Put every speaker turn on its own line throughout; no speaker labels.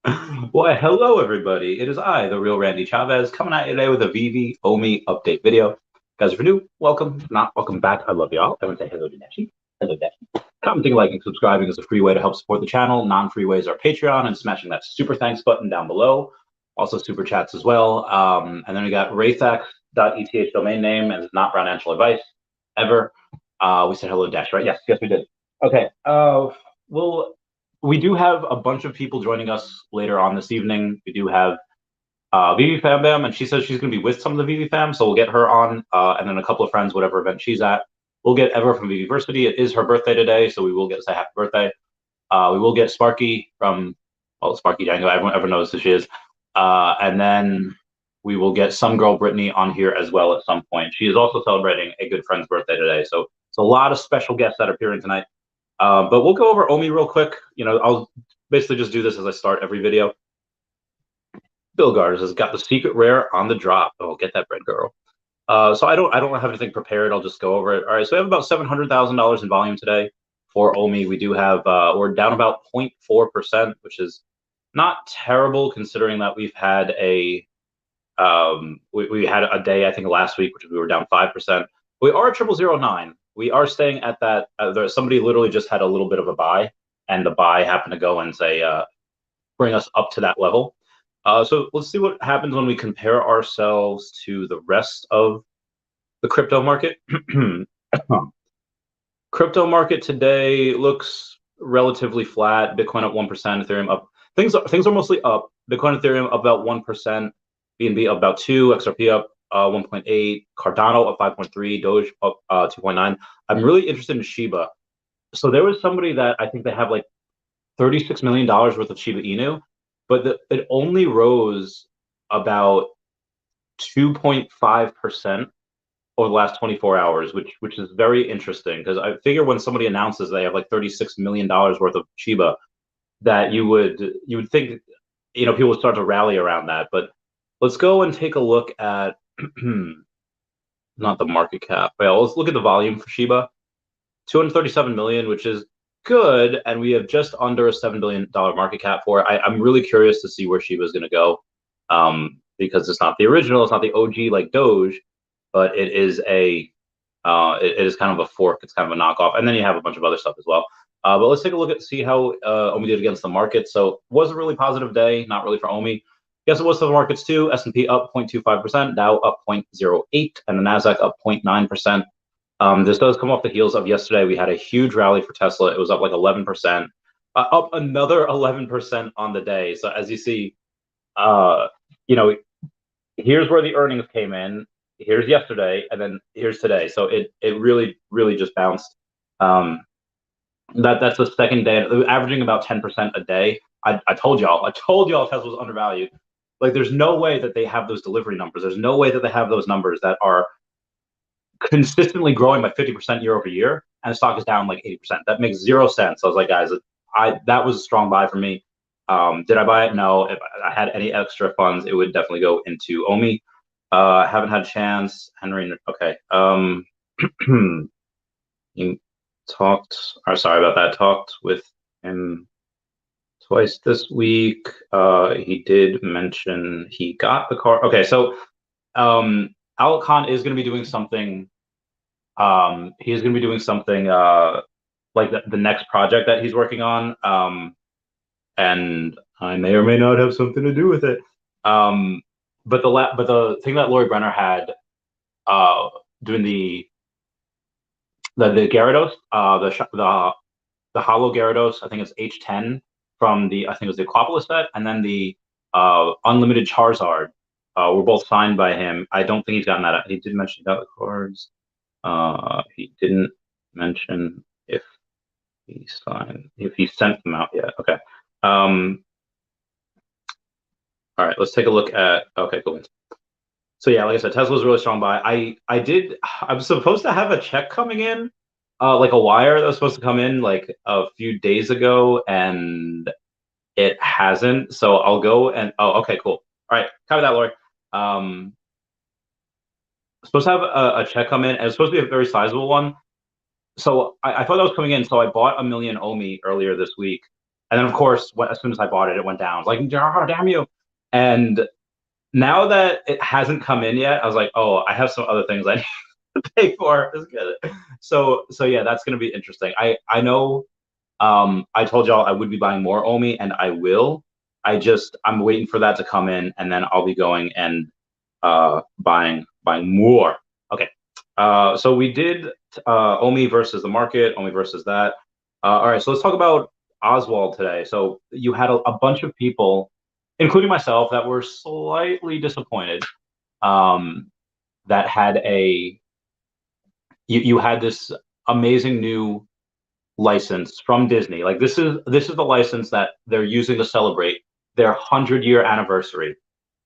Well, hello everybody. It is I, the real Randy Chavez, coming at you today with a Vivi Omi update video. Guys, if you're new, welcome. If not, welcome back. I love y'all. I want to say hello to Nashi. Hello, Nashi. Commenting, liking, subscribing is a free way to help support the channel. Non-free ways are Patreon and smashing that super thanks button down below. Also super chats as well. And then we got raythax.eth domain name, and it's not financial advice ever. We said hello, Dash, right? Yes, we did. Okay. Well, we do have a bunch of people joining us later on this evening. We do have Veve Fam Bam, and she says she's going to be with some of the Veve Fam, so we'll get her on, and then a couple of friends, whatever event she's at. We'll get Ever from Veveversity. It is her birthday today, so we will get to say happy birthday. We will get Sparky from, well, Sparky Django. Everyone knows who she is. And then we will get some girl Brittany on here as well at some point. She is also celebrating a good friend's birthday today, so it's a lot of special guests that are appearing tonight. But we'll go over Omi real quick. You know, I'll basically just do this as I start every video. Bill Garders has got the secret rare on the drop. Oh, get that bread, girl. So I don't have anything prepared. I'll just go over it. All right, so we have about $700,000 in volume today for Omi. We do have we're down about 0.4%, which is not terrible considering that we've had a we had a day I think last week which we were down 5%. We are at 0009. We are staying at that. Somebody literally just had a little bit of a buy, and the buy happened to go and say bring us up to that level. So let's see what happens when we compare ourselves to the rest of the crypto market. Crypto market today looks relatively flat. Bitcoin up 1%, Ethereum up. Things are mostly up. Bitcoin, Ethereum up about 1%, BNB up about 2, XRP up 1.8, Cardano up 5.3, Doge up 2.9. I'm really interested in Shiba. So there was somebody that I think they have like $36 million worth of Shiba Inu, but it only rose about 2.5% over the last 24 hours, which is very interesting because I figure when somebody announces they have like $36 million worth of Shiba, that you would think, you know, people would start to rally around that. But let's go and take a look at not the market cap. Well, let's look at the volume for Shiba. 237 million, which is good, and we have just under a $7 billion market cap for it. I'm really curious to see where Shiba is going to go, because it's not the original, it's not the OG like Doge, but it is it is kind of a fork. It's kind of a knockoff, and then you have a bunch of other stuff as well. But let's take a look at see how Omi did against the market. So it was a really positive day, not really for Omi. Yes, it was for the markets too. S&P up 0.25%, Dow up 0.08%, and the Nasdaq up 0.9%. This does come off the heels of yesterday. We had a huge rally for Tesla. It was up like 11%, up another 11% on the day. So as you see, you know, here's where the earnings came in. Here's yesterday, and then here's today. So it really just bounced. That's the second day, averaging about 10% a day. I told y'all Tesla was undervalued. Like, there's no way that they have those delivery numbers. There's no way that they have those numbers that are consistently growing by 50% year over year, and the stock is down like 80%. That makes zero sense. I was like, guys, that was a strong buy for me. Did I buy it? No. If I had any extra funds, it would definitely go into Omi. Haven't had a chance. Henry, okay. You talked, or sorry about that, talked with him twice this week. He did mention he got the car. Okay, so Alfred Kahn is going to be doing something. He is going to be doing something like the next project that he's working on, and I may or may not have something to do with it. But the thing that Lori Brenner had doing the Gyarados, the Hollow Gyarados, I think it's H10 from I think it was the Aquapolis set, and then the Unlimited Charizard were both signed by him. I don't think he's gotten that. He did mention he got the cards. He didn't mention if he sent them out yet. Okay. All right, let's take a look at, okay, cool. So yeah, like I said, Tesla's a really strong buy. I was supposed to have a check coming in, like a wire that was supposed to come in like a few days ago, and it hasn't. So I'll go and, oh, okay, cool. All right, copy that, Lori. Supposed to have a check come in, and it's supposed to be a very sizable one. So I thought that was coming in, so I bought 1 million Omi earlier this week, And then of course, as soon as I bought it, it went down. I was like, oh, damn you! And now that it hasn't come in yet, I was like, oh, I have some other things I need to pay for. So yeah, that's gonna be interesting. I know. I told y'all I would be buying more Omi, and I will. I'm waiting for that to come in, and then I'll be going and buying more. Okay. So we did Omi versus the market, Omi versus that. All right, so let's talk about Oswald today. So you had a bunch of people, including myself, that were slightly disappointed. That had you had this amazing new license from Disney. Like this is the license that they're using to celebrate their 100-year anniversary.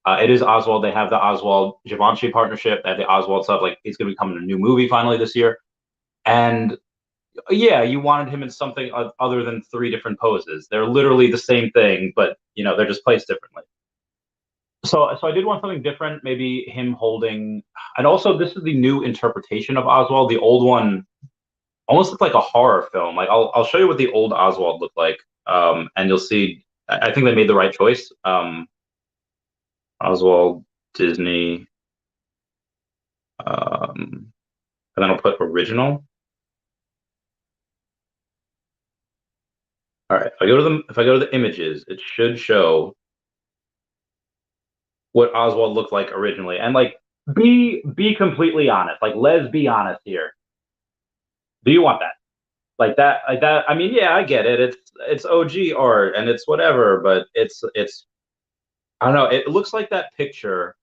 It is Oswald. They have the Oswald Givenchy partnership. They have the Oswald stuff. Like it's going to be coming a new movie finally this year. And yeah, you wanted him in something other than three different poses. They're literally the same thing, but they're just placed differently. So I did want something different. Maybe him holding, and also this is the new interpretation of Oswald. The old one almost looked like a horror film. Like I'll show you what the old Oswald looked like, and you'll see. I think they made the right choice. Oswald Disney, and then I'll put original. All right. If I go to the images, it should show what Oswald looked like originally. And like, be completely honest. Like, let's be honest here. Do you want that? Like that. I mean, yeah, I get it. It's OG art and it's whatever, but it's I don't know. It looks like that picture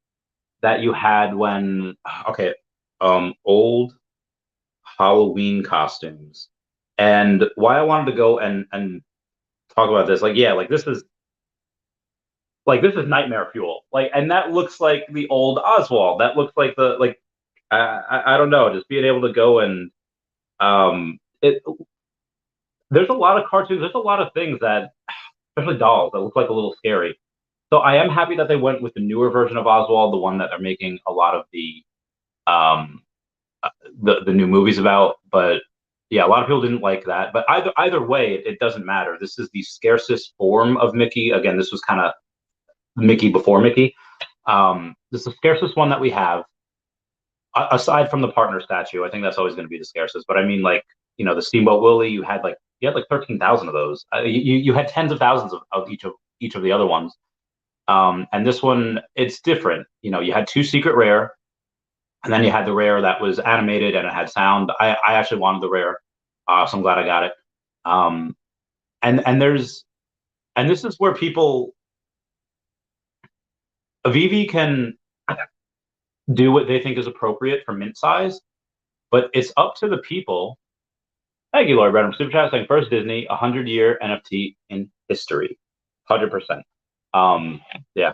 that you had when okay, old Halloween costumes. And why I wanted to go and talk about this, like, yeah, this is nightmare fuel. Like, and that looks like the old Oswald. That looks like the like I don't know, just being able to go and it there's a lot of cartoons, there's a lot of things that especially dolls that look like a little scary. So I am happy that they went with the newer version of Oswald, the one that they're making a lot of um the new movies about. But yeah, a lot of people didn't like that. But either way, it doesn't matter. This is the scarcest form of Mickey. Again, this was kind of Mickey before Mickey. This is the scarcest one that we have, aside from the partner statue. I think that's always going to be the scarcest. But I mean, like the Steamboat Willie, you had like 13,000 of those. You had tens of thousands of each of the other ones. And this one, it's different. You had two secret rare, and then you had the rare that was animated and it had sound. I actually wanted the rare, so I'm glad I got it. And this is where people, Veve can do what they think is appropriate for mint size, but it's up to the people. Thank you, Lord Brenham. Super chat saying first Disney 100-year NFT in history, 100%. Yeah,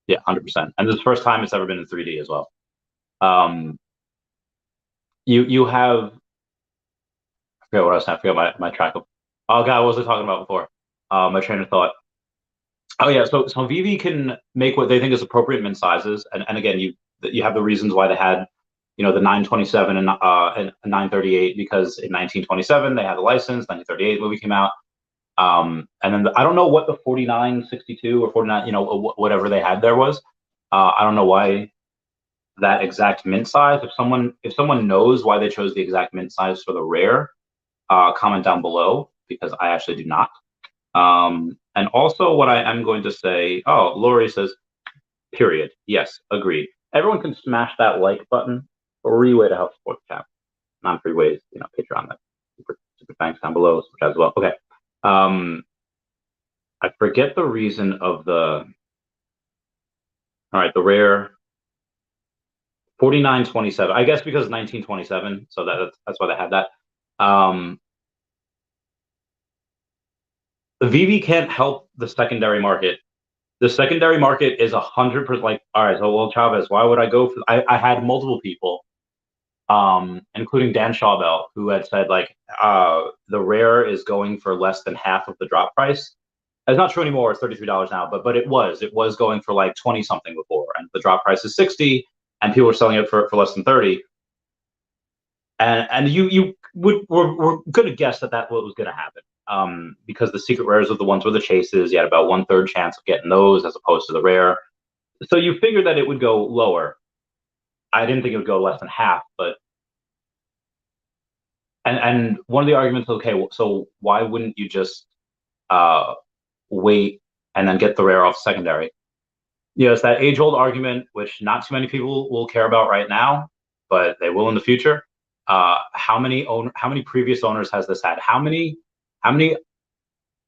100%. And this is the first time it's ever been in 3D as well. You have, I forget what else. I forgot my track of. Oh God, what was I talking about before? My train of thought. Oh yeah, so Veve can make what they think is appropriate mint sizes, and again, you have the reasons why they had, the 927 and 938, because in 1927 they had the license. 1938 movie came out, and then I don't know what the 4962 or 49, whatever they had there was. I don't know why that exact mint size. If someone knows why they chose the exact mint size for the rare, comment down below, because I actually do not. And also what I am going to say, oh, Lori says, period. Yes, agreed. Everyone can smash that like button. Free way to help support the channel. Non-free ways, Patreon, that super thanks down below, as well. Okay. I forget the reason of all right, the rare 4927. I guess because 1927, so that's why they had that. Veve can't help the secondary market. The secondary market is 100%. Like, all right, so well, Chavez, why would I go for? I had multiple people, including Dan Shawbell, who had said like the rare is going for less than half of the drop price. It's not true anymore. It's $33 now, but it was going for like 20 something before, and the drop price is 60, and people were selling it for less than 30. And you were going to guess that was going to happen. because the secret rares are the ones with the chases. You had about 1/3 chance of getting those as opposed to the rare. So you figured that it would go lower. I didn't think it would go less than half, but and one of the arguments, okay, so why wouldn't you just wait and then get the rare off secondary? It's that age-old argument, which not too many people will care about right now, but they will in the future. How many previous owners has this had? How many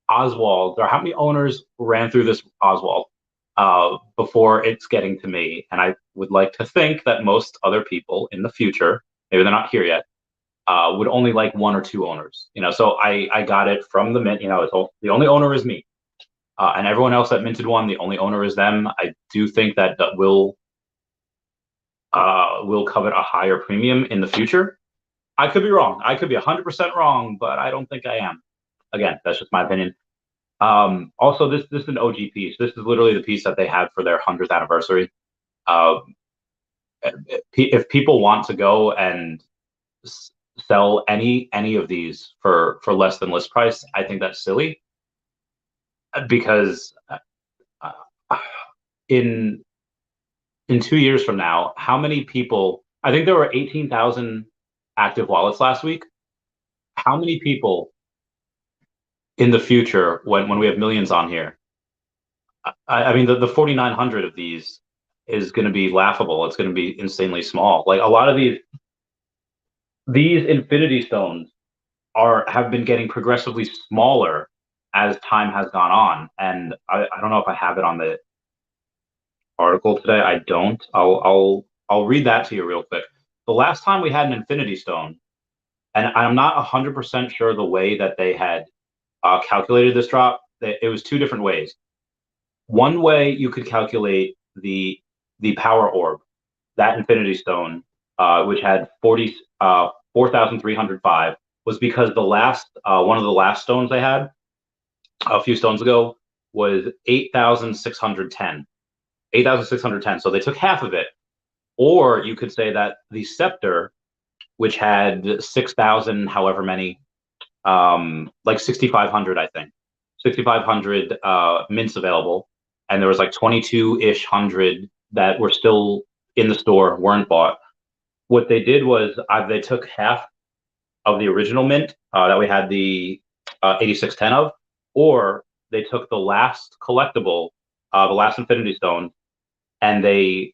Oswald, or how many owners ran through this Oswald before it's getting to me? And I would like to think that most other people in the future, maybe they're not here yet, would only like 1 or 2 owners. So I got it from the mint. The only owner is me, and everyone else that minted one, the only owner is them. I do think that will covet a higher premium in the future. I could be wrong. I could be 100% wrong, but I don't think I am. Again, that's just my opinion. Also, this is an OG piece. This is literally the piece that they had for their 100th anniversary. If people want to go and sell any of these for less than list price, I think that's silly, because in 2 years from now, how many people? I think there were 18,000 active wallets last week. How many people in the future, when we have millions on here? I mean, the 4,900 of these is going to be laughable. It's going to be insanely small. Like, a lot of these Infinity Stones have been getting progressively smaller as time has gone on. And I don't know if I have it on the article today. I don't. I'll read that to you real quick. The last time we had an Infinity Stone, and I'm not 100% sure the way that they had calculated this drop. It was 2 different ways. One way you could calculate the power orb, that Infinity Stone, which had 4,305, was because the last one of the last stones they had a few stones ago was 8,610. 8,610. So they took half of it. Or you could say that the Scepter, which had 6,000, however many, like 6,500, I think, 6,500 mints available, and there was like 22-ish hundred that were still in the store, weren't bought. What they did was they took half of the original mint that we had the 8610 of, or they took the last collectible, the last Infinity Stone, and they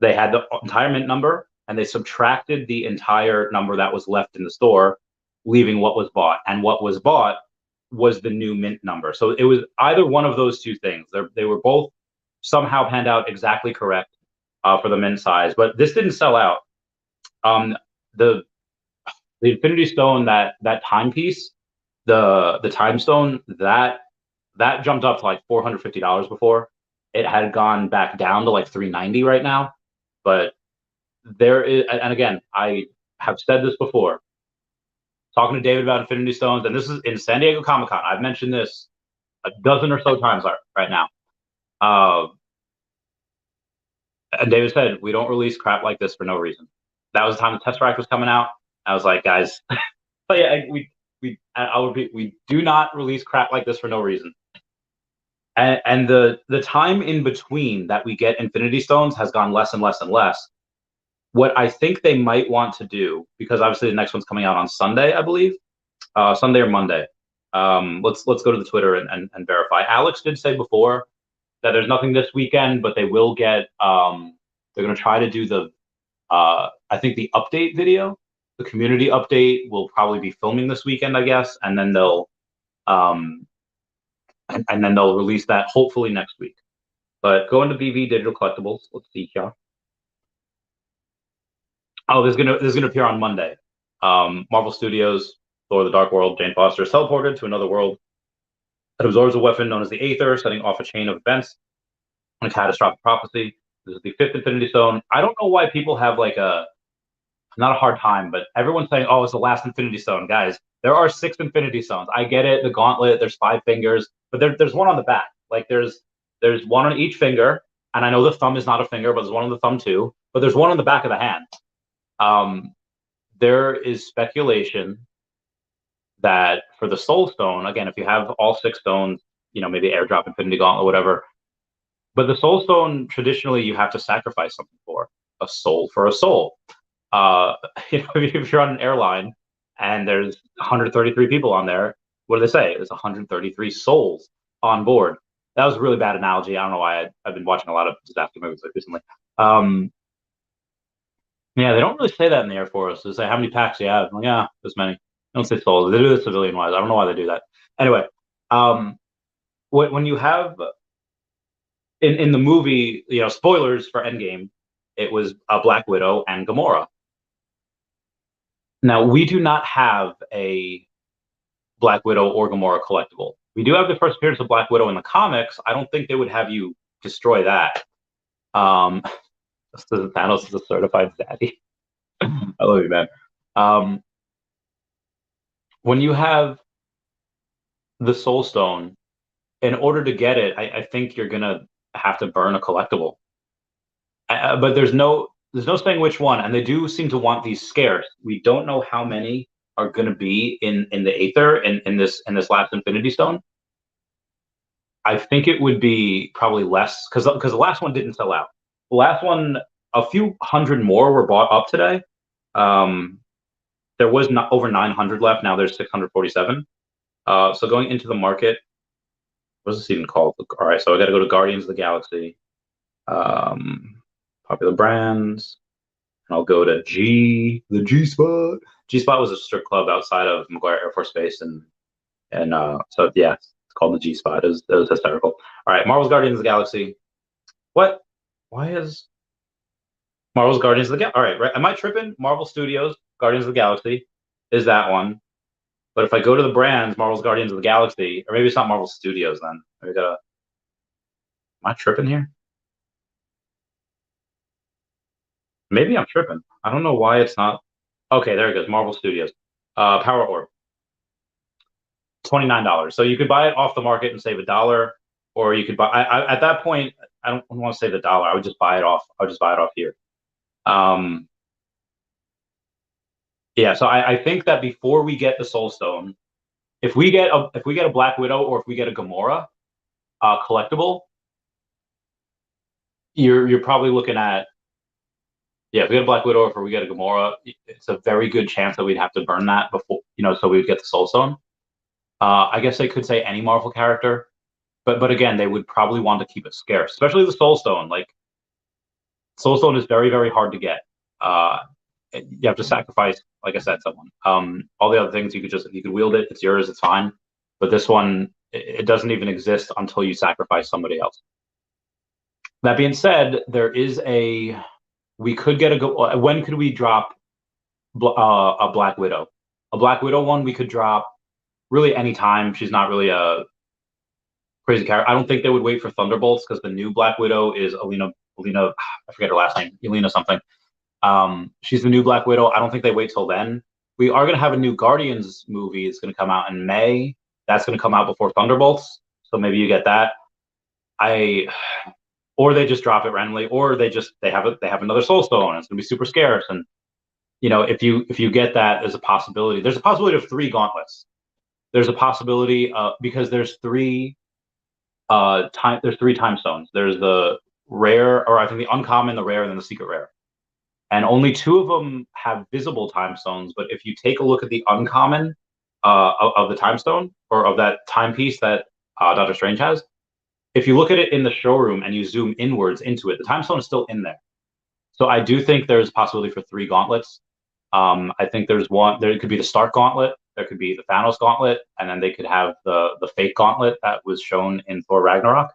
had the entire mint number, and they subtracted the entire number that was left in the store, leaving what was bought. And what was bought was the new mint number. So it was either one of those 2 things. They were both somehow panned out exactly correct for the mint size, but this didn't sell out. The Infinity Stone, that timepiece, the time stone, that jumped up to like $450 before. It had gone back down to like $390 right now. But there is, and again, I have said this before, talking to David about Infinity Stones, and this is in San Diego Comic-Con. I've mentioned this a dozen or so times right now. And David said, we don't release crap like this for no reason. That was the time the Tesseract was coming out. I was like, guys, but yeah, I'll repeat, we do not release crap like this for no reason. And the time in between that we get Infinity Stones has gone less and less and less. What I think they might want to do, because obviously the next one's coming out on Sunday, I believe, Sunday or Monday. Let's go to the Twitter and verify. Alex did say before that there's nothing this weekend, but they will get. They're going to try to do the. I think the update video, the community update, will probably be filming this weekend, I guess, and then they'll. And then they'll release that hopefully next week. But go into BV Digital Collectibles. Let's see here. Oh, this is gonna appear on Monday. Marvel Studios, Thor: The Dark World. Jane Foster is teleported to another world that absorbs a weapon known as the Aether, setting off a chain of events and a catastrophic prophecy. This is the 5th Infinity Stone. I don't know why people have like not a hard time, but everyone's saying, oh, it's the last Infinity Stone. Guys, there are 6 Infinity Stones. I get it, the gauntlet, there's 5 fingers, but there's one on the back. Like there's one on each finger, and I know the thumb is not a finger, but there's one on the thumb too, but there's one on the back of the hand. There is speculation that for the Soul Stone, again, if you have all 6 stones, maybe airdrop Infinity Gauntlet, whatever. But the Soul Stone, traditionally, you have to sacrifice something for a soul for a soul. If you're on an airline and there's 133 people on there, what do they say? There's 133 souls on board. That was a really bad analogy. I don't know why I've been watching a lot of disaster movies like recently. Yeah, they don't really say that in the Air Force. They say how many packs you have. I'm like, yeah, this many. They don't say souls. They do this civilian wise. I don't know why they do that. Anyway, when you have in the movie, spoilers for Endgame, it was a Black Widow and Gamora. Now we do not have a Black Widow or Gamora collectible. We do have the first appearance of Black Widow in the comics. I don't think they would have you destroy that. Thanos is a certified daddy. I love you, man. When you have the Soul Stone, in order to get it, I think you're gonna have to burn a collectible. But there's no saying which one, and they do seem to want these scarce. We don't know how many are going to be in the Aether in this last Infinity Stone. I think it would be probably less because the last one didn't sell out. The last one, a few hundred more were bought up today. There was not over 900 left. Now there's 647. So going into the market, what's this even called? All right, so I got to go to Guardians of the Galaxy. Popular brands. And I'll go to the G Spot. G Spot was a strip club outside of McGuire Air Force Base, and so yeah, it's called the G Spot. It was hysterical. All right, Marvel's Guardians of the Galaxy. What? Why is Marvel's Guardians of the Galaxy? All right, right. Am I tripping? Marvel Studios Guardians of the Galaxy is that one. But if I go to the brands, Marvel's Guardians of the Galaxy, or maybe it's not Marvel Studios then. Maybe am I tripping here? Maybe I'm tripping. I don't know why it's not. Okay, there it goes. Marvel Studios. Power Orb. $29. So you could buy it off the market and save $1, or you could buy. At that point, I don't want to save $1. I would just buy it off. I would just buy it off here. Yeah. So I think that before we get the Soul Stone, if we get a Black Widow or if we get a Gamora collectible, you're probably looking at. Yeah, if we get a Black Widow or if we get a Gamora, it's a very good chance that we'd have to burn that before, so we'd get the Soul Stone. I guess they could say any Marvel character, but again, they would probably want to keep it scarce, especially the Soul Stone. Like, Soul Stone is very, very hard to get. You have to sacrifice, like I said, someone. All the other things you could wield it, it's yours, it's fine. But this one, it doesn't even exist until you sacrifice somebody else. That being said, we could get when could we drop a Black Widow? A Black Widow one we could drop really anytime. She's not really a crazy character. I don't think they would wait for Thunderbolts because the new Black Widow is Alina, I forget her last name, Elena something. She's the new Black Widow. I don't think they wait till then. We are going to have a new Guardians movie. It's going to come out in May. That's going to come out before Thunderbolts. So maybe you get that. Or they just drop it randomly, or they have another Soul Stone. It's going to be super scarce. And if you get that, there's a possibility. There's a possibility of 3 gauntlets. There's a possibility because there's 3 time stones. There's the rare, or I think the uncommon, the rare, and then the secret rare. And only 2 of them have visible time stones. But if you take a look at the uncommon of the time stone, or of that timepiece that Doctor Strange has, if you look at it in the showroom and you zoom inwards into it, the time stone is still in there. So I do think there's a possibility for 3 gauntlets. I think there's one. There could be the Stark Gauntlet. There could be the Thanos Gauntlet, and then they could have the fake Gauntlet that was shown in Thor Ragnarok.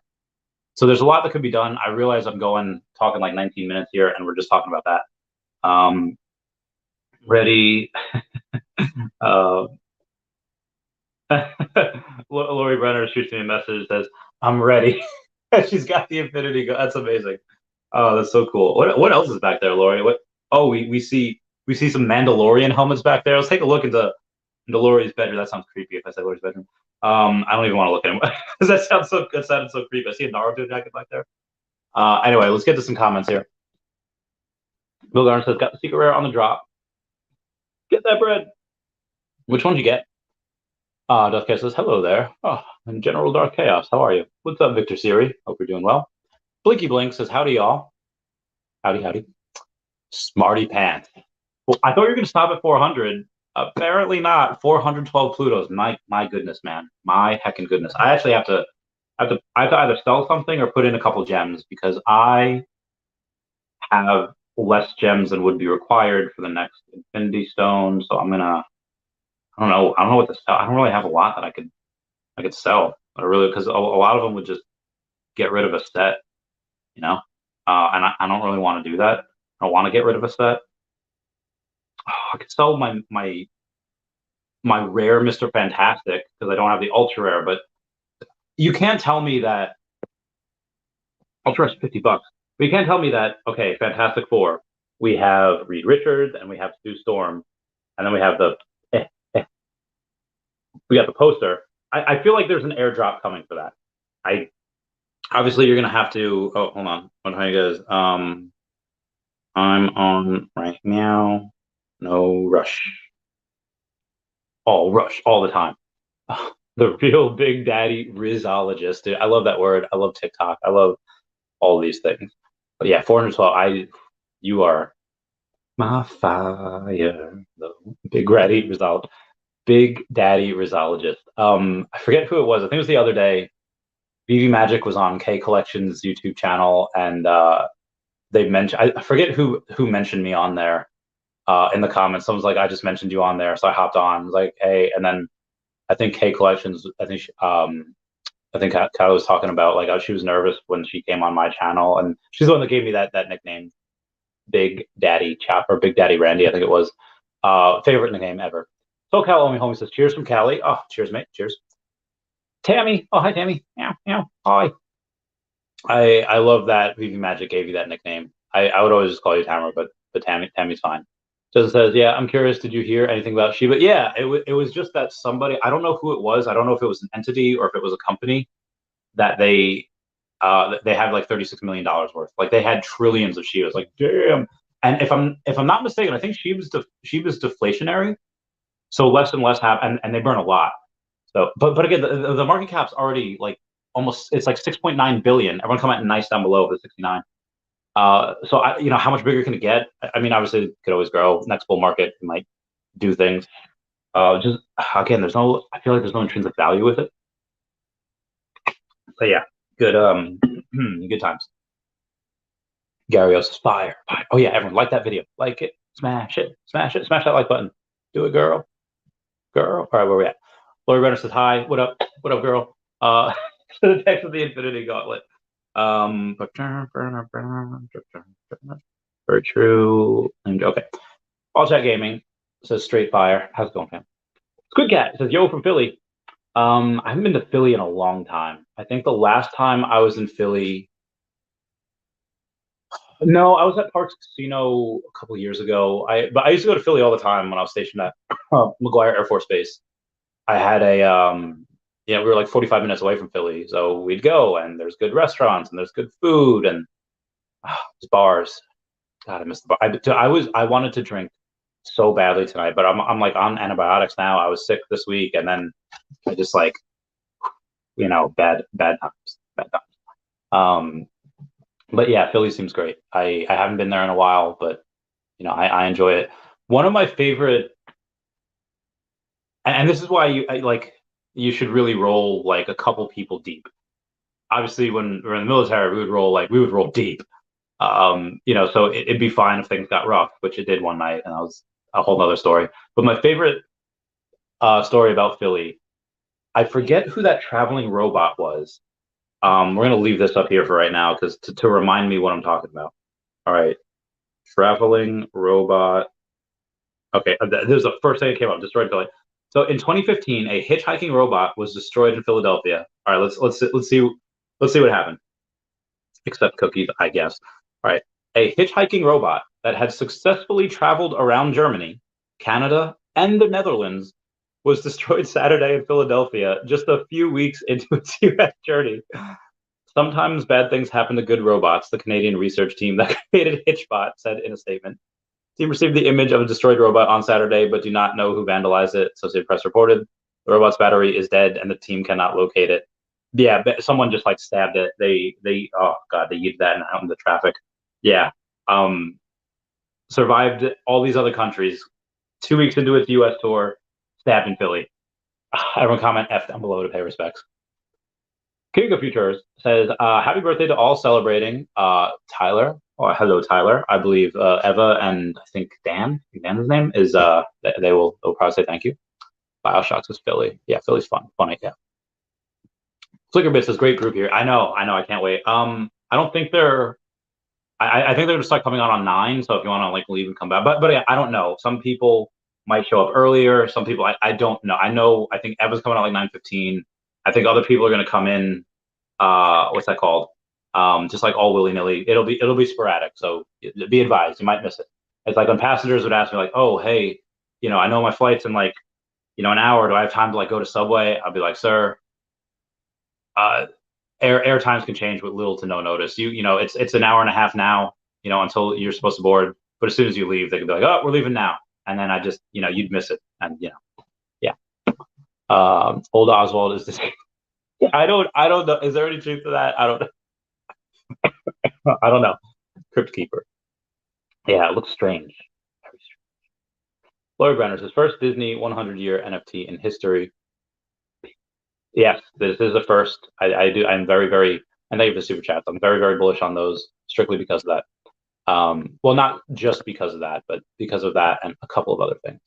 So there's a lot that could be done. I realize I'm talking like 19 minutes here, and we're just talking about that. Ready. Lori Brenner shoots me a message, says, "I'm ready." She's got the Infinity. That's amazing. Oh, that's so cool. What else is back there, Lori? What? Oh, we see some Mandalorian helmets back there. Let's take a look into Lori's bedroom. That sounds creepy if I say Lori's bedroom. I don't even want to look at him. That sounded so creepy. I see a Naruto jacket back there. Anyway, let's get to some comments here. Bill Garner says, "Got the secret rare on the drop. Get that bread." Which one did you get? Darth Chaos says, hello there. Oh, and General Darth Chaos, how are you? What's up, Victor Siri? Hope you're doing well. Blinky Blink says, howdy, y'all. Howdy, howdy. Smarty Pants. Well, I thought you were going to stop at 400. Apparently not. 412 Plutos. My goodness, man. My heckin' goodness. I actually I have to either sell something or put in a couple gems because I have less gems than would be required for the next Infinity Stone. So I don't know what to sell. I don't really have a lot that I could sell. I really because a lot of them would just get rid of a set, you know. And I don't really want to do that. I don't want to get rid of a set. I could sell my rare Mr. Fantastic because I don't have the ultra rare, but you can't tell me that ultra rare is $50. But you can't tell me that, okay, Fantastic Four, we have Reed Richards and we have Stu Storm, and then we have eh, eh, we got the poster. I feel like there's an airdrop coming for that. I obviously you're gonna have to hold on. What are you guys? I'm on right now. No rush. All rush all the time. The real Big Daddy Rizologist, dude. I love that word. I love TikTok. I love all these things. But yeah, 412. You are my fire. The Big Daddy Rizologist. Big Daddy Rizologist. I forget who it was. I think it was the other day. BB Magic was on K Collection's YouTube channel, and they mentioned. I forget who mentioned me on there. In the comments, someone's like, "I just mentioned you on there," so I hopped on. I was like, "Hey," and then I think K Collections. I think Kyle was talking about like she was nervous when she came on my channel, and she's the one that gave me that nickname, Big Daddy Chop or Big Daddy Randy. I think it was. Favorite nickname ever. So Cal Omi Homie says, "Cheers from Cali." Oh, cheers, mate. Cheers. Tammy. Oh, hi, Tammy. Yeah, yeah. Hi. I love that Vivi Magic gave you that nickname. I would always just call you Tamara, but Tammy's fine. Just says, yeah, I'm curious. Did you hear anything about Shiba? Yeah, it was just that somebody. I don't know who it was. I don't know if it was an entity or if it was a company that they had like $36 million worth. Like they had trillions of Shibas. Like damn. And if I'm not mistaken, I think Shiba's deflationary. So less and less happen, and they burn a lot. So, but again, the market cap's already like almost it's like 6.9 billion. Everyone comment nice down below for 69. So how much bigger can it get? I mean, obviously, it could always grow. Next bull market it might do things. Just again, I feel like there's no intrinsic value with it. So yeah, good good times. Gary fire. Oh yeah, everyone like that video, like it, smash it, smash that like button. Do it, girl. All right, where we at? Lori Renner says hi. What up, girl? The text of the Infinity Gauntlet. Very true. Okay. All Chat Gaming says straight fire. How's it going, fam? Squid Cat says yo from Philly. I haven't been to Philly in a long time. I think the last time I was in Philly. No, I was at Parks Casino a couple of years ago. But I used to go to Philly all the time when I was stationed at McGuire Air Force Base. I had we were like 45 minutes away from Philly, so we'd go and there's good restaurants and there's good food and bars. God, I missed the bar. I wanted to drink so badly tonight, but I'm like on antibiotics now. I was sick this week, and then I just like, bad times. But yeah, Philly seems great. I haven't been there in a while, but I enjoy it. One of my favorite, and this is why you should really roll like a couple people deep. Obviously, when we're in the military, we would roll deep. So it'd be fine if things got rough, which it did one night, and that was a whole nother story. But my favorite story about Philly, I forget who that traveling robot was. We're gonna leave this up here for right now because to remind me what I'm talking about. All right, traveling robot. Okay, this is the first thing that came up. Destroyed Philly. So in 2015, a hitchhiking robot was destroyed in Philadelphia. All right, let's see what happened. Except cookies, I guess. All right, a hitchhiking robot that had successfully traveled around Germany, Canada, and the Netherlands was destroyed Saturday in Philadelphia, just a few weeks into its U.S. journey. Sometimes bad things happen to good robots, the Canadian research team that created Hitchbot said in a statement. The team received the image of a destroyed robot on Saturday, but do not know who vandalized it, Associated Press reported. The robot's battery is dead, and the team cannot locate it. Yeah, someone just like stabbed it. They oh god, they used that out in the traffic. Yeah. Um, Survived all these other countries. 2 weeks into its U.S. tour, stabbed in Philly. Everyone comment F down below to pay respects. King of Futures says, happy birthday to all celebrating. Tyler, or hello, Tyler. I believe Eva and I think Dan, Dan's name is, they'll probably say thank you. Bioshocks is Philly. Yeah, Philly's fun. Funny, yeah. Flickerbits is great group here. I know, I can't wait. I don't think they're, I think they're gonna start coming on 9, so if you want to like leave and come back. But yeah, I don't know. Some people might show up earlier. Some people, I don't know. I think Eva's coming out like 9:15. I think other people are gonna come in, what's that called? Just like all willy-nilly. It'll be sporadic. So be advised, you might miss it. It's like when passengers would ask me like, oh, hey, I know my flight's in like, an hour. Do I have time to like go to Subway? I'll be like, sir, air times can change with little to no notice. It's an hour and a half now, until you're supposed to board. But as soon as you leave, they can be like, oh, we're leaving now. And then I just, you'd miss it. And yeah. Old Oswald is the same. I don't know. Is there any truth to that? I don't know. I don't know. Crypt Keeper. Yeah, it looks strange. Very strange. Lori Brenner says first Disney 100-year NFT in history. Yes, this is the first. I'm very, very, and thank you for the super chats. I'm very, very bullish on those strictly because of that. Well, not just because of that, but because of that and a couple of other things.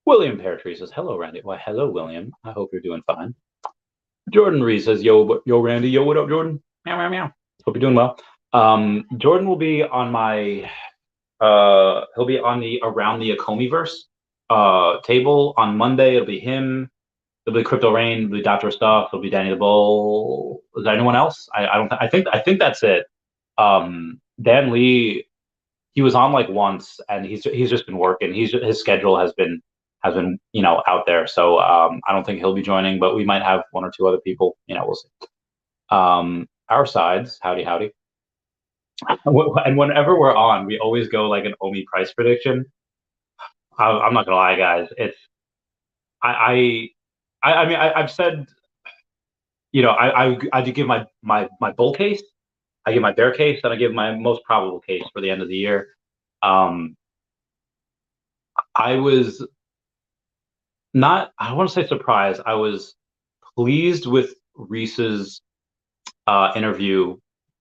William Peartree says, hello, Randy. Why, hello, William. I hope you're doing fine. Jordan Reed says, yo, Randy. Yo, what up, Jordan? Meow, meow, meow. Hope you're doing well. Jordan will be on my, he'll be on the Around the Akomiverse table on Monday. It'll be him. There'll be Crypto Rain, there'll be Dr. Stuff, there'll be Danny the Bull. Is there anyone else? I think that's it. Dan Lee, he was on like once, and he's just been working. His schedule has been out there. So I don't think he'll be joining, but we might have one or two other people. We'll see. Our sides, howdy. And whenever we're on, we always go like an OMI price prediction. I'm not gonna lie, guys. I mean, I've said, I do give my bull case, I give my bear case, and I give my most probable case for the end of the year. I was not, I want to say surprised. I was pleased with Reese's interview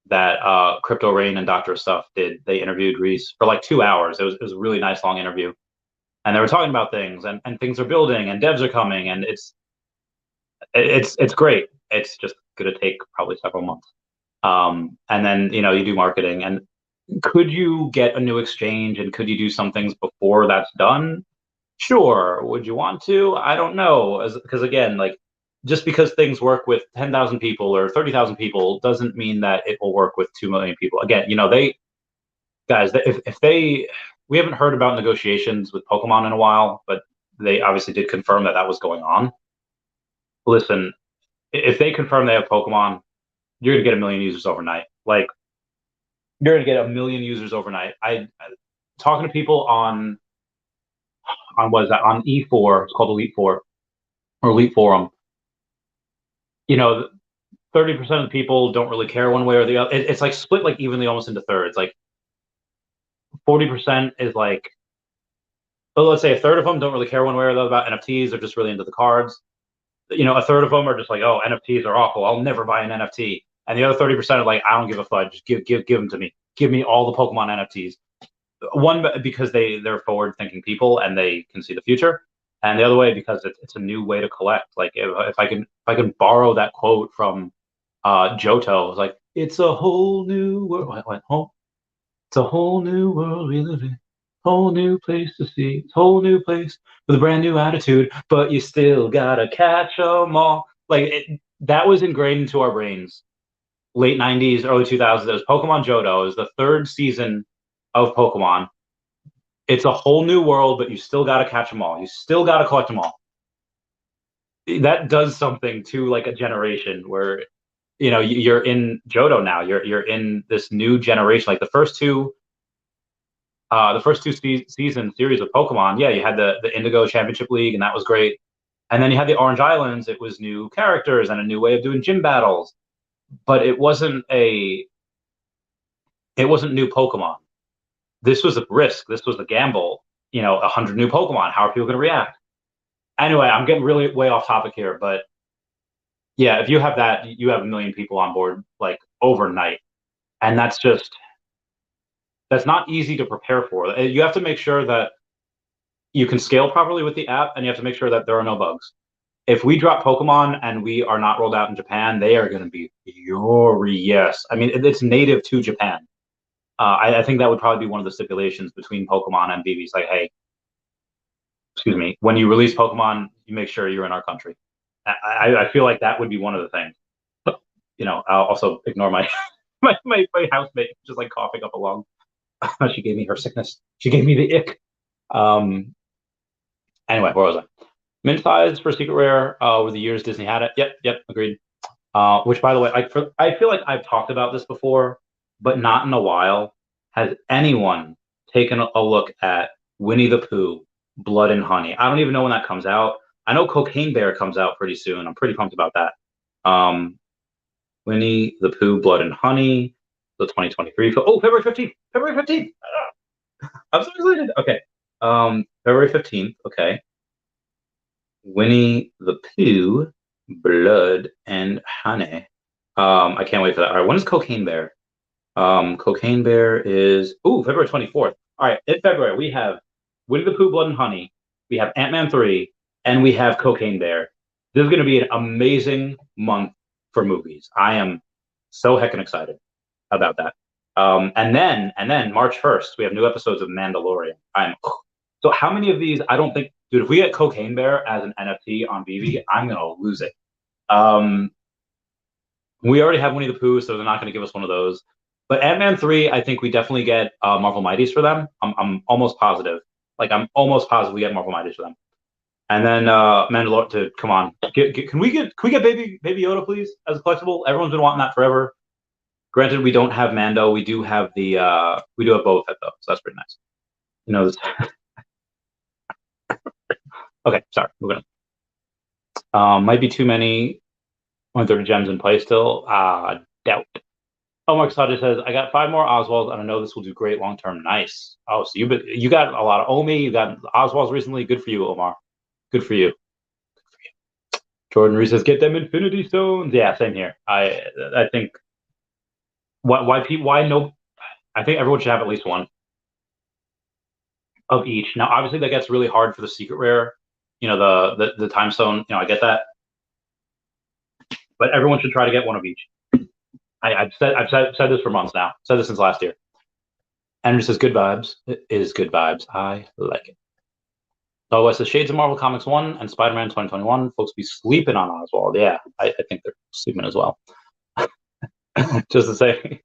that Crypto Rain and Dr. Stuff did. They interviewed Reese for like 2 hours. It was a really nice long interview. And they were talking about things, and things are building, and devs are coming, and it's great. It's just going to take probably several months. And then, you do marketing, and could you get a new exchange, and could you do some things before that's done? Sure. Would you want to? I don't know. Because again, like, just because things work with 10,000 people or 30,000 people doesn't mean that it will work with 2 million people. Again, we haven't heard about negotiations with Pokemon in a while, but they obviously did confirm that was going on. Listen, if they confirm they have Pokemon, you're gonna get 1 million users overnight. Like, you're gonna get 1 million users overnight. I talking to people on what is that, on E4? It's called Elite 4 or Elite Forum. 30% of the people don't really care one way or the other. It's like split like evenly almost into thirds. Like 40% is like, well, let's say a third of them don't really care one way or the other about NFTs. They're just really into the cards. A third of them are just like, oh, NFTs are awful. I'll never buy an NFT. And the other 30% are like, I don't give a fudge. Give them to me. Give me all the Pokemon NFTs. One, because they're forward-thinking people and they can see the future, and the other way because it's a new way to collect. Like, if I can borrow that quote from Johto, it's like, it's a whole new world. It's a whole new world we live in. Whole new place to see. It's a whole new place with a brand new attitude, but you still gotta catch 'em all. Like, that was ingrained into our brains. Late 90s, early 2000s. It was Pokemon Johto. It was the 3rd season of Pokemon. It's a whole new world, but you still gotta catch them all. You still gotta collect them all. That does something to like a generation where, you're in Johto now. You're in this new generation. Like the first two season series of Pokemon. Yeah, you had the Indigo Championship League, and that was great. And then you had the Orange Islands. It was new characters and a new way of doing gym battles, but it wasn't new Pokemon. This was a risk. This was a gamble. 100 new Pokemon. How are people going to react? Anyway, I'm getting really way off topic here, but yeah, if you have that, you have a million people on board like overnight, and that's not easy to prepare for. You have to make sure that you can scale properly with the app, and you have to make sure that there are no bugs. If we drop Pokemon and we are not rolled out in Japan, they are going to be furious. I mean, it's native to Japan. I think that would probably be one of the stipulations between Pokemon and BB. It's like, hey, excuse me, when you release Pokemon, you make sure you're in our country. I feel like that would be one of the things. But, I'll also ignore my my housemate just like coughing up a lung. She gave me her sickness. She gave me the ick. Anyway, where was I? Mint size for secret rare. Over the years, Disney had it. Yep, agreed. Which, by the way, I feel like I've talked about this before, but not in a while. Has anyone taken a look at Winnie the Pooh, Blood and Honey? I don't even know when that comes out. I know Cocaine Bear comes out pretty soon. I'm pretty pumped about that. Winnie the Pooh, Blood and Honey, the 2023. Oh, February 15th. February 15th. I'm so excited. Okay. February 15th. Okay. Winnie the Pooh, Blood and Honey. I can't wait for that. All right, when is Cocaine Bear? Cocaine Bear is February 24th. All right, in February we have Winnie the Pooh, Blood and Honey. We have Ant-Man 3, and we have Cocaine Bear. This is going to be an amazing month for movies. I am so heckin' excited about that. And then March 1st we have new episodes of Mandalorian. So how many of these? I don't think, dude. If we get Cocaine Bear as an NFT on Veve, I'm gonna lose it. We already have Winnie the Pooh, so they're not gonna give us one of those. But Ant-Man 3, I think we definitely get Marvel Mighties for them. I'm almost positive. Like I'm almost positive we get Marvel Mighties for them. And then Mandalorian. Come on, can we get Baby Yoda please as a collectible? Everyone's been wanting that forever. Granted, we don't have Mando. We do have we do have Boba Fett though, so that's pretty nice. Okay, sorry. We're gonna. Might be too many 130 gems in play still. Doubt. Oh, Mark Sajid says, I got 5 more Oswalds, and I know this will do great long term. Nice. Oh, so you got a lot of Omi, you got Oswalds recently. Good for you, Omar. Good for you. Jordan Reese says, get them Infinity Stones. Yeah, same here. I think why no? I think everyone should have at least one of each. Now, obviously, that gets really hard for the secret rare. The time stone. I get that, but everyone should try to get one of each. I've said this for months now. Said this since last year. Andrew says, good vibes. It is good vibes. I like it. Oh, it says Shades of Marvel Comics 1 and Spider-Man 2021. Folks be sleeping on Oswald. Yeah, I think they're sleeping as well. Just to say,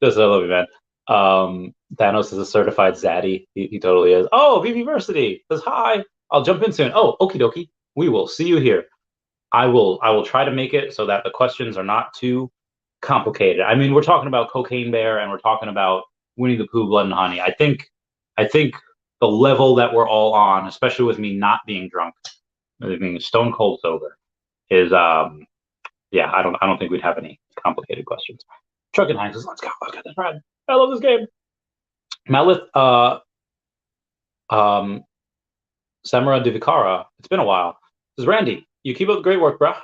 just I love you, man. Thanos is a certified zaddy. He totally is. Oh, Veveversity says hi. I'll jump in soon. Oh, okie dokie. We will see you here. I will try to make it so that the questions are not too complicated. I mean, we're talking about Cocaine Bear and we're talking about Winnie the Pooh, Blood and Honey. I think the level that we're all on, especially with me not being drunk, being stone cold sober, is yeah. I don't think we'd have any complicated questions. Truck and Heinz says, let's get this ride. I love this game. Malith Samara Divikara. It's been a while. This is Randy. You keep up the great work, bruh.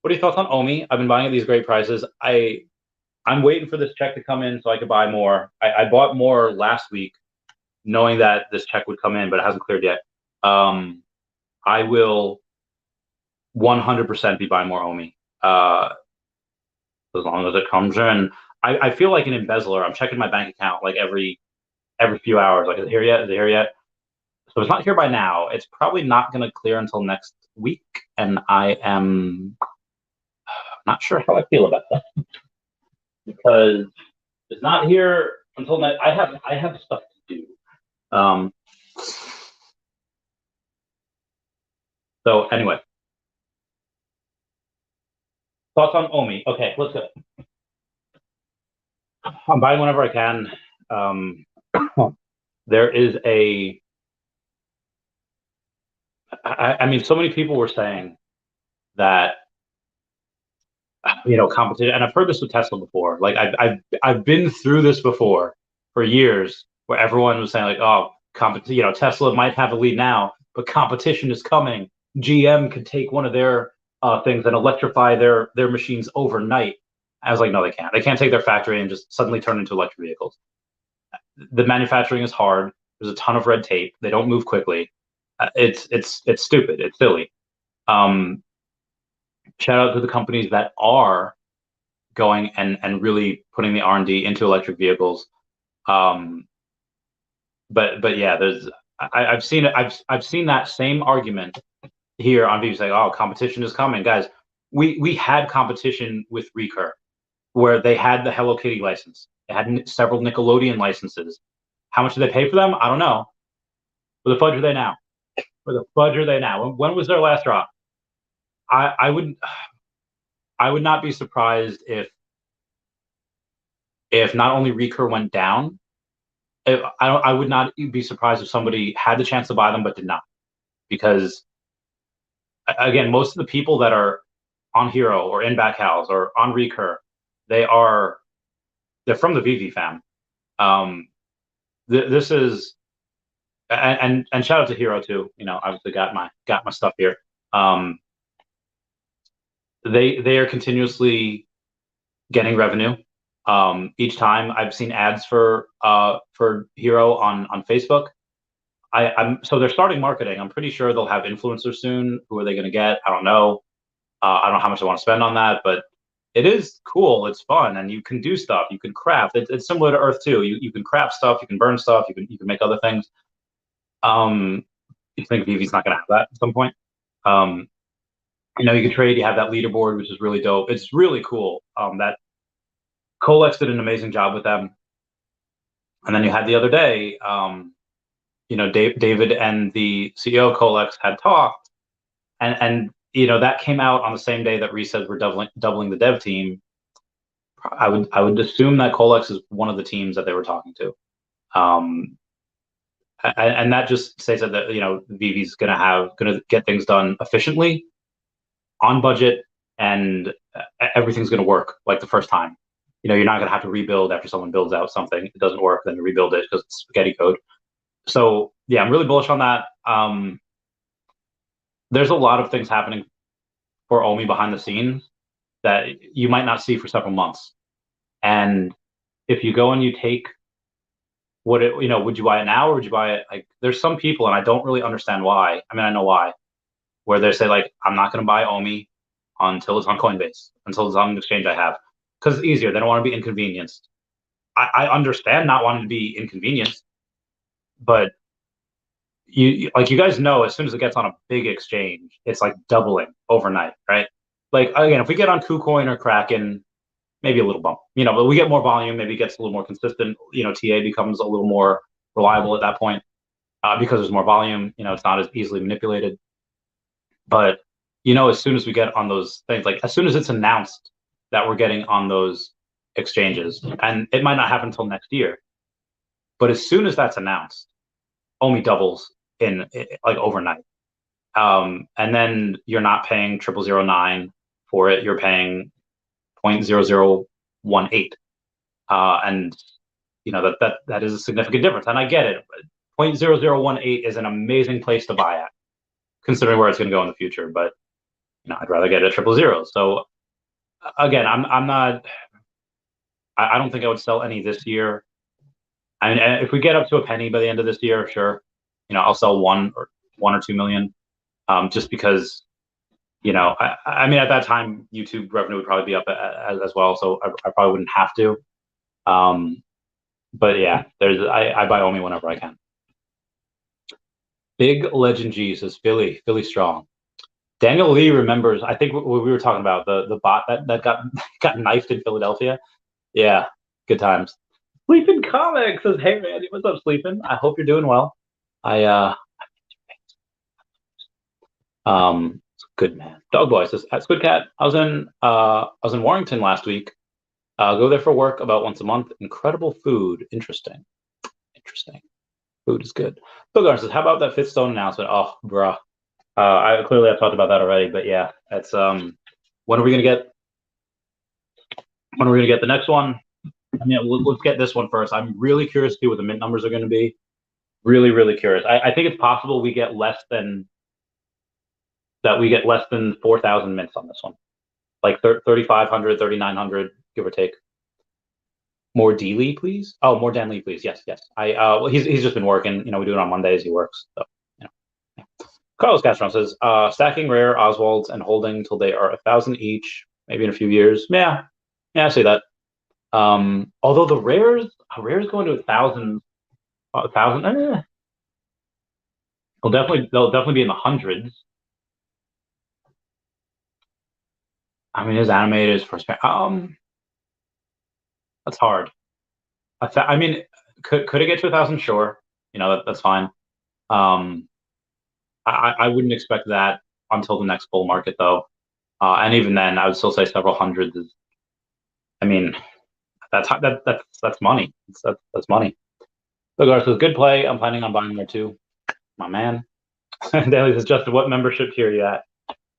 What are your thoughts on Omi? I've been buying at these great prices. I'm waiting for this check to come in so I could buy more. I bought more last week, knowing that this check would come in, but it hasn't cleared yet. I will 100% be buying more Omi as long as it comes in. I feel like an embezzler. I'm checking my bank account like every few hours. Like, is it here yet? Is it here yet? So it's not here by now. It's probably not going to clear until next week, and I am not sure how I feel about that because it's not here until next. I have stuff to do. So anyway, thoughts on Omi? Okay, let's go. I'm buying whenever I can. There is I mean, so many people were saying that competition, and I've heard this with Tesla before. Like I've been through this before for years, where everyone was saying like, oh, Tesla might have a lead now, but competition is coming. GM could take one of their things and electrify their machines overnight. I was like, no, they can't. They can't take their factory and just suddenly turn into electric vehicles. The manufacturing is hard. There's a ton of red tape. They don't move quickly. It's stupid. It's silly. Um, Shout out to the companies that are going and really putting the R&D into electric vehicles. Um, but yeah, I've seen it. I've seen that same argument here on Veve, like, oh, competition is coming, guys. We had competition with Recur, where they had the Hello Kitty license. They had several Nickelodeon licenses. How much did they pay for them? I don't know. Where the fudge are they now? Where the fudge are they now? When was their last drop? I would not be surprised if not only Recur went down. I would not be surprised if somebody had the chance to buy them but did not, because again, most of the people that are on Hero or in Backhouse or on Recur, they're from the Veve fam. This is and shout out to Hero too. Obviously got my stuff here. They are continuously getting revenue. Each time I've seen ads for Hero on Facebook. So they're starting marketing. I'm pretty sure they'll have influencers soon. Who are they going to get? I don't know. I don't know how much I want to spend on that, but it is cool. It's fun, and you can do stuff. You can craft. It's similar to Earth too. You can craft stuff. You can burn stuff. You can make other things. You think Vivi's not going to have that at some point? You can trade. You have that leaderboard, which is really dope. It's really cool. That Colex did an amazing job with them. And then you had the other day, David and the CEO of Colex had talked, and that came out on the same day that Reese said we're doubling the dev team. I would assume that Colex is one of the teams that they were talking to, and that just says that Vive's gonna get things done efficiently, on budget, and everything's gonna work like the first time. You're not gonna have to rebuild after someone builds out something. It doesn't work, then you rebuild it because it's spaghetti code. So yeah, I'm really bullish on that. There's a lot of things happening for Omi behind the scenes that you might not see for several months. And if you go and you take would you buy it now, or would you buy it? Like, there's some people, and I don't really understand why. I mean, I know why, where they say like, I'm not going to buy Omi until it's on Coinbase, until it's on an exchange I have, because it's easier. They don't want to be inconvenienced. I understand not wanting to be inconvenienced, but you guys know, as soon as it gets on a big exchange, it's like doubling overnight, right? Like, again, if we get on KuCoin or Kraken, maybe a little bump, but we get more volume, maybe it gets a little more consistent, TA becomes a little more reliable at that point, because there's more volume, it's not as easily manipulated. But as soon as we get on those things, like as soon as it's announced that we're getting on those exchanges, and it might not happen until next year, but as soon as that's announced, Omi doubles in like overnight. And then you're not paying 0009 for it, you're paying 0.0018. And that is a significant difference. And I get it. 0.0018 is an amazing place to buy at, considering where it's going to go in the future. But I'd rather get it at 000. So again, I'm not. I don't think I would sell any this year. And if we get up to a penny by the end of this year, sure, I'll sell 1 or 2 million, just because. I mean, at that time, YouTube revenue would probably be up as well, so I probably wouldn't have to. But yeah, I buy Omi whenever I can. Big Legend G says Philly strong. Daniel Lee remembers. I think we were talking about the bot that got knifed in Philadelphia. Yeah, good times. Sleeping Comics says, "Hey Randy, what's up, Sleeping? I hope you're doing well. Good man. Dog Boy says, at Squid Cat, I was in Warrington last week. Go there for work about once a month. Incredible food. Interesting. Food is good. Bogar says, how about that Fifth Stone announcement? Oh, bruh. I clearly I've talked about that already, but yeah, that's when are we gonna get when are we gonna get the next one? I mean, let's get this one first. I'm really curious to see what the mint numbers are going to be. Really, really curious. I think it's possible we get less than that. We get less than 4,000 mints on this one, like 3,500, 3,900, give or take. More D Lee, please. Oh, more Dan Lee, please. Yes, yes. Well, he's just been working. You know, we do it on Mondays. He works. So, you know. Yeah. Carlos Castron says, stacking rare Oswalds and holding till they are 1,000 each, maybe in a few years. Yeah, yeah, I see that. Although the rares going to 1,000, 1,000. They'll definitely be in the hundreds. I mean, his animated is first. That's hard. I mean, could it get to 1,000? Sure, you know that's fine. Um, I wouldn't expect that until the next bull market though, and even then, I would still say several hundreds is. I mean, that's money. That's money. Regardless, it's good play. I'm planning on buying there too, my man. Daily says, Justin, what membership tier are you at?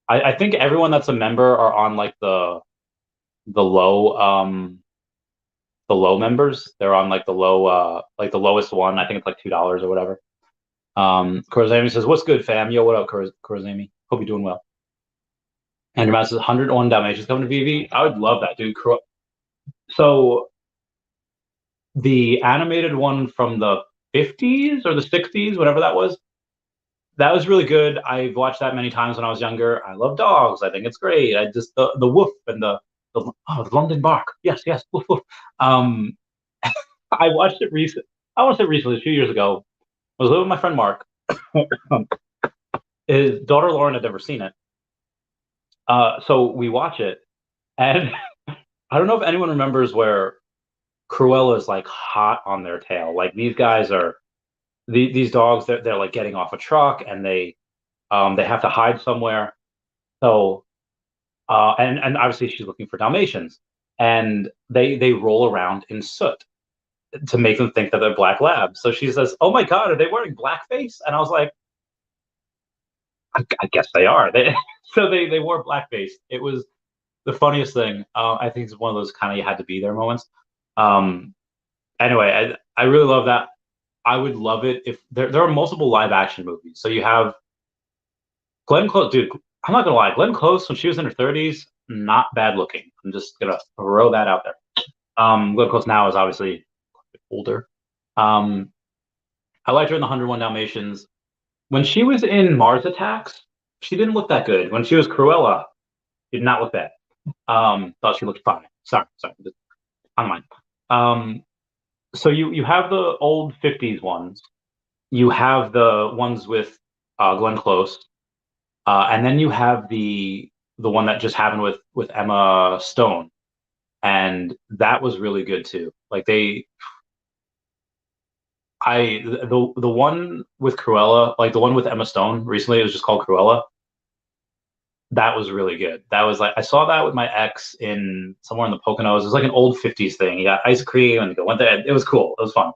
I think everyone that's a member are on like the low the low members. They're on like the low like the lowest one. I think it's like $2 or whatever. Kurzami says, "What's good, fam? Yo, what up, Kurzami? Hope you're doing well." Andrew Matt says, "101 Dalmatians coming to VV. I would love that, dude. So the animated one from the 50s or the 60s, whatever that was really good. I've watched that many times when I was younger. I love dogs. I think it's great. I just the woof and the London bark. Yes, yes, woof woof. Um, I watched it recently. I watched it recently, a few years ago. I was living with my friend Mark. His daughter Lauren had never seen it. So we watch it, and I don't know if anyone remembers where Cruella is like hot on their tail. Like these guys are these dogs. They're like getting off a truck, and they have to hide somewhere. So and obviously she's looking for Dalmatians, and they roll around in soot to make them think that they're black labs. So she says, "Oh my God, are they wearing blackface?" And I was like, I guess they are. So they wore blackface. It was the funniest thing. I think it's one of those kind of you had to be there moments. Um, anyway, I really love that. I would love it if there are multiple live action movies. So you have Glenn Close, dude. I'm not gonna lie, Glenn Close when she was in her 30s, not bad looking. I'm just gonna throw that out there. Glenn Close now is obviously older. Um, I liked her in the 101 Dalmatians. When she was in Mars Attacks, she didn't look that good. When she was Cruella, she did not look bad. Thought she looked fine. Sorry, just on mine. Um, so you have the old 50s ones. You have the ones with Glenn Close, and then you have the one that just happened with Emma Stone, and that was really good too. Like the one with Cruella, like the one with Emma Stone recently, it was just called Cruella. That was really good. That was like I saw that with my ex in somewhere in the Poconos. It was like an old 50s thing. You got ice cream and went there. It was cool. It was fun.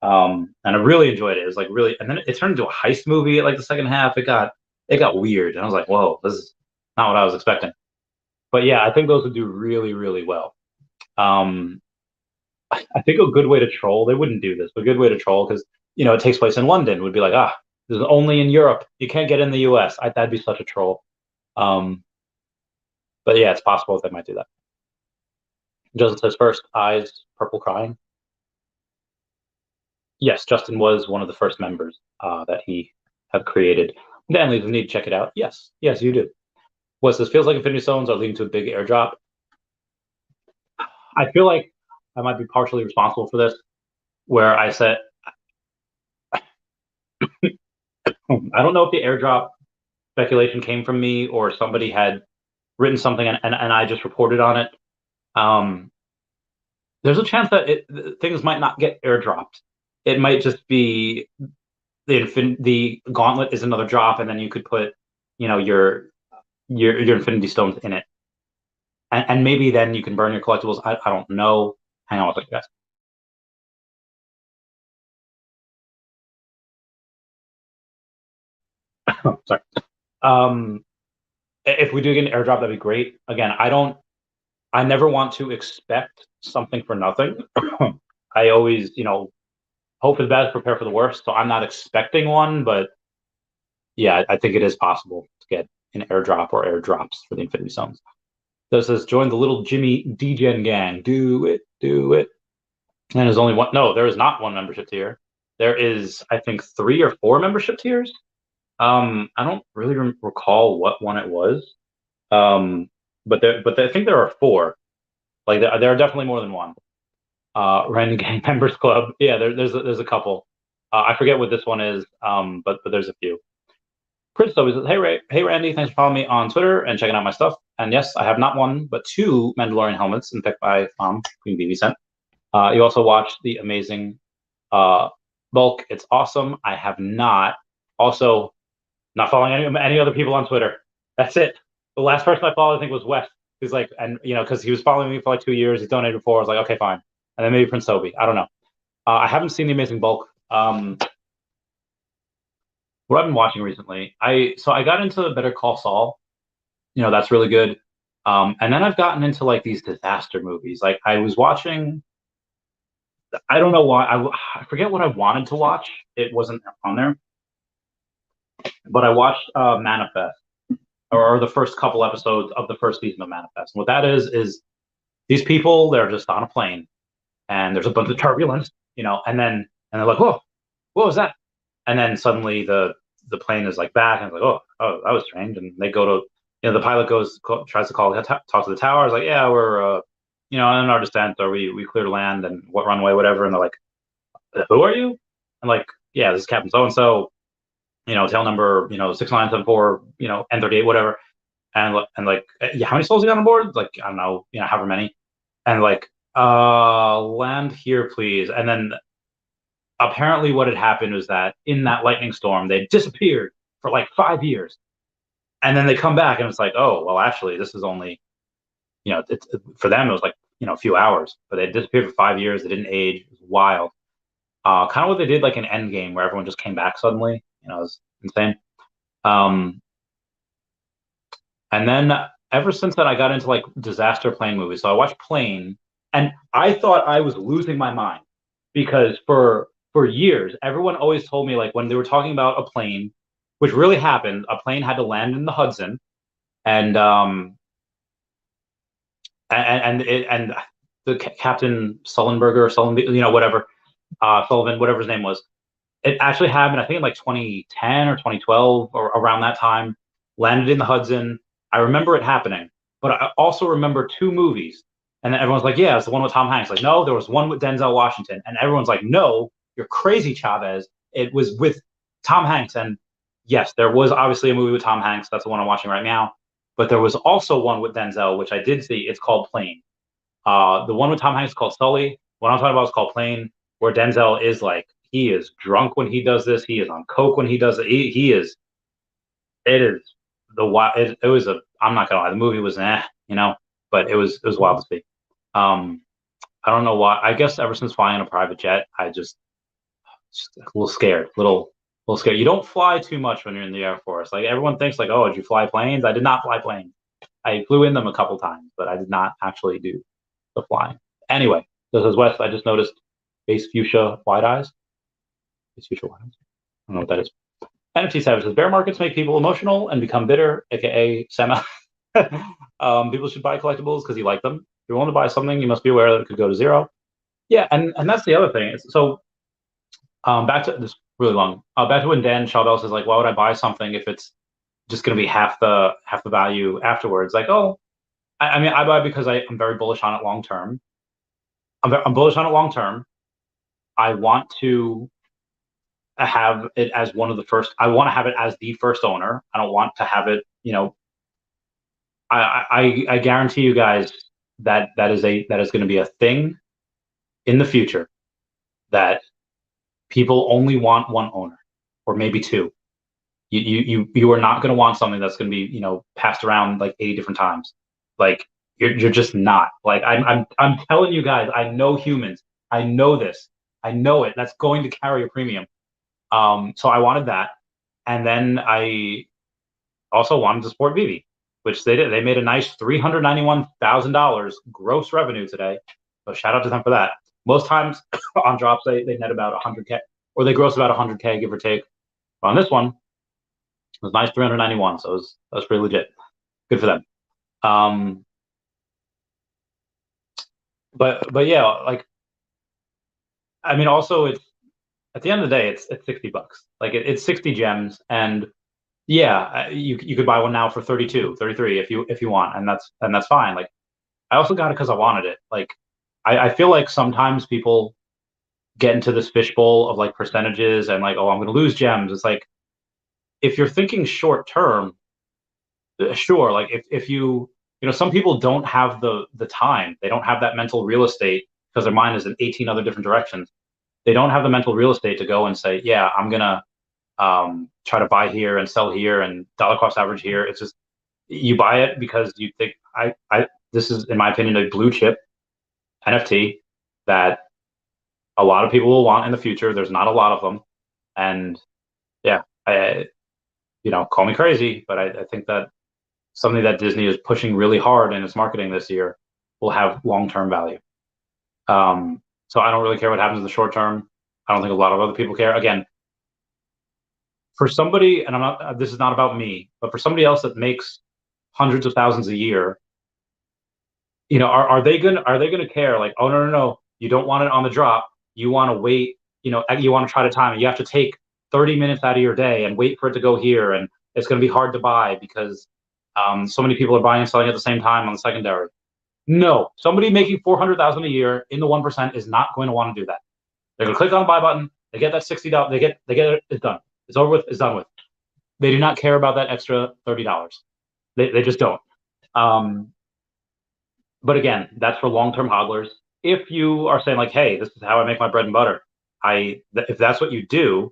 And I really enjoyed it. It was like really, and then it turned into a heist movie at like the second half. It got weird, and I was like, whoa, this is not what I was expecting. But yeah, I think those would do really, really well. Um, I think a good way to troll, they wouldn't do this, but a good way to troll because it takes place in London would be like, this is only in Europe. You can't get in the US. That'd be such a troll. Um, but yeah, it's possible that they might do that. Justin says first eyes, purple crying. Yes, Justin was one of the first members that he had created. Dan leaves, we need to check it out. Yes, yes, you do. What's this? Feels like Infinity Stones are leading to a big airdrop. I feel like I might be partially responsible for this, where I said, I don't know if the airdrop speculation came from me or somebody had written something and I just reported on it. Um, there's a chance that things might not get airdropped. It might just be the gauntlet is another drop, and then you could put, your Infinity Stones in it, and maybe then you can burn your collectibles. I don't know. Hang on with it, guys. Sorry. If we do get an airdrop, that'd be great. Again, I never want to expect something for nothing. I always, hope for the best, prepare for the worst. So I'm not expecting one, but yeah, I think it is possible to get an airdrop or airdrops for the Infinity Stones. So it says, join the little Jimmy DGen gang. Do it, do it. And there's only one. No, there is not one membership tier. There is, I think, 3 or 4 membership tiers. I don't really recall what one it was. But I think there are 4. Like there are definitely more than one. Random Gang Members Club. Yeah, there's a couple. I forget what this one is. But there's a few. Prince though says, hey Randy, thanks for following me on Twitter and checking out my stuff. And yes, I have not one but 2 Mandalorian helmets, in fact, by Queen Veve sent. You also watched the amazing Bulk. It's awesome. I have not. Also, not following any other people on Twitter. That's it. The last person I followed, I think, was Wes. He's like, and because he was following me for like 2 years, he donated before. I was like, okay, fine. And then maybe Prince Toby. I don't know. I haven't seen the amazing Bulk. What I've been watching recently, I got into Better Call Saul. That's really good. And then I've gotten into like these disaster movies. Like I was watching, I don't know why, I forget what I wanted to watch. It wasn't on there, but I watched Manifest, or the first couple episodes of the first season of Manifest. And what that is these people, they're just on a plane, and there's a bunch of turbulence, and they're like, whoa, what was that? And then suddenly the plane is like back, and it's like, oh, that was strange. And they go to, the pilot tries to talk to the tower. It's like, yeah, we're, in our descent, or we cleared land and what runway, whatever. And they're like, who are you? And like, yeah, this is Captain so and so, tail number, 6974, N38, whatever. And like, yeah, how many souls you got on board? Like, I don't know, however many. And like, land here, please. And then apparently what had happened was that in that lightning storm, they disappeared for like 5 years. And then they come back and it's like, oh, well, actually, this is only, for them, it was like, a few hours, but they disappeared for 5 years. They didn't age. It was wild. Kind of what they did like in Endgame, where everyone just came back suddenly. It was insane. And then ever since then, I got into like disaster plane movies. So I watched Plane, and I thought I was losing my mind because for years, everyone always told me, like, when they were talking about a plane, which really happened, a plane had to land in the Hudson, and the Captain Sullenberger, whatever, Sullivan, whatever his name was, it actually happened, I think in like 2010 or 2012 or around that time, landed in the Hudson. I remember it happening, but I also remember 2 movies. And then everyone's like, yeah, it's the one with Tom Hanks. Like, no, there was one with Denzel Washington. And everyone's like, no, you're crazy, Chavez. It was with Tom Hanks. And yes, there was obviously a movie with Tom Hanks. That's the one I'm watching right now. But there was also one with Denzel, which I did see. It's called Plane. The one with Tom Hanks is called Sully. What I'm talking about is called Plane, where Denzel is like, he is drunk when he does this. He is on coke when he does it. He is. It is the wild. It was a. I'm not gonna lie. The movie was but it was wild to see. I don't know why. I guess ever since flying a private jet, I just a little scared. Little scared. You don't fly too much when you're in the Air Force. Like everyone thinks, like, oh, did you fly planes? I did not fly planes. I flew in them a couple times, but I did not actually do the flying. Anyway, this is Wes. I just noticed base fuchsia wide eyes. Base fuchsia wide eyes. I don't know what that is. NFT Savage says, bear markets make people emotional and become bitter, aka Sema. People should buy collectibles because you like them. If you're willing to buy something, you must be aware that it could go to zero. Yeah, and that's the other thing. So back to this really long. Back to when Dan Chavez is like, why would I buy something if it's just going to be half the value afterwards? Like, oh, I mean, I buy because I'm very bullish on it long term. I'm bullish on it long term. I want to have it as one of the first. I want to have it as the first owner. I don't want to have it. I guarantee you guys that is going to be a thing in the future, that people only want one owner or maybe 2. You are not going to want something that's going to be passed around like 80 different times. Like you're just not. Like I'm telling you guys, I know humans. I know this. I know it. That's going to carry a premium. So I wanted that, and then I also wanted to support Veve, which they did. They made a nice $391,000 gross revenue today. So shout out to them for that. Most times on drops, they net about 100K, or they gross about 100K, give or take. But on this one, it was nice 391, so that was pretty legit. Good for them. But yeah, like, I mean, also it's at the end of the day, it's $60. Like it's 60 gems, and yeah, you could buy one now for 32, 33 if you want, and that's fine. Like I also got it because I wanted it. Like I feel like sometimes people get into this fishbowl of like percentages and like, oh, I'm going to lose gems. It's like, if you're thinking short term, sure. Like if some people don't have the time, they don't have that mental real estate because their mind is in 18 other different directions. They don't have the mental real estate to go and say, yeah, I'm gonna try to buy here and sell here and dollar cost average here. It's just, you buy it because you think this is, in my opinion, a blue chip NFT that a lot of people will want in the future. There's not a lot of them, and yeah, call me crazy, but I think that something that Disney is pushing really hard in its marketing this year will have long-term value. So I don't really care what happens in the short term. I don't think a lot of other people care. Again, for somebody, and this is not about me, but for somebody else that makes hundreds of thousands a year, are they gonna care? Like, oh no, you don't want it on the drop. You want to wait. You want to try to time it. You have to take 30 minutes out of your day and wait for it to go here, and it's going to be hard to buy because so many people are buying and selling at the same time on the secondary. No, somebody making 400,000 a year in the 1% is not going to want to do that. They're going to click on the buy button. They get that $60. They get it. It's done. It's over with. It's done with. They do not care about that extra $30. They just don't. But again, that's for long-term hodlers. If you are saying like, hey, this is how I make my bread and butter, if that's what you do,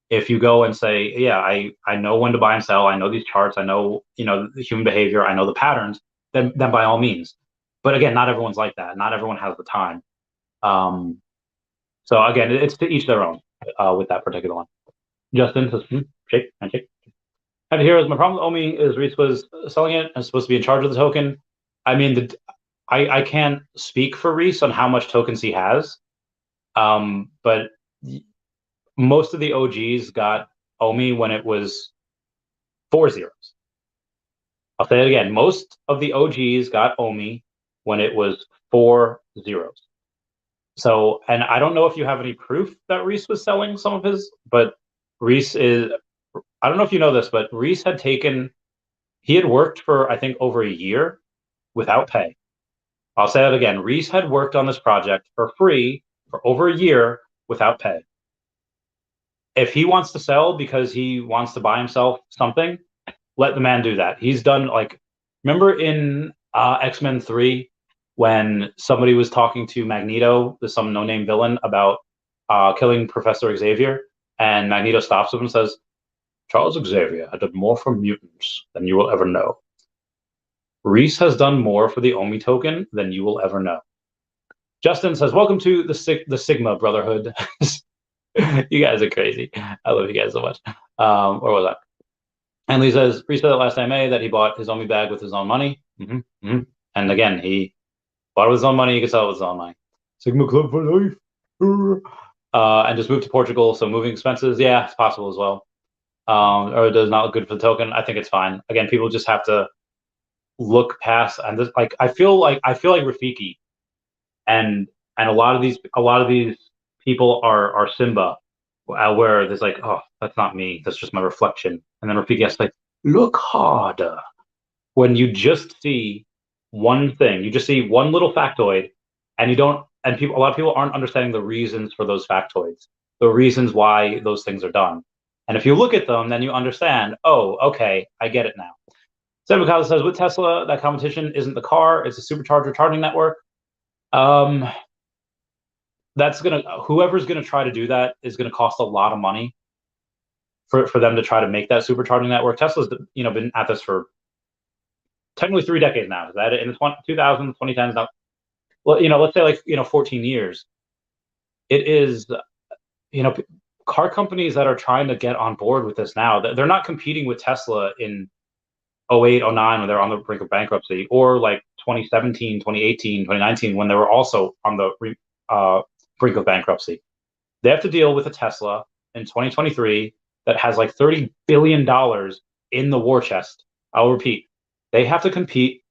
if you go and say, yeah, I know when to buy and sell, I know these charts, I know the human behavior, I know the patterns, then by all means. But again, not everyone's like that. Not everyone has the time. So again, it's to each their own with that particular one. Justin says, shake, handshake. And here is my problem with Omi is Reese was selling it and supposed to be in charge of the token. I mean, I can't speak for Reese on how much tokens he has, but most of the OGs got Omi when it was 4 zeros. I'll say it again. Most of the OGs got Omi when it was 4 zeros. So, and I don't know if you have any proof that Reese was selling some of his, but Reese is, I don't know if you know this, but Reese he had worked for, I think, over a year without pay. I'll say that again. Reese had worked on this project for free for over a year without pay. If he wants to sell because he wants to buy himself something, let the man do that. He's done, like, remember in X-Men 3 when somebody was talking to Magneto, some no-name villain, about killing Professor Xavier, and Magneto stops him and says, Charles Xavier had done more for mutants than you will ever know. Reese has done more for the Omi token than you will ever know. Justin says, welcome to the Sigma Brotherhood. You guys are crazy. I love you guys so much. Where was I? And Lee says, Reese said that last time that he bought his Omi bag with his own money. And again, he bought it with his own money. He could sell it with his own money. Sigma Club for life. And just moved to Portugal. So moving expenses, yeah, it's possible as well. Or it does not look good for the token. I think it's fine. Again, people just have to look past, and this, like, I feel like Rafiki and a lot of these people are Simba, where there's like, oh, that's not me, that's just my reflection. And then Rafiki has to, like, look harder. When you just see one thing, you just see one little factoid, and a lot of people aren't understanding the reasons for those factoids, the reasons why those things are done. And if you look at them, then you understand, oh, okay, I get it now. Sam McCall says, with Tesla, that competition isn't the car, it's a supercharger charging network. Whoever's gonna try to do that is gonna cost a lot of money for them to try to make that supercharging network. Tesla's been at this for technically 3 decades now. Is that it? In the 2000s, 2010s now? Well, let's say 14 years. It is, car companies that are trying to get on board with this now, they're not competing with Tesla in 08, 09 when they were on the brink of bankruptcy, or like 2017, 2018, 2019 when they were also on the brink of bankruptcy. They have to deal with a Tesla in 2023 that has like $30 billion in the war chest. I'll repeat, they have to compete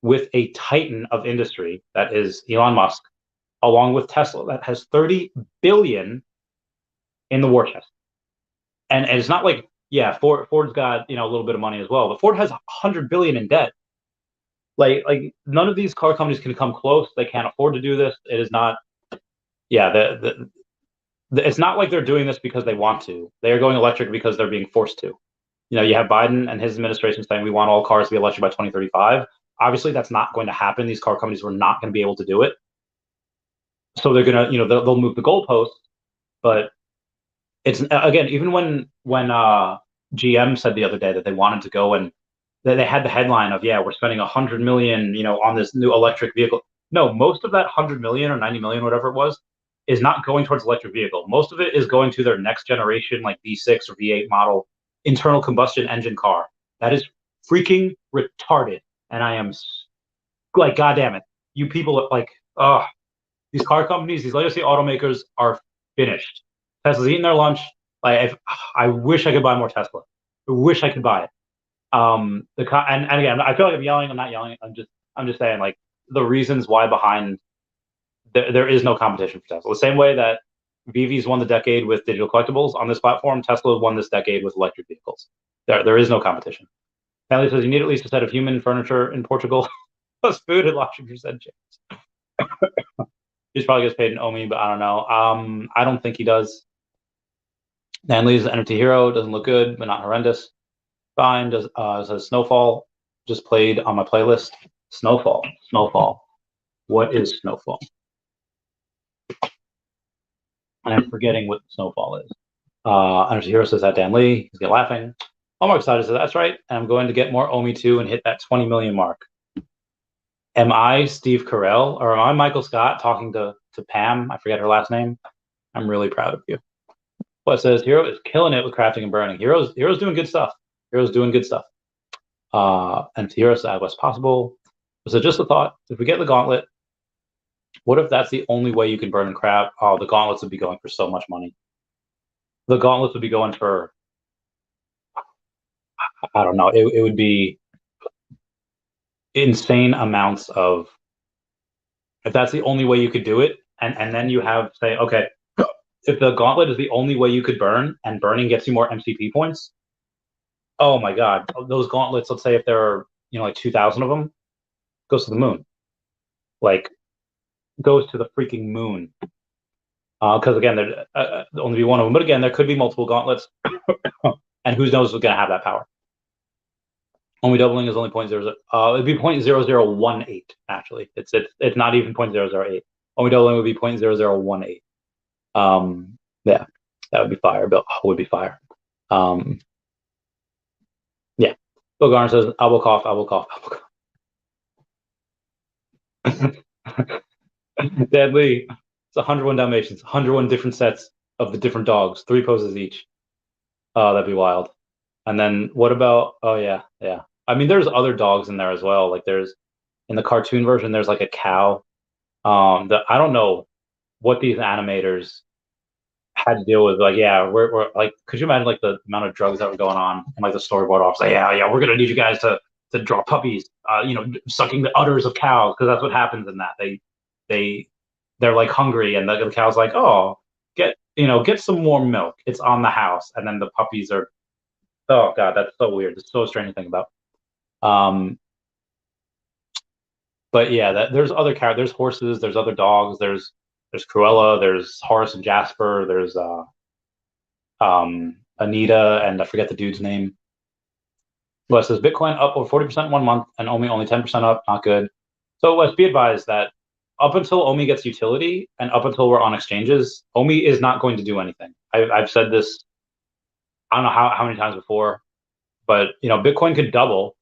with a titan of industry that is Elon Musk, along with Tesla that has 30 billion in the war chest. And it's not like, yeah, Ford's got, a little bit of money as well, but Ford has 100 billion in debt. Like none of these car companies can come close. They can't afford to do this. It is not, yeah, it's not like they're doing this because they want to. They are going electric because they're being forced to. You have Biden and his administration saying we want all cars to be electric by 2035. Obviously, that's not going to happen. These car companies were not going to be able to do it. So they're gonna, they'll move the goalposts. But it's, again, even when GM said the other day that they wanted to go and they had the headline of, yeah, we're spending 100 million, on this new electric vehicle. No, most of that 100 million or 90 million, whatever it was, is not going towards electric vehicle. Most of it is going to their next generation, like V6 or V8 model internal combustion engine car. That is freaking retarded. And I am like, God damn it. You people are like, these car companies, these legacy automakers are finished. Tesla's eating their lunch. I wish I could buy more Tesla. I wish I could buy it. And again, I feel like I'm yelling. I'm not yelling. I'm just saying, like, the reasons why behind there is no competition for Tesla. The same way that Veve's won the decade with digital collectibles on this platform, Tesla won this decade with electric vehicles. There is no competition. Stanley says you need at least a set of human furniture in Portugal, plus food and lots of percent chance. He probably gets paid in Omi, but I don't know. I don't think he does. Stanley's NFT hero doesn't look good, but not horrendous. Fine. Says Snowfall just played on my playlist. Snowfall. What is Snowfall? I'm forgetting what Snowfall is. NFT hero says that Dan Lee. He's getting laughing. I'm excited. So that's right. I'm going to get more Omi 2 and hit that 20 million mark. Am I Steve Carell or am I Michael Scott talking to Pam? I forget her last name. I'm really proud of you. Well, it says Hero is killing it with crafting and burning. Hero's doing good stuff. And Hero said what's possible. So just a thought. If we get the gauntlet, what if that's the only way you can burn and craft? Oh, the gauntlets would be going for so much money. The gauntlets would be going for, I don't know. It would be insane amounts of, if that's the only way you could do it, and then you have, say, okay, if the gauntlet is the only way you could burn and burning gets you more MCP points, oh my God, those gauntlets, let's say if there are, like 2,000 of them, goes to the moon. Like, goes to the freaking moon. Because again, there'd only be one of them. But again, there could be multiple gauntlets. And who knows who's going to have that power. Only doubling is only 0.00. It'd be 0.0018 actually. It's not even 0.008. Only doubling would be 0.0018. Yeah, that would be fire. Bill would be fire. Yeah. Bill Garner says, I will cough. Deadly. It's 101 Dalmatians, 101 different sets of the different dogs, 3 poses each. Oh, that'd be wild. And then what about? Oh yeah. I mean, there's other dogs in there as well. Like there's in the cartoon version, there's like a cow. I don't know what these animators had to deal with. Like, yeah, we're like, could you imagine like the amount of drugs that were going on and like the storyboard office? Like, yeah, we're gonna need you guys to draw puppies, sucking the udders of cows because that's what happens in that. They're like hungry and the cow's like, oh, get some more milk. It's on the house, and then the puppies are. Oh God, that's so weird. It's so strange to think about. But yeah, there's other characters. There's horses. There's other dogs. There's Cruella. There's Horace and Jasper. There's Anita, and I forget the dude's name. Wes says Bitcoin up over 40% in 1 month, and only 10% up. Not good. So Wes, be advised that up until OMI gets utility, and up until we're on exchanges, OMI is not going to do anything. I've said this. I don't know how many times before, but Bitcoin could double.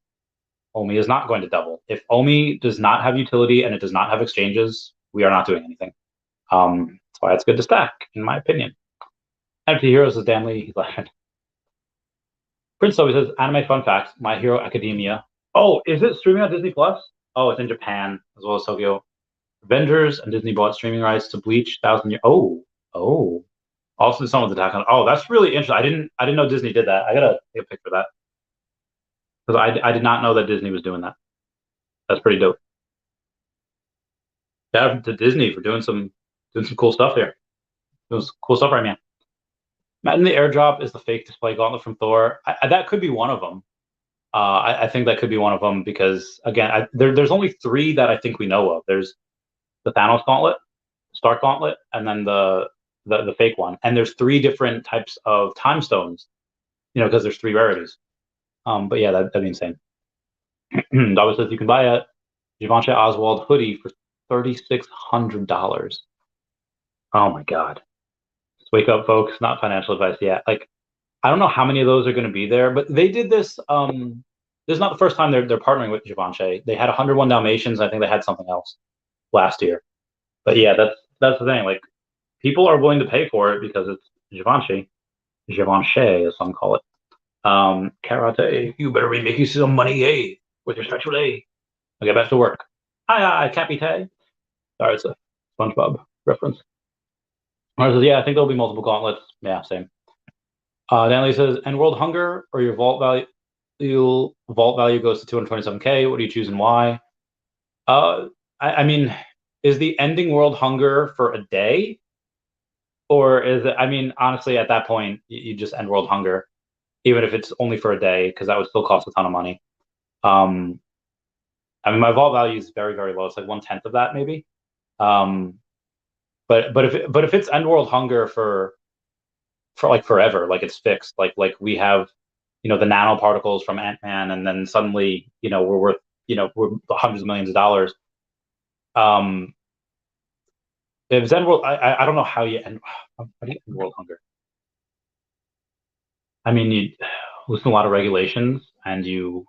OMI is not going to double. If OMI does not have utility and it does not have exchanges, we are not doing anything. That's why it's good to stack, in my opinion. NFT Heroes is Dan Lee. He's laughing. Prince Toby says, anime fun facts, My Hero Academia. Oh, is it streaming on Disney Plus? Oh, it's in Japan as well as Tokyo. Avengers and Disney bought streaming rights to Bleach, Thousand Year. Oh. Also, someone's attack on. Oh, that's really interesting. I didn't know Disney did that. I gotta take a picture of that because I did not know that Disney was doing that. That's pretty dope. Shout out to Disney for doing some cool stuff here. Doing some cool stuff right, man. Imagine the airdrop is the fake display gauntlet from Thor. That could be one of them. I think that could be one of them because again, there's only three that I think we know of. There's the Thanos gauntlet, Stark gauntlet, and then the fake one. And there's three different types of time stones. Because there's three rarities. But yeah, that'd be insane. Dawes says you can buy a Givenchy Oswald hoodie for $3,600. Oh my God. Just wake up, folks. Not financial advice yet. Like, I don't know how many of those are going to be there, but they did this. This is not the first time they're partnering with Givenchy. They had 101 Dalmatians. I think they had something else last year. But yeah, that's the thing. Like, people are willing to pay for it because it's Givenchy, as some call it. Karate, you better be making some money, eh? With your special day. I'll get back to work. Hi, Capite. Sorry, it's a SpongeBob reference. Mars says, yeah, I think there'll be multiple gauntlets. Yeah, same. Danley says, and world hunger or your vault value goes to 227K. What do you choose and why? I mean, is the ending world hunger for a day? Or is it, I mean, honestly, at that point, you just end world hunger, even if it's only for a day, because that would still cost a ton of money. I mean, my vault value is very, very low. It's like 1/10 of that, maybe. But if it's end world hunger for like forever, like it's fixed, like we have, the nanoparticles from Ant-Man, and then suddenly, we're worth, we're hundreds of millions of dollars. If it's end world, I don't know how do you end world hunger. I mean, you listen to a lot of regulations, and you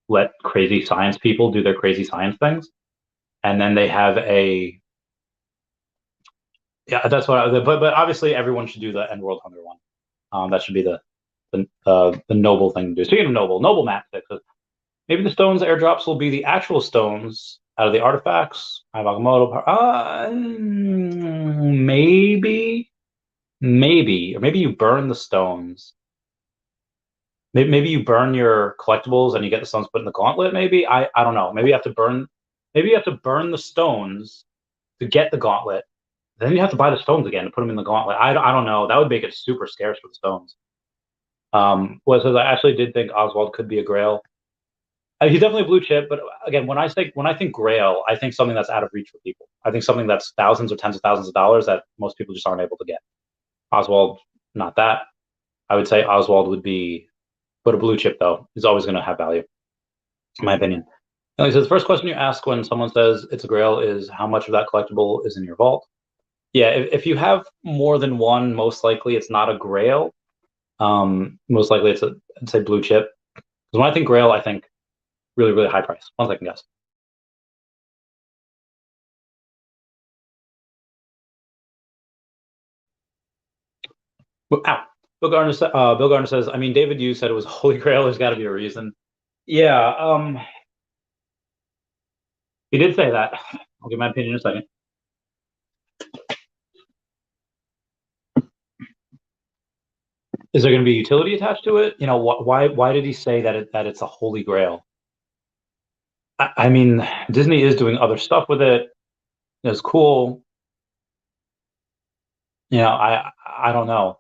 let crazy science people do their crazy science things, and then they have that's what. But obviously, everyone should do the end world hunger one. That should be the noble thing to do. Speaking of noble Matt says maybe the stones airdrops will be the actual stones out of the artifacts. Maybe, or maybe you burn the stones. Maybe you burn your collectibles and you get the stones put in the gauntlet. Maybe I don't know. Maybe you have to burn. Maybe you have to burn the stones to get the gauntlet. Then you have to buy the stones again to put them in the gauntlet. I don't know. That would make it super scarce for the stones. Well, it says I actually did think Oswald could be a Grail. He's definitely a blue chip, but again, when I think Grail, I think something that's out of reach for people. I think something that's thousands or tens of thousands of dollars that most people just aren't able to get. Oswald, not that. I would say Oswald would be, but a blue chip though is always going to have value, in my opinion. And he says, the first question you ask when someone says it's a Grail is how much of that collectible is in your vault. Yeah, if you have more than one, most likely it's not a Grail. Most likely it's I'd say blue chip. Because when I think Grail, I think really, really high price. One second, guys. Ow. Bill Gardner says, I mean, David, you said it was Holy Grail. There's got to be a reason. Yeah, he did say that. I'll give my opinion in a second. Is there going to be utility attached to it? Why did he say that it's a Holy Grail? I mean, Disney is doing other stuff with it. It's cool. I don't know.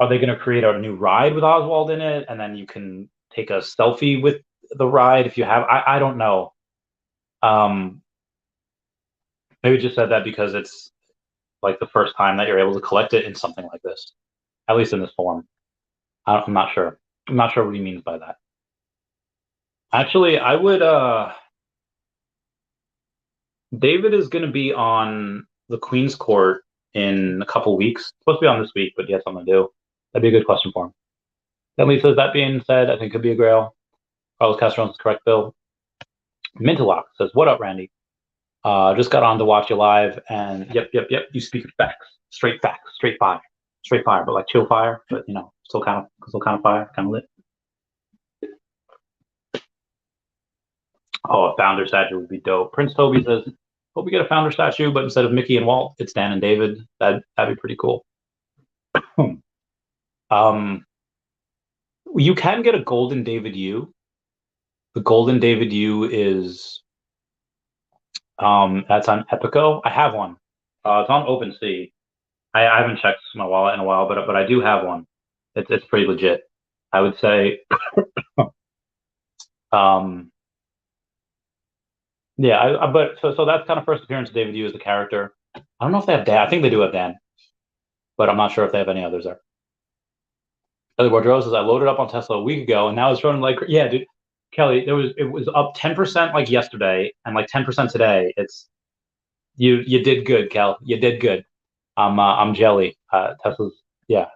Are they going to create a new ride with Oswald in it, and then you can take a selfie with the ride if you have? I don't know. Maybe just said that because it's like the first time that you're able to collect it in something like this, at least in this form. I'm not sure. I'm not sure what he means by that. Actually, I would. David is going to be on the Queen's Court in a couple weeks. It's supposed to be on this week, but he has something to do. That'd be a good question for him. Then says, that being said, I think it could be a Grail. Carlos Castron is correct, Bill. Mintalok says, what up, Randy? Just got on to watch you live, and yep. You speak facts, straight fire, but like chill fire, but still kind of fire, kind of lit. Oh, a founder statue would be dope. Prince Toby says, "Hope we get a founder statue, but instead of Mickey and Walt, it's Dan and David." That'd be pretty cool. um, you can get a golden David U. The golden David U is that's on Epico. I have one. It's on OpenSea. I haven't checked my wallet in a while, but I do have one. It's pretty legit. I would say. um, yeah, but so that's kind of first appearance of David U as the character. I don't know if they have Dan. I think they do have Dan, but I'm not sure if they have any others there. Kelly Wardrow says I loaded up on Tesla a week ago and now it's running like yeah, dude. Kelly, it was up 10% like yesterday and like 10% today. It's you did good, Kel. You did good. I'm jelly. Tesla's yeah.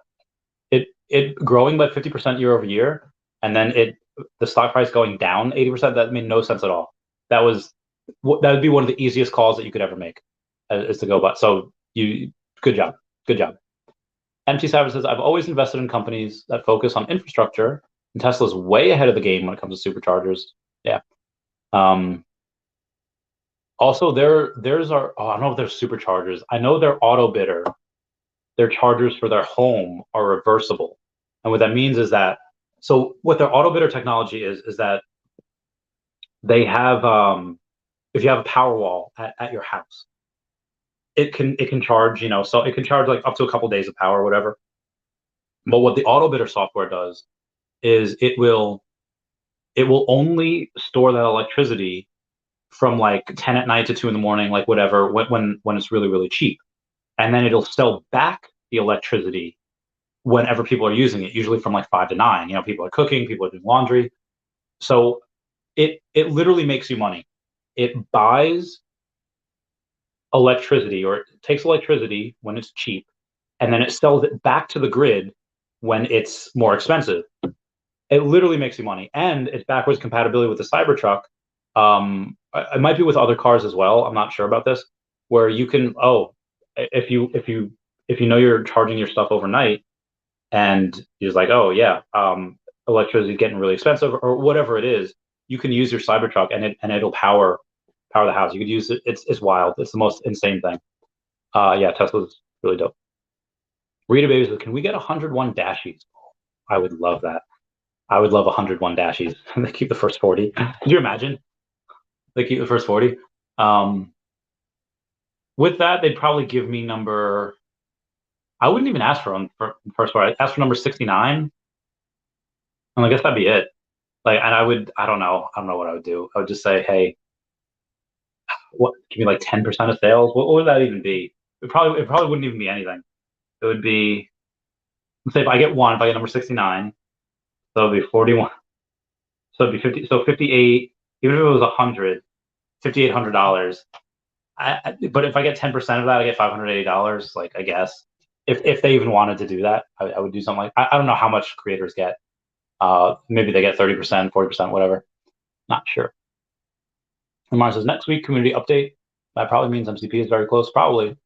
It growing by 50% year over year, and then the stock price going down 80%. That made no sense at all. That would be one of the easiest calls that you could ever make, is to go by. So good job, good job. MT Savage says I've always invested in companies that focus on infrastructure, and Tesla's way ahead of the game when it comes to superchargers. Yeah. Also, there's our I don't know if there's superchargers. I know their auto bidder, their chargers for their home are reversible. And what that means is that, so what their auto bidder technology is that they have, if you have a power wall at your house, it can charge, so it can charge like up to a couple days of power or whatever. But what the auto bidder software does is it will only store that electricity from like 10 at night to 2 in the morning, like whatever, when it's really, really cheap. And then it'll sell back the electricity whenever people are using it, usually from like 5 to 9. People are cooking, people are doing laundry. So it literally makes you money. It buys electricity, or it takes electricity when it's cheap, and then it sells it back to the grid when it's more expensive. It literally makes you money, and it's backwards compatibility with the Cybertruck. It might be with other cars as well. I'm not sure about this. Where you can, if you know you're charging your stuff overnight, and he's like, oh yeah, electricity is getting really expensive or whatever it is, you can use your Cybertruck and it'll power the house. You could use it. It's wild. It's the most insane thing. Yeah, Tesla's really dope. Rita Baby says, can we get 101 dashies? I would love that. I would love 101 dashies. They keep the first 40. Could you imagine? They keep the first 40. With that, they'd probably give me number. I wouldn't even ask for first 40. I'd ask for number 69. And I guess that'd be it. Like, and I don't know what I would do. I would just say, hey, give me like 10% of sales. What would that even be? It probably wouldn't even be anything. It would be, let's say if I get number 69, so it'd be 41. So it'd be 50. So 58. Even if it was 100, $5,800. But if I get 10% of that, I get $580. Like, I guess if they even wanted to do that, I would do something like, I don't know how much creators get. Maybe they get 30%, 40%, whatever. Not sure. And Mars says next week community update. That probably means MCP is very close. Probably.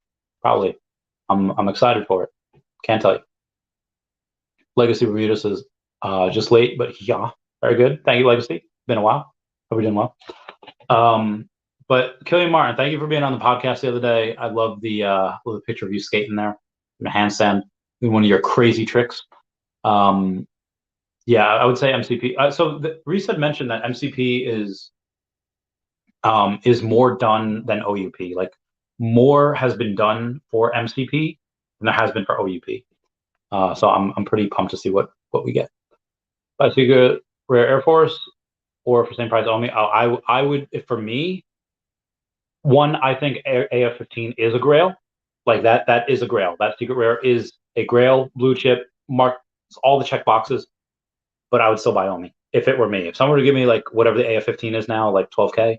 I'm excited for it. Can't tell you. Legacy Bermuda says just late, but yeah, very good. Thank you, Legacy. Been a while. Hope you're doing well. But Killian Martin, thank you for being on the podcast the other day. I love the picture of you skating there in a handstand, one of your crazy tricks. Yeah, I would say MCP. So Reese had mentioned that MCP is more done than OUP. Like, more has been done for MCP than there has been for OUP. So I'm pretty pumped to see what we get. But so you go Rare Air Force or for same price only. I would, if for me, one, I think AF-15 is a grail. Like that is a grail. That secret rare is a grail, blue chip, marks all the check boxes. But I would still buy Omi if it were me. If someone were to give me like whatever the AF-15 is now, like 12K,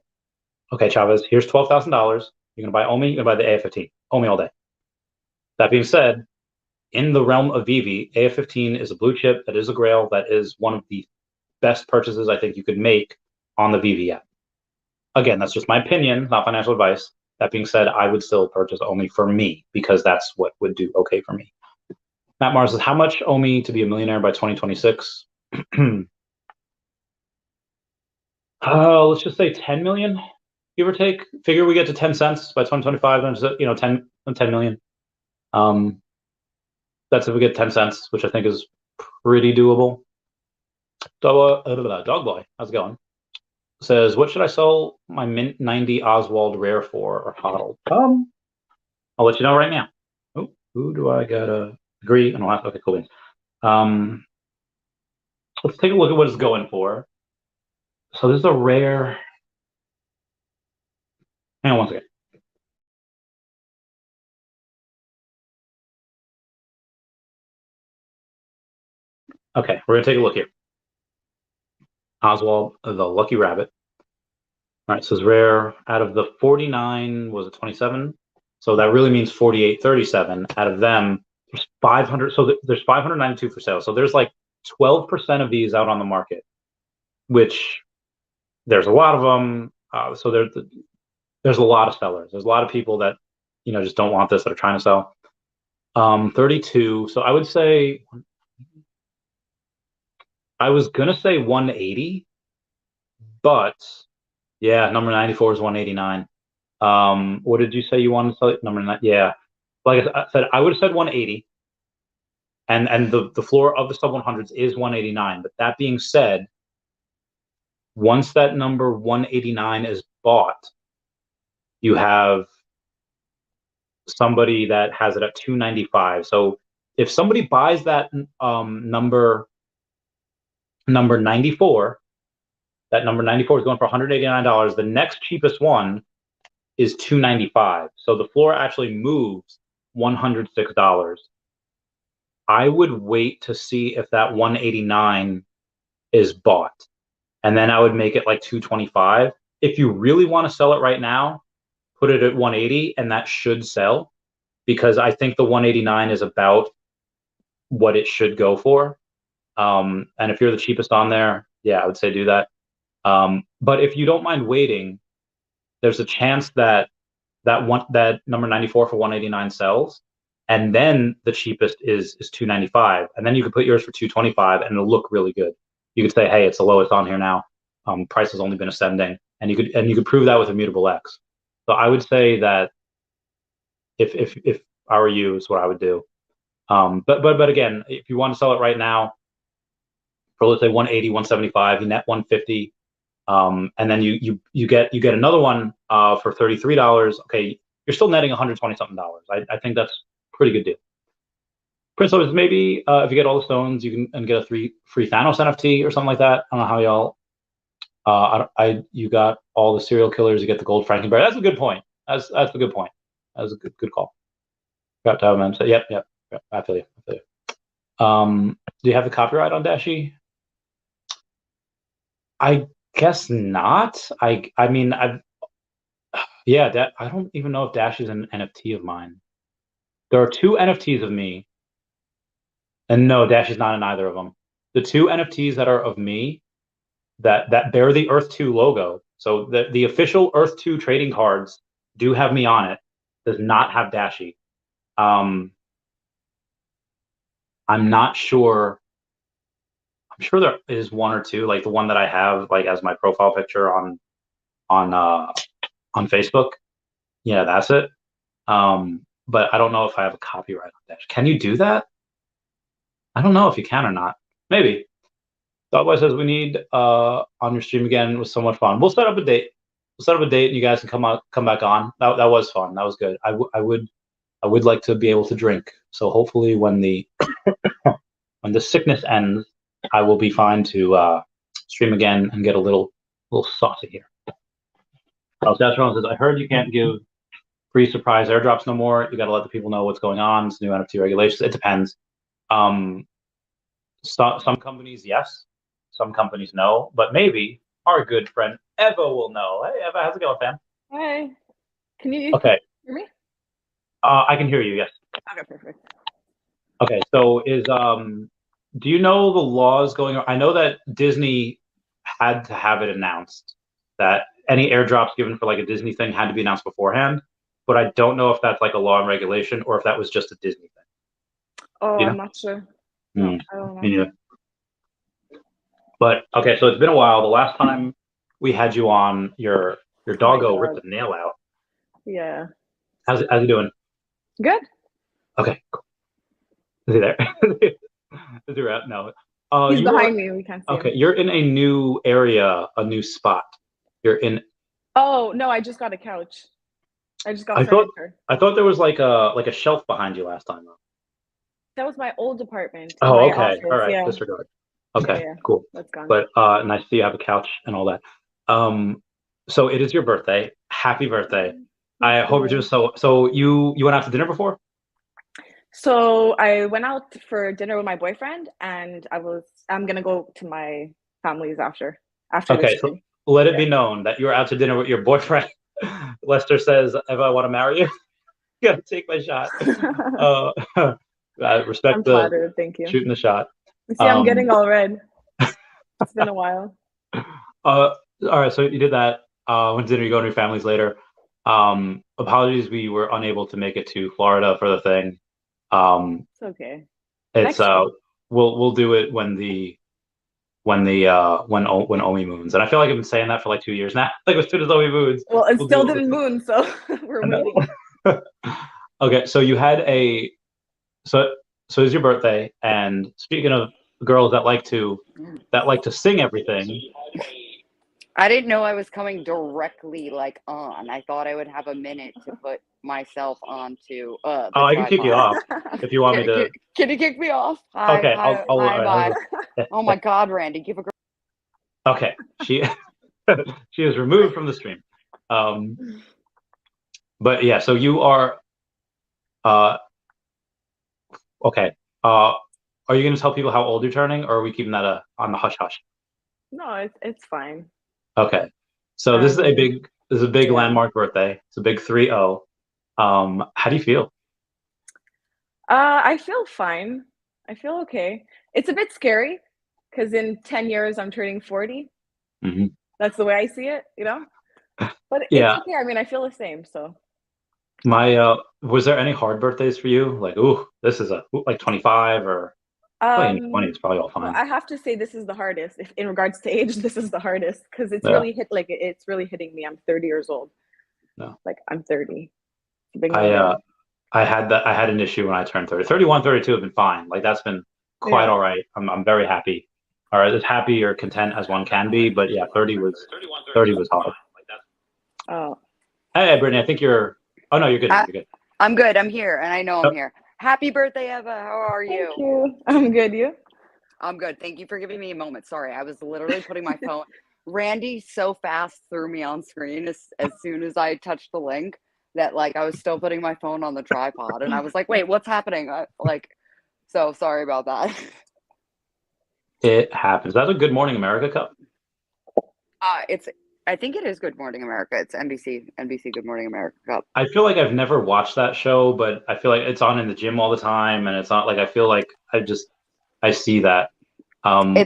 okay, Chavez, here's $12,000. You're gonna buy Omi. You're gonna buy the AF-15. Omi all day. That being said, in the realm of Veve, AF-15 is a blue chip. That is a grail. That is one of the best purchases I think you could make on the Veve app. Again, that's just my opinion, not financial advice. That being said, I would still purchase Omi for me because that's what would do okay for me. Matt Mars says, how much Omi to be a millionaire by 2026? Let's just say 10 million, give or take. Figure we get to 10 cents by 2025. Then, 10 million. That's if we get 10 cents, which I think is pretty doable. So, Dog Boy, how's it going? Says, what should I sell my Mint 90 Oswald Rare for or HODL? I'll let you know right now. Oh, who do I gotta agree? Okay, cool. Let's take a look at what it's going for. So this is a rare. Hang on one second. Okay, we're gonna take a look here. Oswald, the Lucky Rabbit. All right, so it's rare. Out of the 49, was it 27? So that really means 4837. Out of them, there's 500. So there's 592 for sale. So there's like 12% of these out on the market, which there's a lot of them. So there's a lot of sellers. There's a lot of people that just don't want this, that are trying to sell. 32. So I would say, I was gonna say 180, but yeah, number 94 is 189. What did you say you wanted to sell? Number 9? Yeah, like I said, I would have said 180, and the floor of the sub 100s is 189. But that being said, once that number 189 is bought, you have somebody that has it at 295. So if somebody buys that number 94, that number 94 is going for $189. The next cheapest one is $295. So the floor actually moves $106. I would wait to see if that 189 is bought, and then I would make it like 225. If you really want to sell it right now, put it at 180, and that should sell, because I think the 189 is about what it should go for. And if you're the cheapest on there, yeah, I would say do that. But if you don't mind waiting, there's a chance that that number 94 for 189 sells, and then the cheapest is 295, and then you could put yours for 225, and it'll look really good. You could say, hey, it's the lowest on here now. Price has only been ascending, and you could prove that with Immutable X. So I would say that if I were you, is what I would do. But again, if you want to sell it right now for, let's say, 180, 175, you net 150. And then you get another one for $33. Okay, you're still netting $120 something. I think that's a pretty good deal. Prince is maybe if you get all the stones, you can get a free Thanos NFT or something like that. I don't know how y'all. You got all the serial killers. You get the gold Frankenberry. That's a good point. That's a good point. That's a good call. Got to have them. So yep. I feel you. Do you have the copyright on Dashi? I guess not. I mean, I don't even know if Dash is an NFT of mine. There are 2 NFTs of me, and no, Dash is not in either of them. The 2 NFTs that are of me that bear the Earth 2 logo. So the official Earth 2 trading cards do have me on it. Does not have Dashi. I'm not sure. I'm sure there is 1 or 2, like the one that I have like as my profile picture on Facebook. Yeah, that's it. But I don't know if I have a copyright on Dash. Can you do that? I don't know if you can or not. Maybe. Dogboy says we need on your stream again. It was so much fun. We'll set up a date. And you guys can come back on. That was fun. That was good. I would like to be able to drink. So hopefully when the when the sickness ends, I will be fine to stream again and get a little saucy here. Alfred says, I heard you can't give free surprise airdrops no more. You got to let the people know what's going on. It's new NFT regulations. It depends. Some companies, yes. Some companies, no. But maybe our good friend Eva will know. Hey, Eva, how's it going, fam?
Hi. Can you hear me?
I can hear you, yes.
Okay, perfect.
Okay, so do you know the laws going on? I know that Disney had to have it announced that any airdrops given for like a Disney thing had to be announced beforehand, but I don't know if that's like a law and regulation or if that was just a Disney thing.
Oh, I'm not sure. No, I don't know.
Me neither. But okay, so it's been a while. The last time we had you on, your
Oh my
doggo ripped
God.
a nail out.
Yeah.
How's he doing?
Good.
Okay, cool. Is he there? Is he out? No.
He's
You are
behind me. We can't see
okay.
him.
You're in a new area, a new spot. You're in.
Oh no, I just got a couch. I just got
I thought
furniture.
I thought there was like a shelf behind you last time.
That was my old apartment,
Oh,
my
okay. All
office.
right.
Yeah.
Disregard.
Yeah,
Okay,
yeah.
cool.
That's gone.
But nice to see you have a couch and all that. So it is your birthday. Happy birthday.
Thank
I hope you're doing
you.
so. So you went out to dinner before?
So I went out for dinner with my boyfriend, and I'm gonna go to my family's after the
Okay, so
stream.
let it
Yeah.
be known that you were out to dinner with your boyfriend. Lester says, "If I want to marry you, you gotta take my shot." Uh, I respect
I'm
the
flattered. Thank you.
shooting the shot.
You see, I'm
Um,
getting all red. It's been a while.
all right, so you did that. Went to dinner. You go to your families later. Apologies, we were unable to make it to Florida for the thing.
It's okay.
It's
Next time.
we'll do it when Omi moons, and I feel like I've been saying that for like 2 years now. Like as soon as Omi moons,
Well, it
we'll
still
do it.
didn't moon, so we're
I
waiting.
know. Okay, so you had a so so it's your birthday, and speaking of girls that like to sing everything.
I didn't know I was coming directly like on. I thought I would have a minute to put myself onto
Oh,
the
I can kick you
tripod.
off if you want me to.
Can you kick me off? Hi,
Okay,
hi,
all
hi,
right,
bye. Oh my God, Randy, give a girl.
okay. She she is removed from the stream. Um, but yeah, so you are uh okay. Are you going to tell people how old you're turning, or are we keeping that on the hush hush?
No, it's fine.
Okay. So
Um,
this is a big
yeah.
landmark birthday. It's a big 3-0. How do you feel?
I feel fine. I feel okay. It's a bit scary because in 10 years I'm turning 40.
Hmm.
That's the way I see it, you know? But it's
Yeah.
okay. I mean, I feel the same, so.
My was there any hard birthdays for you? Like, ooh, this is like 25 or probably in your 20s, probably all
Well,
fine.
I have to say this is the hardest. If in regards to age, this is the hardest because
Yeah.
it's really hitting me. I'm 30 years old.
No.
Like I'm 30. It's a big
I
number.
I had an issue when I turned 30. 31, 32 have been fine. Like that's been quite
Yeah.
all right. I'm very happy. All right, as happy or content as one can be, but yeah, 30 was hard.
Oh.
Hey, Brittany, I think you're. Oh no, you're good now.
I,
You're good.
I'm good. I'm here, and I know I'm
Oh,
here. Happy birthday, Eva. How are
Thank
you?
you. I'm good. You?
I'm good. Thank you for giving me a moment. Sorry, I was literally putting my phone. Randy so fast threw me on screen as soon as I touched the link that like I was still putting my phone on the tripod, and I was like, "Wait, what's happening?" So sorry about that.
it happens. That's a Good Morning America cup.
It's I think it is Good Morning America. It's NBC Good Morning America Cup.
I feel like I've never watched that show, but I feel like it's on in the gym all the time, and it's not like I feel like I see that. Um,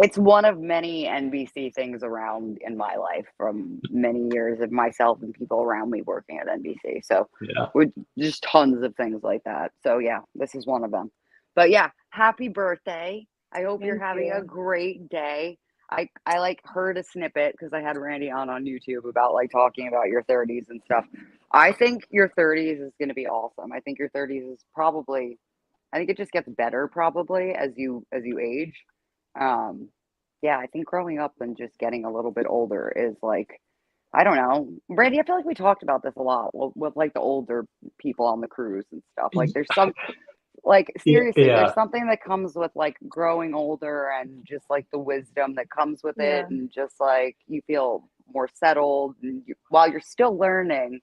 It's one of many NBC things around in my life from many years of myself and people around me working at NBC. So
yeah,
with just tons of things like that. So yeah, this is one of them. But yeah, happy birthday. I hope you're
Thank
having a
you.
great day. I like heard a snippet because I had Randy on YouTube about like talking about your 30s and stuff. I think your 30s is going to be awesome. I think your 30s is probably I think it just gets better probably as you age. Um, yeah, I think growing up and just getting a little bit older is like, I don't know. Brandy, I feel like we talked about this a lot with like the older people on the cruise and stuff. Like there's some like seriously,
yeah,
there's something that comes with like growing older and just like the wisdom that comes with it
Yeah.
and just like you feel more settled and while you're still learning,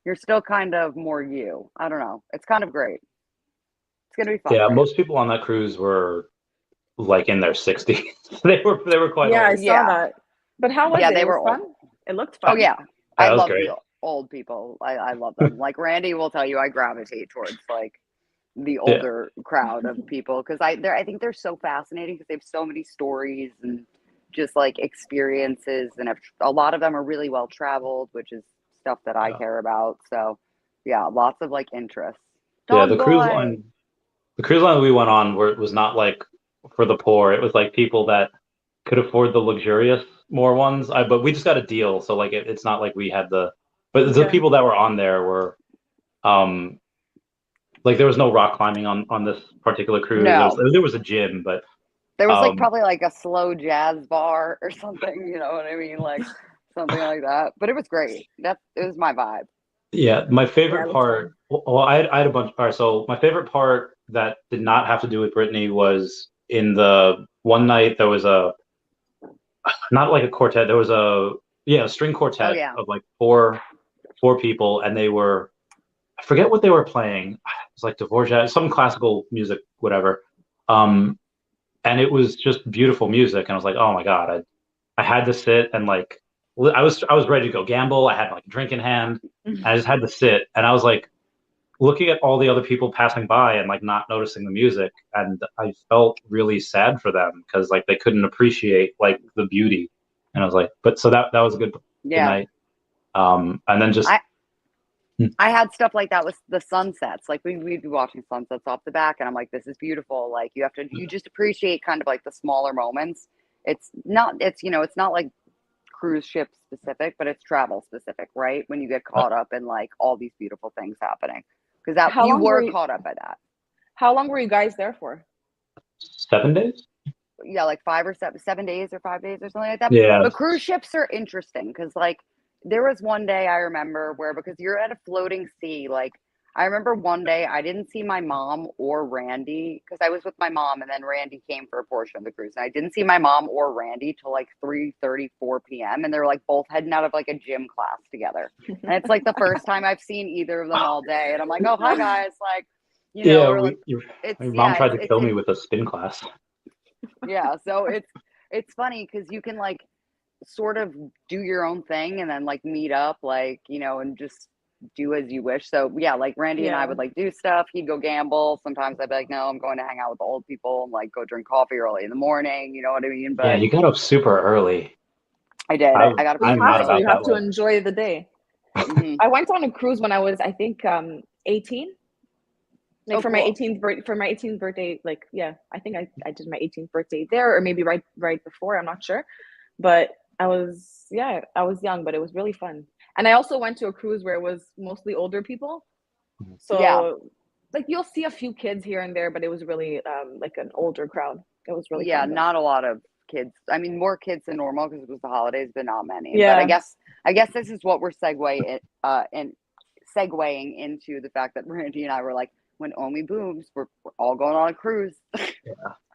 you're still kind of more you. I don't know. It's kind of great. It's gonna be fun.
yeah. Most people on that cruise were like in their 60s. They were quite
Yeah, I
old.
saw
Yeah.
that. But how was
Yeah,
it?
they
It was
were old.
fun? It looked
Oh
fun.
yeah, I
That was
love
great.
the old people. I love them. Like Randy will tell you, I gravitate towards like the
Yeah,
older crowd of people because I think they're so fascinating because they have so many stories and just like experiences and a lot of them are really well traveled, which is stuff that I
yeah,
care about. So yeah, lots of like interests.
yeah.
Dog boy.
The cruise line we went on was not like for the poor. It was like people that could afford the luxurious more ones. But we just got a deal, so like it's not like we had the. But the people that were on there were, like there was no rock climbing on this particular cruise.
No.
There was a gym, but
there was like probably like a slow jazz bar or something. You know what I mean? Like something like that. But it was great. It was my vibe.
Yeah, my favorite part. Well, I had a bunch of parts. So my favorite part that did not have to do with Brittany was in the one night there was not like a quartet. There was a string quartet of like four people, and they were, I forget what they were playing. It was like Dvorak, some classical music, whatever. And it was just beautiful music, and I was like, oh my god, I had to sit and like I was ready to go gamble. I had like a drink in hand. I just had to sit, and I was like looking at all the other people passing by and like not noticing the music, and I felt really sad for them because like they couldn't appreciate like the beauty. And I was like, but so that was a good night. And then just
I had stuff like that with the sunsets. Like we'd be watching sunsets off the back, and I'm like, this is beautiful. Like you just appreciate kind of like the smaller moments. It's not like cruise ship specific, but it's travel specific, right? When you get caught up in like all these beautiful things happening, because you were caught up by that.
How long were you guys there for?
7 days.
Yeah, like 7 days or 5 days or something like that.
Yeah.
But cruise ships are interesting because like there was one day I remember where, because you're at a floating sea, like I remember one day I didn't see my mom or Randy because I was with my mom, and then Randy came for a portion of the cruise, and I didn't see my mom or Randy till like 3:34 p.m. and they're like both heading out of like a gym class together, and it's like the first time I've seen either of them all day, and I'm like, oh hi guys, like
your mom tried to kill me with a spin class.
Yeah, so it's funny because you can like sort of do your own thing and then like meet up, like and just do as you wish. So yeah, like Randy and I would like do stuff. He'd go gamble. Sometimes I'd be like, no, I'm going to hang out with the old people and like go drink coffee early in the morning. You know what I mean? But
yeah, you got up super early.
I did. I got up.
You have to enjoy the day. I went on a cruise when I was, I think, 18. Like for my 18th birthday, like I think I did my 18th birthday there, or maybe right before. I'm not sure, but I was young, but it was really fun. And I also went to a cruise where it was mostly older people. So like you'll see a few kids here and there, but it was really like an older crowd. It was really fun,
not a lot of kids. I mean, more kids than normal because it was the holidays, but not many. But I guess this is what we're segueing into the fact that Randy and I were like, when Omi booms, we're all going on a cruise.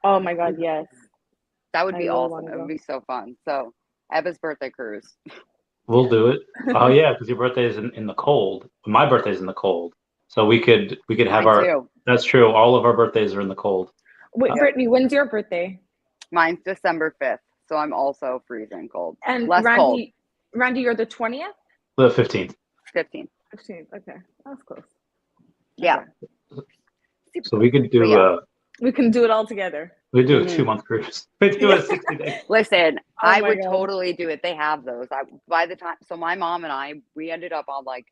Oh my god, yes.
That would be awesome. It would be so fun. So Eva's birthday cruise.
We'll do it. Oh yeah, because your birthday is in the cold. My birthday's in the cold, so we could have
Mine too.
That's true. All of our birthdays are in the cold.
Wait, Brittany, when's your birthday?
Mine's December 5th, so I'm also freezing cold.
And
less cold.
Randy, you're the 20th.
The 15th.
15th.
Okay, that's close.
Yeah.
Okay. So we could do
we can do it all together.
We do a 2-month cruise. We do a 60 days.
Listen, I would totally do it. They have those. So my mom and I, we ended up on like,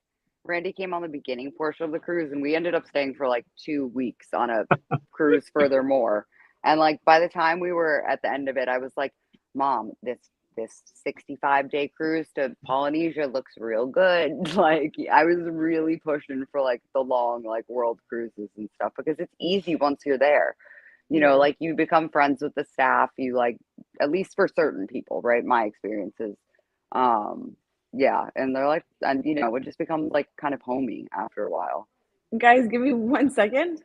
Randy came on the beginning portion of the cruise, and we ended up staying for like 2 weeks on a cruise furthermore. And like by the time we were at the end of it, I was like, Mom, this 65-day cruise to Polynesia looks real good. Like I was really pushing for like the long like world cruises and stuff because it's easy once you're there. Like you become friends with the staff, you like, at least for certain people, right? My experiences. And they're like, and it just becomes like kind of homey after a while.
Guys, give me 1 second.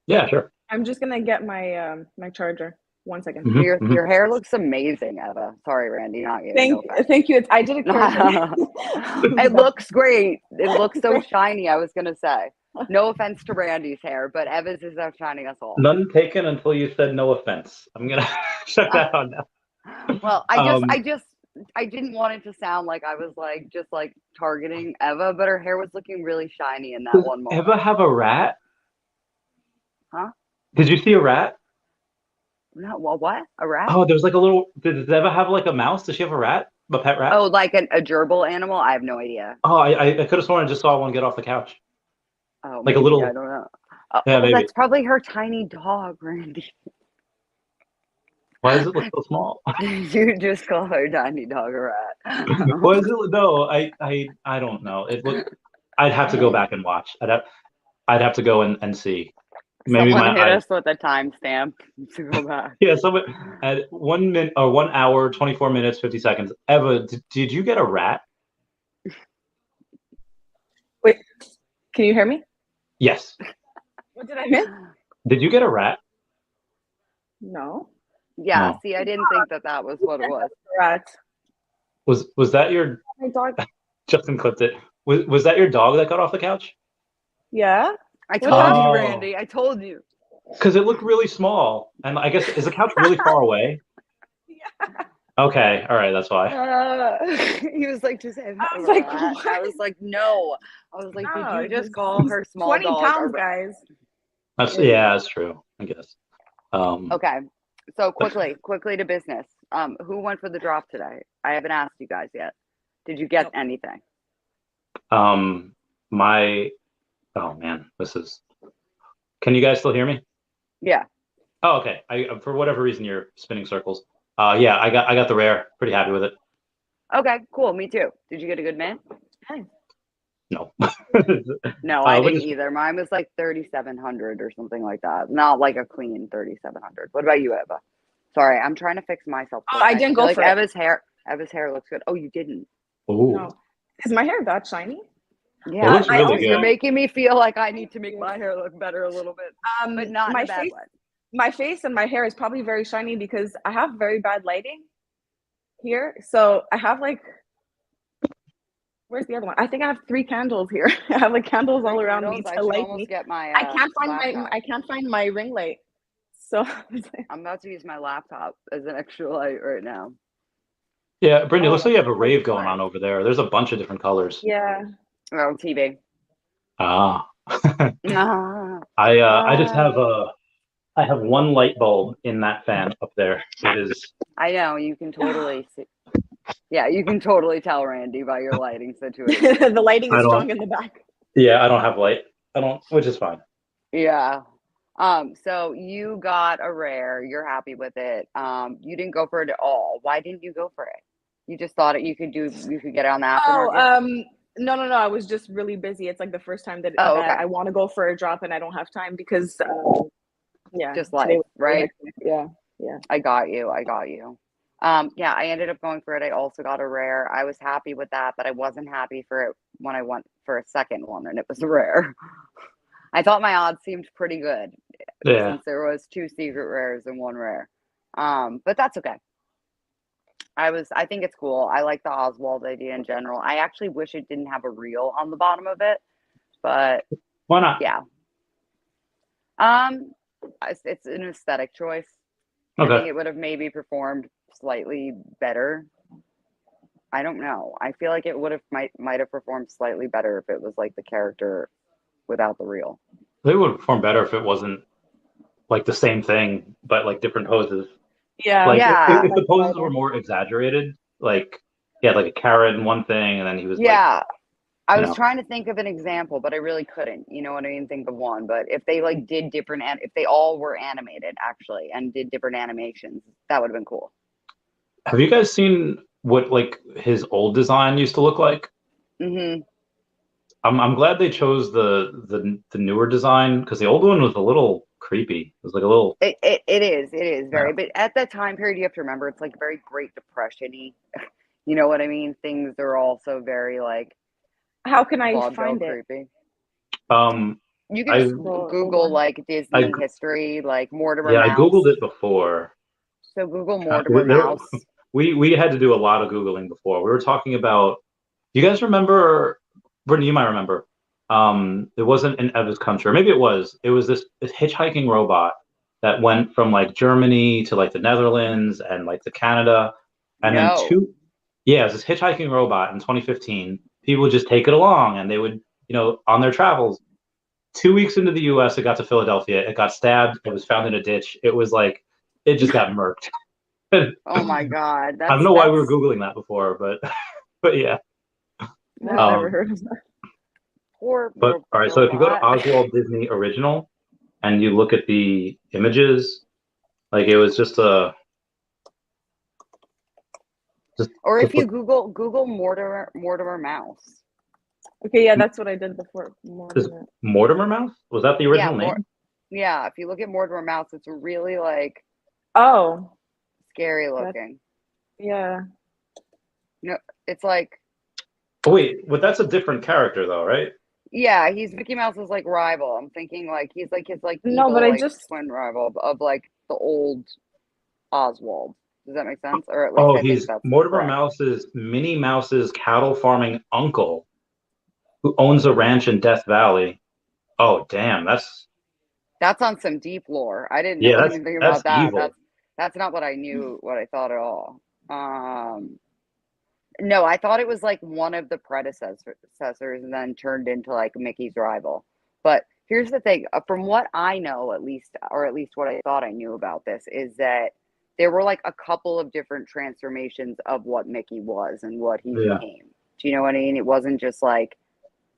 Yeah, sure.
I'm just gonna get my my charger. 1 second.
Your hair looks amazing, Eva. Sorry, Randy, not you.
Thank you. I did it correctly.
It looks great. It looks so shiny. I was gonna say, no offense to Randy's hair, but Eva's is outshining us all.
None taken until you said no offense. I'm gonna shut that on now.
Well, I didn't want it to sound like I was like just like targeting Eva, but her hair was looking really shiny in that one moment.
Eva have a rat?
Huh?
Did you see a rat?
No, well, what? A rat?
Oh, there's like a little. Does Eva have like a mouse? Does she have a rat? A pet rat?
Oh, like a gerbil animal? I have no idea.
Oh, I could have sworn I just saw one get off the couch.
Oh,
like maybe, a little.
I don't know.
Yeah, maybe.
That's probably her tiny dog, Randy.
Why does it look so small?
You just call her tiny dog a rat.
Why is it? No, I don't know. It looked. I'd have to go back and watch. I'd have to go and see. Maybe
Someone
my
hit
eyes.
us with a timestamp to go back.
Yeah, someone at 1 minute or 1 hour, 24 minutes, 50 seconds. Eva, did you get a rat?
Wait, can you hear me?
Yes.
What did I miss?
Did you get a rat?
No.
Yeah,
No.
see, I didn't think that was what it was.
Rat.
Was that your
My dog.
Justin clipped it? Was that your dog that got off the couch?
Yeah.
I
What
told you,
happened?
Randy. I told you.
Because it looked really small, and I guess is the couch really far away?
Yeah.
Okay, all right, that's why.
He was like, just have
I
a
was like,
rat. I was like, no. I was like,
No,
did you just
he's-
call her small
20
dog?
pounds,
a rat?
guys.
That's true. I guess.
Okay. So quickly to business. Who went for the drop today? I haven't asked you guys yet. Did you get anything?
Oh man, this is. Can you guys still hear me?
Yeah.
Oh, okay. For whatever reason you're spinning circles. Yeah, I got the rare. Pretty happy with it.
Okay, cool. Me too. Did you get a good mint?
No.
No, I
which
didn't either. Mine was like 3,700 or something like that. Not like a clean 3,700. What about you, Eva? Sorry, I'm trying to fix myself.
Oh, I didn't go
like
for it.
Eva's hair looks good. Oh, you didn't?
Ooh.
No. Is my hair that shiny?
Yeah,
looks really
you're
good.
making me feel like I need to make my hair look better a little bit, but not in
my
a bad
face,
way.
My face and my hair is probably very shiny because I have very bad lighting here. So I have like, where's the other one? I think I have 3 candles here. I have like candles all around me
I
to
should
light
almost
me.
get my.
I can't find
laptop.
I can't find my ring light. So
I'm about to use my laptop as an extra light right now.
Yeah, Brittany, looks like you have a
that's
rave going
nice.
on over there. There's a bunch of different colors.
Yeah.
Oh, TV.
Ah.
Ah.
I just have I have one light bulb in that fan up there. It is.
I know you can totally see. Yeah, you can totally tell Randy by your lighting situation.
The lighting
I
is
don't-
strong in the back.
Yeah, I don't have light. Which is fine.
Yeah. So you got a rare. You're happy with it. You didn't go for it at all. Why didn't you go for it? You just thought you could get it on the aftermarket?
No. I was just really busy. It's like the first time that,
Oh, okay.
that I want to go for a drop and I don't have time because, yeah.
Just
today
life,
was really
right?
hectic. Yeah.
I got you. Yeah, I ended up going for it. I also got a rare. I was happy with that, but I wasn't happy for it when I went for a second one and it was a rare. I thought my odds seemed pretty good since there was 2 secret rares and 1 rare. But that's okay. I think it's cool. I like the Oswald idea in general. I actually wish it didn't have a reel on the bottom of it, but
Why not?
yeah. It's an aesthetic choice.
Okay.
I think it would have maybe performed slightly better. I don't know. I feel like it would have might have performed slightly better if it was like the character without the reel.
They would perform better if it wasn't like the same thing, but like different poses.
Yeah.
Like
Yeah.
if the poses were more exaggerated, like he had like a carrot in one thing, and then he was
I was trying to think of an example, but I really couldn't. You know what I mean? Think of one. But if they like did different, if they all were animated actually and did different animations, that would have been cool.
Have you guys seen what like his old design used to look like?
Mm-hmm.
I'm glad they chose the newer design because the old one was a little creepy. It was like a little.
It is very. But at that time period, you have to remember it's like very Great Depression-y. You know what I mean? Things are also very like.
How can I find it?
Creepy.
You
can just Google like Disney history, like Mortimer Mouse.
I Googled it before.
So Google Mortimer Mouse.
We had to do a lot of Googling before. We were talking about. You guys remember? Brittany, you might remember. It wasn't in Eva's country, or maybe it was. It was this hitchhiking robot that went from like Germany to like the Netherlands and like to Canada, and then it was this hitchhiking robot in 2015. People would just take it along, and they would, on their travels. 2 weeks into the U.S., it got to Philadelphia. It got stabbed. It was found in a ditch. It was like it just got murked.
Oh my God!
I don't know why we were Googling that before, but yeah.
I've never heard of that.
But all right, so if you go to Oswald Disney Original and you look at the images, like it was just a
Or if you
look,
Google Mortimer Mouse.
Okay, yeah, that's what I did before.
is Mortimer Mouse? Was that the original name?
Yeah, if you look at Mortimer Mouse, it's really like scary looking.
Yeah.
No, it's like.
Oh wait, but that's a different character though, right?
Yeah, he's Mickey Mouse's like rival. I'm thinking like he's like his like
No,
evil,
but I
like
just
twin rival of like the old Oswald. Does that make sense? Or at least I think
He's
that's
Mortimer
correct.
Mouse's Minnie Mouse's cattle farming uncle, who owns a ranch in Death Valley. Oh damn, that's
on some deep lore. I didn't know anything
that's
about that.
evil.
That's not what I knew. What I thought at all. No, I thought it was like one of the predecessors and then turned into like Mickey's rival. But here's the thing, from what I know, at least, or at least what I thought I knew about this, is that there were like a couple of different transformations of what Mickey was and what he became. Do you know what I mean? It wasn't just like,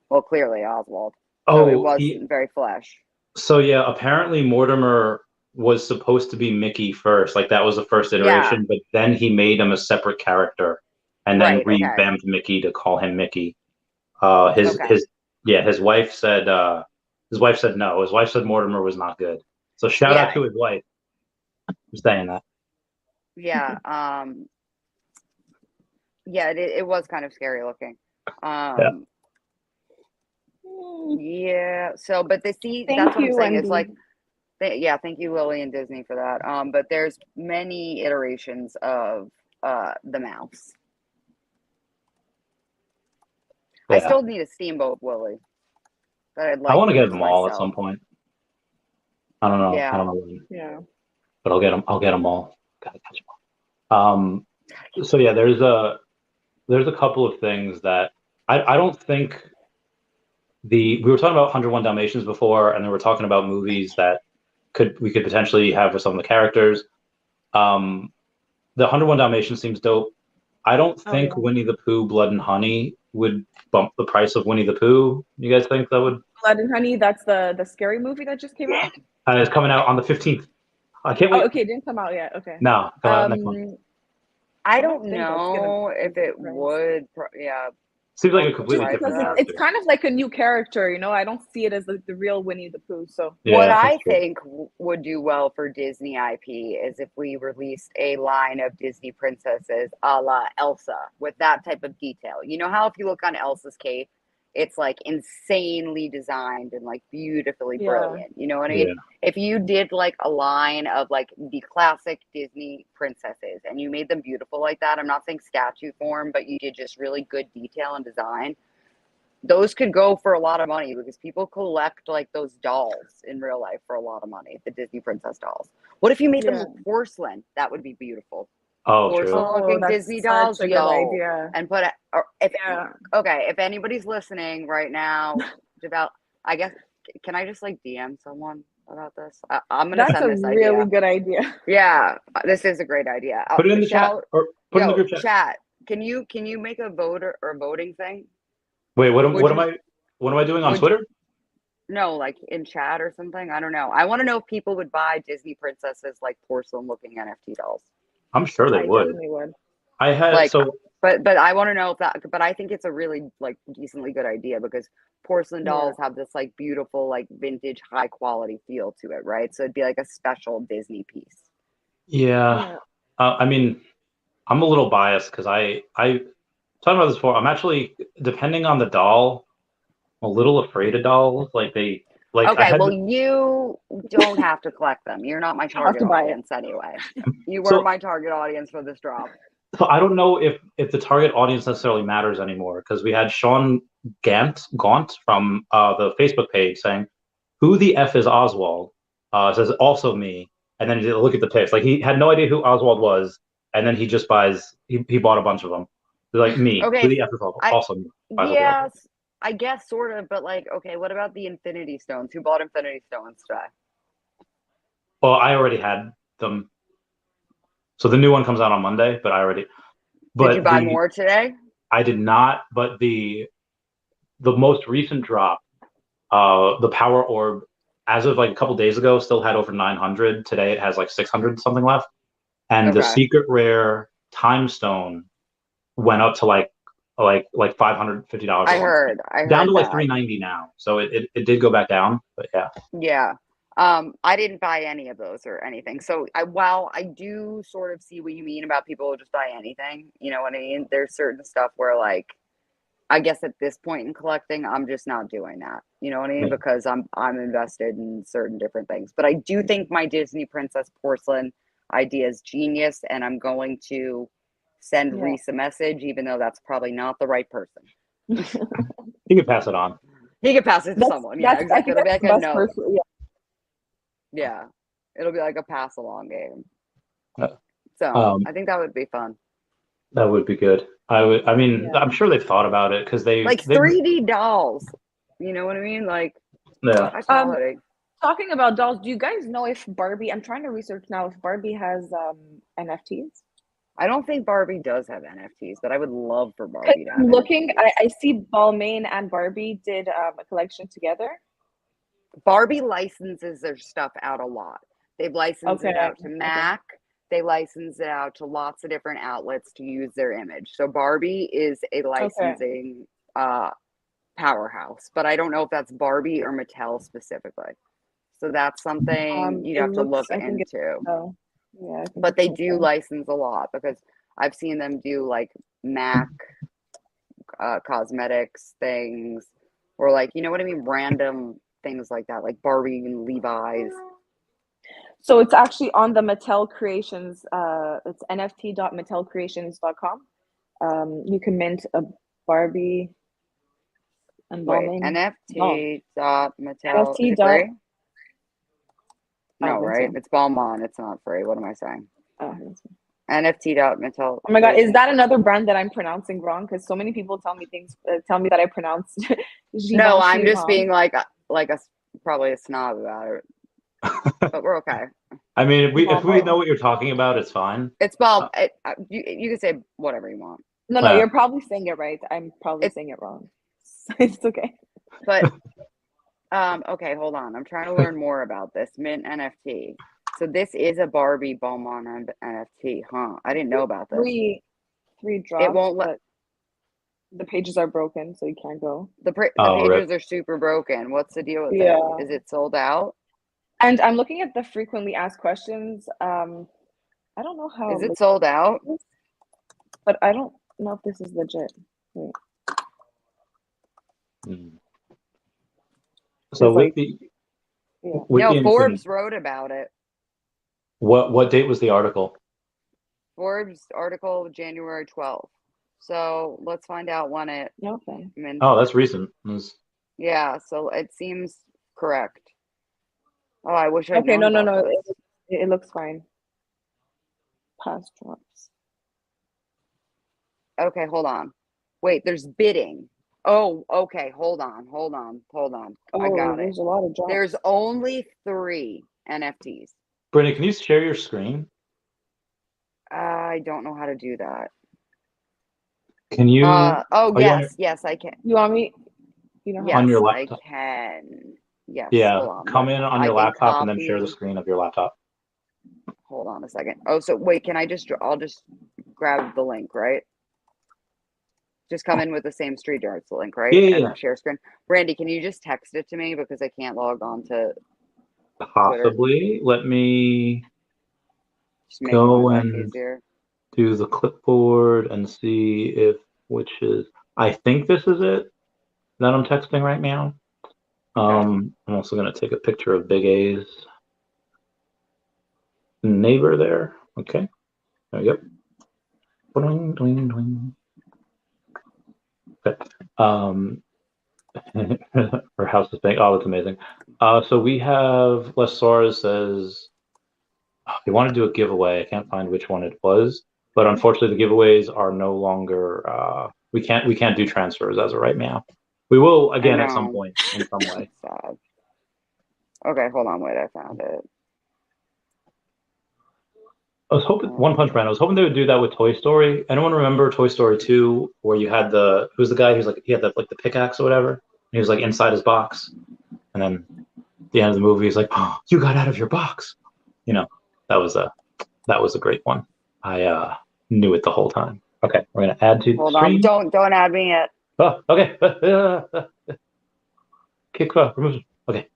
well, clearly Oswald. So it wasn't very flesh.
So yeah, apparently Mortimer was supposed to be Mickey first. Like that was the first iteration, but then he made him a separate character and then revamped Mickey to call him Mickey. His wife said no. His wife said Mortimer was not good. So shout out to his wife for saying that.
Yeah. It was kind of scary looking. Yeah. So, but that's what I'm saying. Wendy. It's like, thank you, Lily and Disney, for that. But there's many iterations of the mouse. Yeah. I still need a Steamboat Willie.
I want to get them all at some point. I don't know.
Yeah.
I don't know when.
Yeah.
But I'll get them all. Gotta catch them all. So yeah, there's a couple of things that I don't think we were talking about 101 Dalmatians before, and then we're talking about movies that we could potentially have with some of the characters. The 101 Dalmatians seems dope. I don't think Winnie the Pooh, Blood and Honey would bump the price of Winnie the Pooh. You guys think that would?
Blood and Honey, that's the scary movie that just came out?
It's coming out on the 15th. I can't wait.
Oh, okay, it didn't come out yet. Okay.
No, come out next month.
I don't know if it would.
Seems like a completely different character.
It's kind of like a new character, you know. I don't see it as the real Winnie the Pooh. So
what I think would do well for Disney IP is if we released a line of Disney princesses a la Elsa with that type of detail. You know how if you look on Elsa's cape, it's like insanely designed and like beautifully brilliant. You know what I mean? Yeah. If you did like a line of like the classic Disney princesses and you made them beautiful like that, I'm not saying statue form, but you did just really good detail and design, those could go for a lot of money because people collect like those dolls in real life for a lot of money, the Disney princess dolls. What if you made them porcelain? That would be beautiful. Porcelain-looking Disney dolls, idea. And put it. If anybody's listening right now, I guess, can I just like DM someone about this? I'm gonna send this idea.
That's a really good idea.
Yeah, this is a great idea.
Put it in the chat or put it in the group
chat. Can you make a voting thing?
Wait, what am I doing on Twitter?
No, like in chat or something. I don't know. I want to know if people would buy Disney princesses like porcelain-looking NFT dolls.
I'm sure they would.
Definitely would.
I had
but I want to know if that. But I think it's a really like decently good idea because porcelain dolls have this like beautiful like vintage high quality feel to it, right? So it'd be like a special Disney piece.
Yeah. I mean, I'm a little biased because I talked about this before. I'm actually, depending on the doll, I'm a little afraid of dolls. Like they. Like
you don't have to collect them. You're not my target audience anyway. You were my target audience for this drop.
So I don't know if the target audience necessarily matters anymore because we had Sean Gaunt from the Facebook page saying, "Who the F is Oswald?" Says also me, and then you look at the pics. Like he had no idea who Oswald was, and then he just buys. He bought a bunch of them. They're like me.
Okay.
Who the F is Oswald? Also me.
Yes. I guess sort of, but like, okay, what about the Infinity Stones? Who bought Infinity Stones today?
Well, I already had them. So the new one comes out on Monday, but I already. But
did you buy more today?
I did not, but the most recent drop, the Power Orb, as of like a couple days ago, still had over 900. Today it has like 600 something left, and the Secret Rare Time Stone went up to like $550.
I heard
down to like
that.
$390 now. So it did go back down, but yeah.
Yeah. I didn't buy any of those or anything. So while I do sort of see what you mean about people who just buy anything, you know what I mean? There's certain stuff where like, I guess at this point in collecting, I'm just not doing that. You know what I mean?
Yeah.
Because I'm invested in certain different things. But I do think my Disney Princess porcelain idea is genius, and I'm going to send Reese a message, even though that's probably not the right person.
You can pass it on.
He can pass it to someone. Yeah, exactly. It'll be like a note. Yeah, it'll be like a pass along game. So I think that would be fun.
That would be good. I'm sure they've thought about it because they
like 3D dolls. You know what I mean? Like,
yeah.
Talking about dolls, do you guys know if Barbie? I'm trying to research now if Barbie has NFTs.
I don't think Barbie does have NFTs, but I would love for Barbie to have
looking, I see Balmain and Barbie did a collection together.
Barbie licenses their stuff out a lot. They've licensed it out to Mac. They license it out to lots of different outlets to use their image. So Barbie is a licensing powerhouse, but I don't know if that's Barbie or Mattel specifically. So that's something you'd have to look into.
Yeah,
but they do license a lot because I've seen them do like Mac cosmetics things, or like, you know what I mean, random things like that, like Barbie and Levi's.
So it's actually on the Mattel Creations. It's nft.mattelcreations.com. You can mint a Barbie and Balmain.
NFT.mattel. No, right? It's Balmain. It's not free. What am I saying? NFT.mattel.
Oh my God, is that another brand that I'm pronouncing wrong? Because so many people tell me that I pronounce.
No, I'm just being like probably a snob about it. But we're okay.
I mean, if we know what you're talking about, it's fine.
It's Bal. You can say whatever you want.
No, you're probably saying it right. I'm probably saying it wrong. It's okay.
But okay, hold on. I'm trying to learn more about this mint NFT. So this is a Barbie Balmain NFT, huh? I didn't know about this.
Three drops.
It won't let.
The pages are broken, so you can't go.
The pages are super broken. What's the deal with it? Is it sold out?
And I'm looking at the frequently asked questions. I don't know how.
Is it sold out?
But I don't know if this is legit. Wait.
So
Forbes wrote about it.
What date was the article?
Forbes article January 12th. So let's find out when it.
Okay.
Oh, that's recent.
Yeah, so it seems correct. Oh, I wish I.
Okay, no. It looks fine. Past drops.
Okay, hold on. Wait, there's bidding. Oh, okay. Hold on. I got it.
There's a lot of drops.
There's only 3 NFTs.
Brittany, can you share your screen?
I don't know how to do that.
Can you?
Yes, I can.
You want me?
Yes,
on your laptop?
I can. Yes.
Yeah, come in on your laptop and then share the screen of your laptop.
Hold on a second. Oh, so wait, I'll just grab the link, right? Just come in with the same StreetYards link, right?
Yeah.
And share screen. Brandy, can you just text it to me because I can't log on to
Possibly.
Twitter.
Let me go and do the clipboard and see which is. I think this is it that I'm texting right now. I'm also going to take a picture of Big A's neighbor there. Okay. There we go. Doing, doing, doing. Okay. Her house is big. Oh, that's amazing. So we have Les Suarez says we want to do a giveaway. I can't find which one it was, but unfortunately the giveaways are no longer. We can't do transfers as of right now. We will again at some point in some way.
Sad. Okay, hold on. Wait, I found it.
I was hoping One Punch Man. I was hoping they would do that with Toy Story. Anyone remember Toy Story 2, where you had who's the guy who's like he had the pickaxe or whatever? And he was like inside his box, and then at the end of the movie he's like, "Oh, you got out of your box." You know, that was a great one. I knew it the whole time. Okay, we're gonna add to
Hold
the screen.
on, don't add me yet.
Oh, okay. Kick remove. Okay.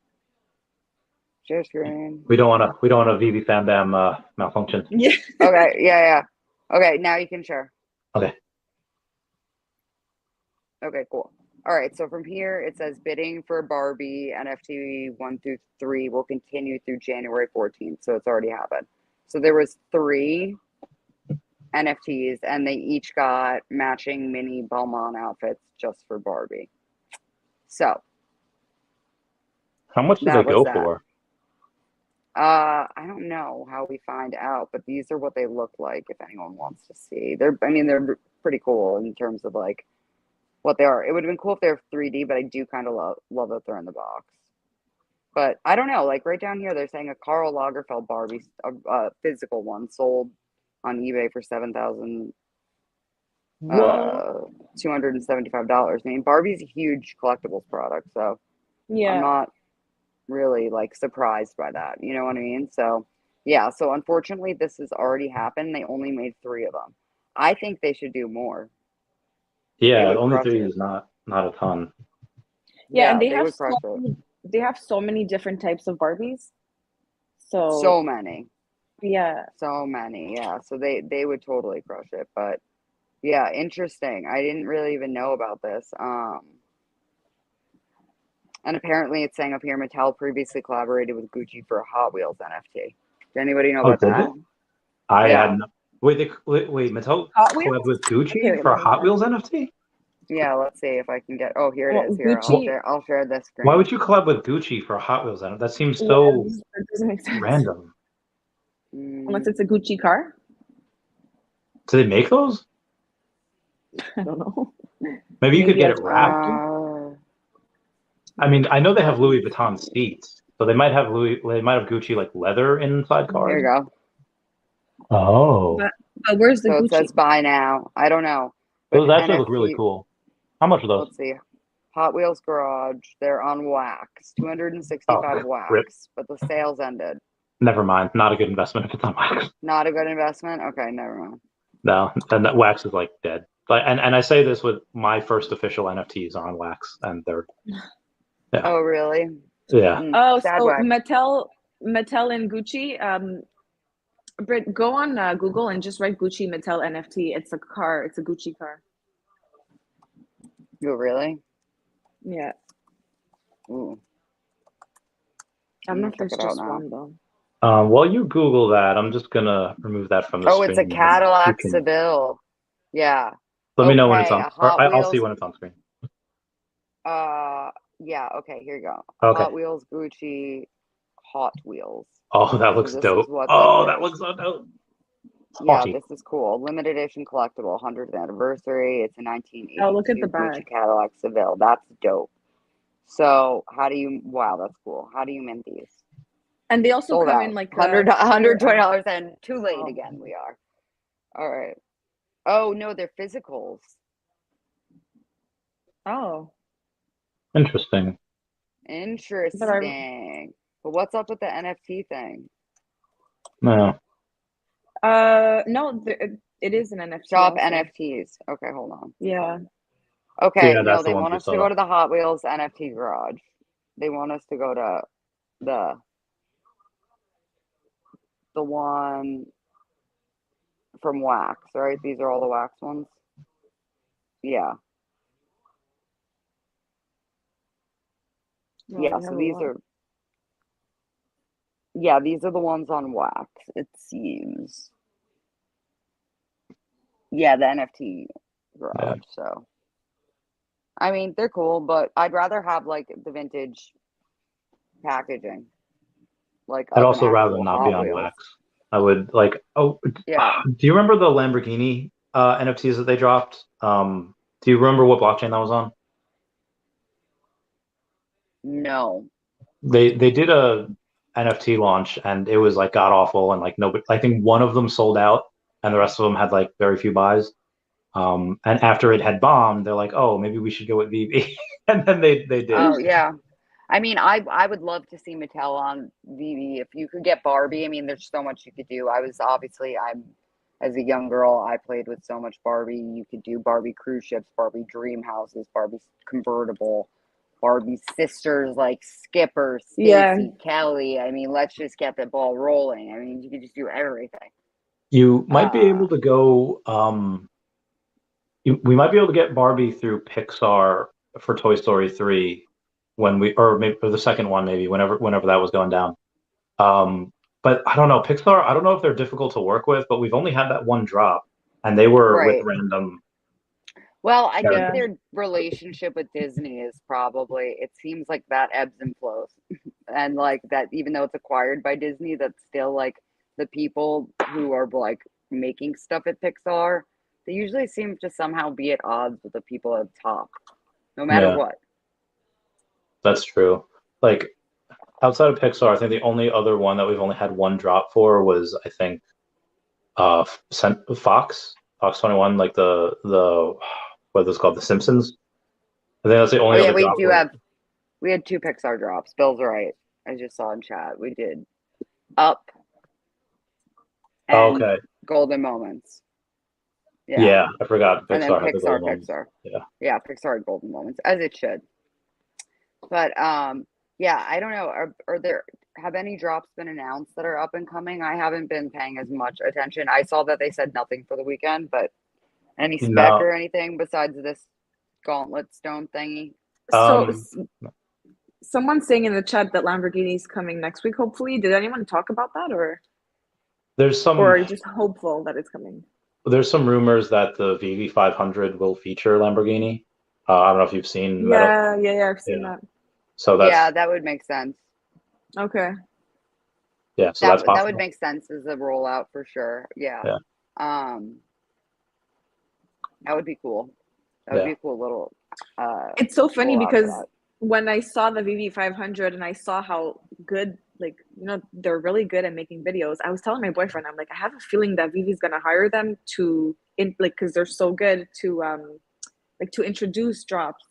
Share screen.
We don't want a Veve Fam Bam malfunction.
Yeah.
Okay, yeah. Okay, now you can share.
Okay.
Okay, cool. All right, so from here it says bidding for Barbie NFT 1 through 3 will continue through January 14th. So it's already happened. So there was 3 NFTs and they each got matching mini Belmont outfits just for Barbie. So
How much did they go for?
I don't know how we find out, but these are what they look like if anyone wants to see. They're pretty cool in terms of like what they are. It would have been cool if they're 3D, but I do kind of love that they're in the box. But I don't know, like right down here, they're saying a Karl Lagerfeld Barbie, a physical one, sold on eBay for $7,275. I mean, Barbie's a huge collectibles product, so
Yeah.
I'm not really like surprised by that. You know what I mean? So yeah, so unfortunately this has already happened. They only made 3 of them. I think they should do more.
Yeah, only 3 is not a ton.
Yeah, and they have so many different types of Barbies.
So many.
Yeah.
So many. Yeah. So they would totally crush it. But yeah, interesting. I didn't really even know about this. And apparently it's saying up here Mattel previously collaborated with Gucci for a Hot Wheels NFT. Did anybody know about that?
I had no. Wait, Mattel collabed with Gucci for a Hot Wheels NFT?
Yeah, let's see if I can get. Oh, here it is. Here, I'll share this screen.
Why would you collab with Gucci for a Hot Wheels NFT? That seems so
doesn't make sense.
random.
Unless it's a Gucci car.
Do they make those?
I don't know.
Maybe you could get it wrapped. I mean, I know they have Louis Vuitton seats, so they might have Gucci like leather inside cars.
Here you go.
Oh.
But where's the Gucci?
It says buy now. I don't know.
Those actually look really cool. How much are those?
Let's see. Hot Wheels Garage. They're on wax. 265 wax.
Rip.
But the sales ended.
Never mind. Not a good investment if it's on wax.
Not a good investment? Okay, never mind.
No, and that wax is like dead. But and I say this with my first official NFTs are on wax, and they're. Yeah.
Oh really?
Yeah.
Oh, so wax. Mattel and Gucci. Britt, go on Google and just write Gucci Mattel NFT. It's a car. It's a Gucci car.
You really?
Yeah.
Ooh.
I don't know if there's just one though.
While you Google that, I'm just gonna remove that from the screen.
Oh, it's a Cadillac Seville. Yeah.
Let me know when it's on. I'll see when it's on screen.
Yeah. Okay. Here you go.
Okay.
Hot Wheels Gucci Hot Wheels.
Oh, that looks dope. Oh, that looks so dope.
Yeah, this is cool. Limited edition collectible, 100th anniversary. It's a 1982
look at the back.
Gucci Cadillac Seville. That's dope. So how do you? Wow, that's cool. How do you mint these?
And they also come in like
$120 and too late again. We are. All right. Oh no, they're physicals.
Oh.
Interesting.
But what's up with the NFT thing?
No.
No, it is an NFT.
Shop also. NFTs. Okay, hold on.
Yeah.
Okay, yeah, no, they want us to go to the Hot Wheels NFT garage. They want us to go to the one from Wax, right? These are all the Wax ones. Yeah. Yeah, so these are. Yeah, these are the ones on Wax, it seems. Yeah, the NFT garage. Yeah. So, I mean, they're cool, but I'd rather have like the vintage packaging. Like,
I'd also rather not be on Wax. I would like. Oh, yeah. Do you remember the Lamborghini NFTs that they dropped? Do you remember what blockchain that was on?
No.
They did a NFT launch and it was like god awful and like nobody. I think one of them sold out and the rest of them had like very few buys. And after it had bombed, they're like, oh, maybe we should go with Veve, and then they did.
Oh yeah. I mean, I would love to see Mattel on Veve. If you could get Barbie, I mean, there's so much you could do. I'm as a young girl, I played with so much Barbie. You could do Barbie cruise ships, Barbie dream houses, Barbie convertible, Barbie sisters like Skipper, Stacy, Kelly. I mean, let's just get the ball rolling. I mean, you could just do everything.
You might be able to go. We might be able to get Barbie through Pixar for Toy Story 3 when or maybe for the second one, maybe whenever that was going down. But I don't know, Pixar. I don't know if they're difficult to work with, but we've only had that one drop, and they were with random.
Well, I think their relationship with Disney is probably, it seems like that ebbs and flows. And like that, even though it's acquired by Disney, that's still like the people who are like making stuff at Pixar, they usually seem to somehow be at odds with the people at the top, no matter what. That's
true. Like outside of Pixar, I think the only other one that we've only had one drop for was, I think, Fox 21, like the what is called, The Simpsons. I think that's the only other drop.
We had 2 Pixar drops. Bill's right. I just saw in chat. We did Up and Golden Moments.
Yeah, I forgot
Pixar. And then Pixar. Yeah, Pixar had Golden Moments, as it should. But yeah, I don't know. Have any drops been announced that are up and coming? I haven't been paying as much attention. I saw that they said nothing for the weekend, but any spec or anything besides this gauntlet stone thingy?
So someone's saying in the chat that Lamborghini's coming next week, hopefully. Did anyone talk about that, or
there's some,
or are you just hopeful that it's coming?
There's some rumors that the Veve 500 will feature Lamborghini. I don't know if you've seen.
Yeah, I've seen that.
So
that would make sense.
Okay.
Yeah, so that's possible.
That would make sense as a rollout for sure. Yeah. That would be cool. That would be a cool little.
It's so funny because when I saw the Veve 500 and I saw how good, like, they're really good at making videos, I was telling my boyfriend, I'm like, I have a feeling that Veve's gonna hire them because they're so good to to introduce drops,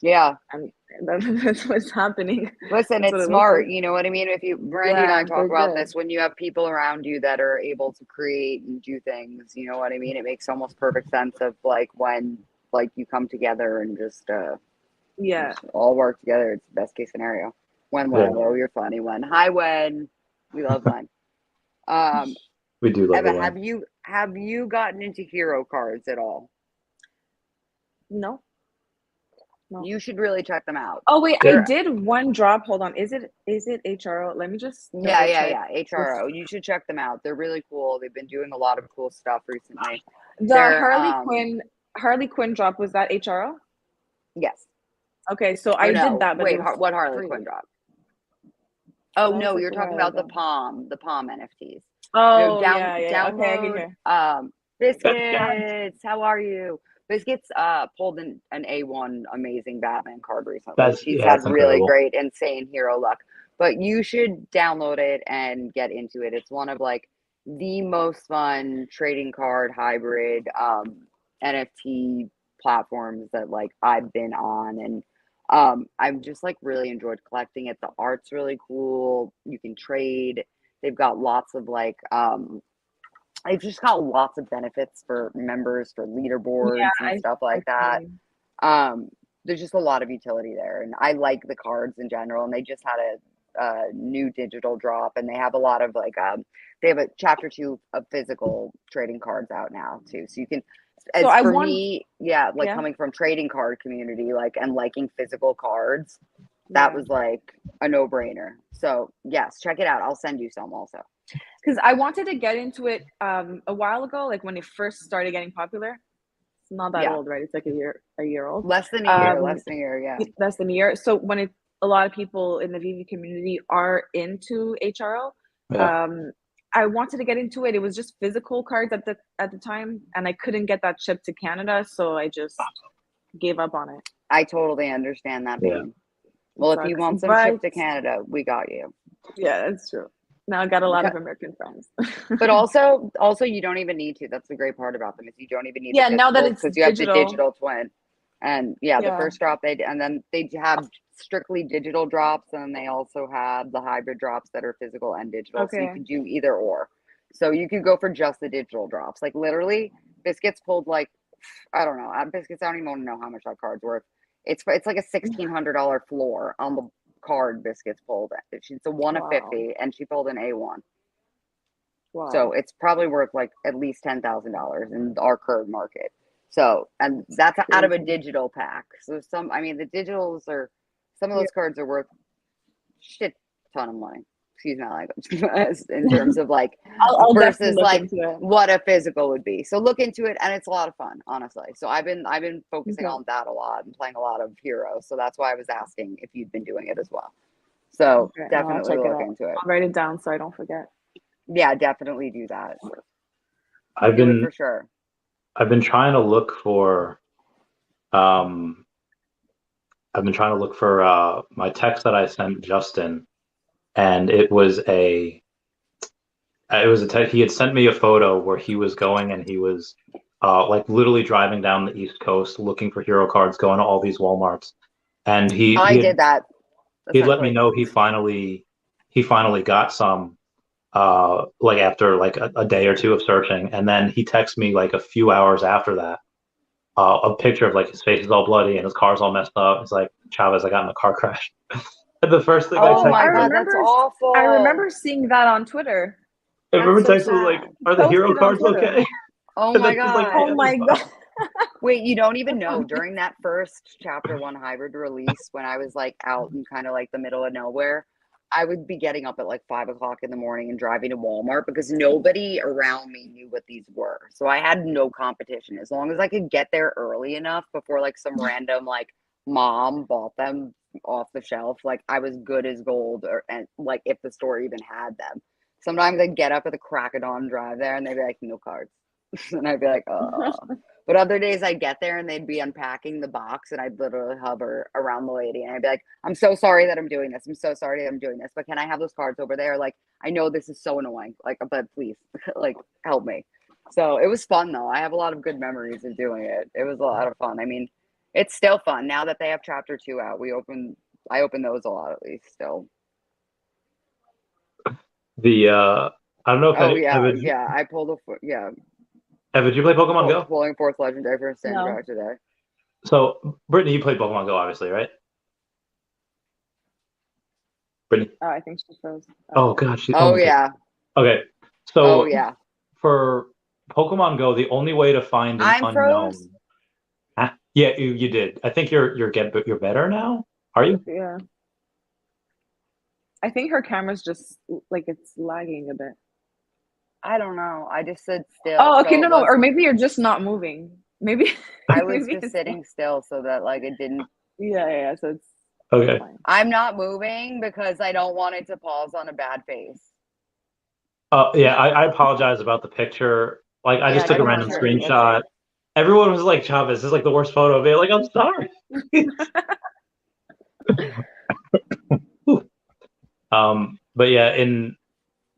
Yeah.
And that's what's happening.
Listen, it's smart. You know what I mean? If Brandy and I talk about this, when you have people around you that are able to create and do things, you know what I mean? It makes almost perfect sense of like when like you come together and just all work together. It's the best case scenario. Oh, you're funny. Hi, Wen. We love Wen.
We do love
Eva, have you gotten into hero cards at all?
No.
You should really check them out.
Oh wait, I did one drop. Hold on. Is it HRO? Let me just
HRO. You should check them out. They're really cool. They've been doing a lot of cool stuff recently.
The Harley Quinn drop, was that HRO?
Yes.
Okay, so I did that. But
wait, what Harley Quinn drop? Oh no, you're talking about the Palm NFTs.
Oh, download,
okay. Biscuits, how are you? Biscuits pulled an A1 amazing Batman card recently. She's had really great, insane hero luck. But you should download it and get into it. It's one of like the most fun trading card hybrid NFT platforms that like I've been on, and I've just like really enjoyed collecting it. The art's really cool. You can trade. They've got lots of like I've just got lots of benefits for members, for leaderboards and stuff like that. There's just a lot of utility there, and I like the cards in general. And they just had a new digital drop, and they have a lot of like they have a chapter 2 of physical trading cards out now too. So you can. Coming from trading card community, like, and liking physical cards, that was like a no-brainer. So yes, check it out. I'll send you some also.
Because I wanted to get into it a while ago, like when it first started getting popular. It's not that old, right? It's like a year old.
Less than a year, yeah.
Less than a year. So when a lot of people in the Veve community are into HRO, I wanted to get into it. It was just physical cards at the time, and I couldn't get that shipped to Canada, so I just gave up on it.
I totally understand that pain. Well, if you want some shipped to Canada, we got you.
Yeah, that's true. Now I got a lot of American friends.
But also you don't even need to. That's the great part about them, is you don't even need
to now that it's
because you have the digital twin. And the first drop they have strictly digital drops, and they also have the hybrid drops that are physical and digital. So you can do either or. So you could go for just the digital drops. Like literally, Biscuits pulled like, I don't know, Biscuits, I don't even know how much that card's worth. It's like a $1,600 floor on the card Biscuits pulled. It's a 1 of 50, and she pulled an A1.
Wow.
So it's probably worth like at least $10,000 in our current market. So, and that's out of a digital pack. So the digitals are, some of those cards are worth shit ton of money. Excuse my language. In terms of like,
I'll
versus like
into
what a physical would be. So look into it, and it's a lot of fun, honestly. So I've been focusing on that a lot and playing a lot of Heroes. So that's why I was asking if you'd been doing it as well. So definitely look into it.
I'll write it down so I don't forget.
Yeah, definitely do that.
I've
do
been
it for sure.
I've been trying to look for my text that I sent Justin, and it was a text. He had sent me a photo where he was going, and he was like literally driving down the East Coast looking for hero cards, going to all these Walmarts, and he
did that.
He let me know he finally got some like after like a day or two of searching, and then he texted me like a few hours after that a picture of like his face is all bloody and his car's all messed up. It's like, Chavez, I got in a car crash. And the first thing I texted,
my God, that's awful.
I remember seeing that on Twitter.
I remember texting was like, are the hero cards okay?
Oh my God.
Like,
oh my God.
Wait, you don't even know. During that first Chapter 1 hybrid release, when I was like out in kind of like the middle of nowhere, I would be getting up at like 5 o'clock in the morning and driving to Walmart because nobody around me knew what these were. So I had no competition. As long as I could get there early enough before like some random like mom bought them off the shelf, like I was good as gold, and like if the store even had them. Sometimes I'd get up at the crack of dawn, drive there, and they'd be like, no cards. And I'd be like, oh. But other days I'd get there and they'd be unpacking the box, and I'd literally hover around the lady and I'd be like, I'm so sorry that I'm doing this. I'm so sorry that I'm doing this, but can I have those cards over there? Like, I know this is so annoying, like, but please, like, help me. So it was fun though. I have a lot of good memories of doing it. It was a lot of fun. I mean, it's still fun now that they have Chapter 2 out. I open those a lot at least still.
I don't know if
I pulled
Evan, did you play Pokemon Go?
Pulling fourth legendary for a standby today.
So, Brittany, you played Pokemon Go, obviously, right? Brittany?
Oh, I think she froze.
Oh, God.
Yeah.
Okay. So,
yeah.
For Pokemon Go, the only way to find an unknown.
Froze?
Yeah, you did. I think you're better now. Are you?
Yeah. I think her camera's just like it's lagging a bit.
I don't know. I just stood still.
Oh, okay, so no. Or maybe you're just not moving. Maybe
I was just sitting still so that like it didn't.
Yeah. So it's
okay.
Fine.
I'm not moving because I don't want it to pause on a bad face.
Yeah, I apologize about the picture. Like, I just took a random screenshot. Okay. Everyone was like, Chavez, this is like the worst photo of it. Like, I'm sorry. But yeah, in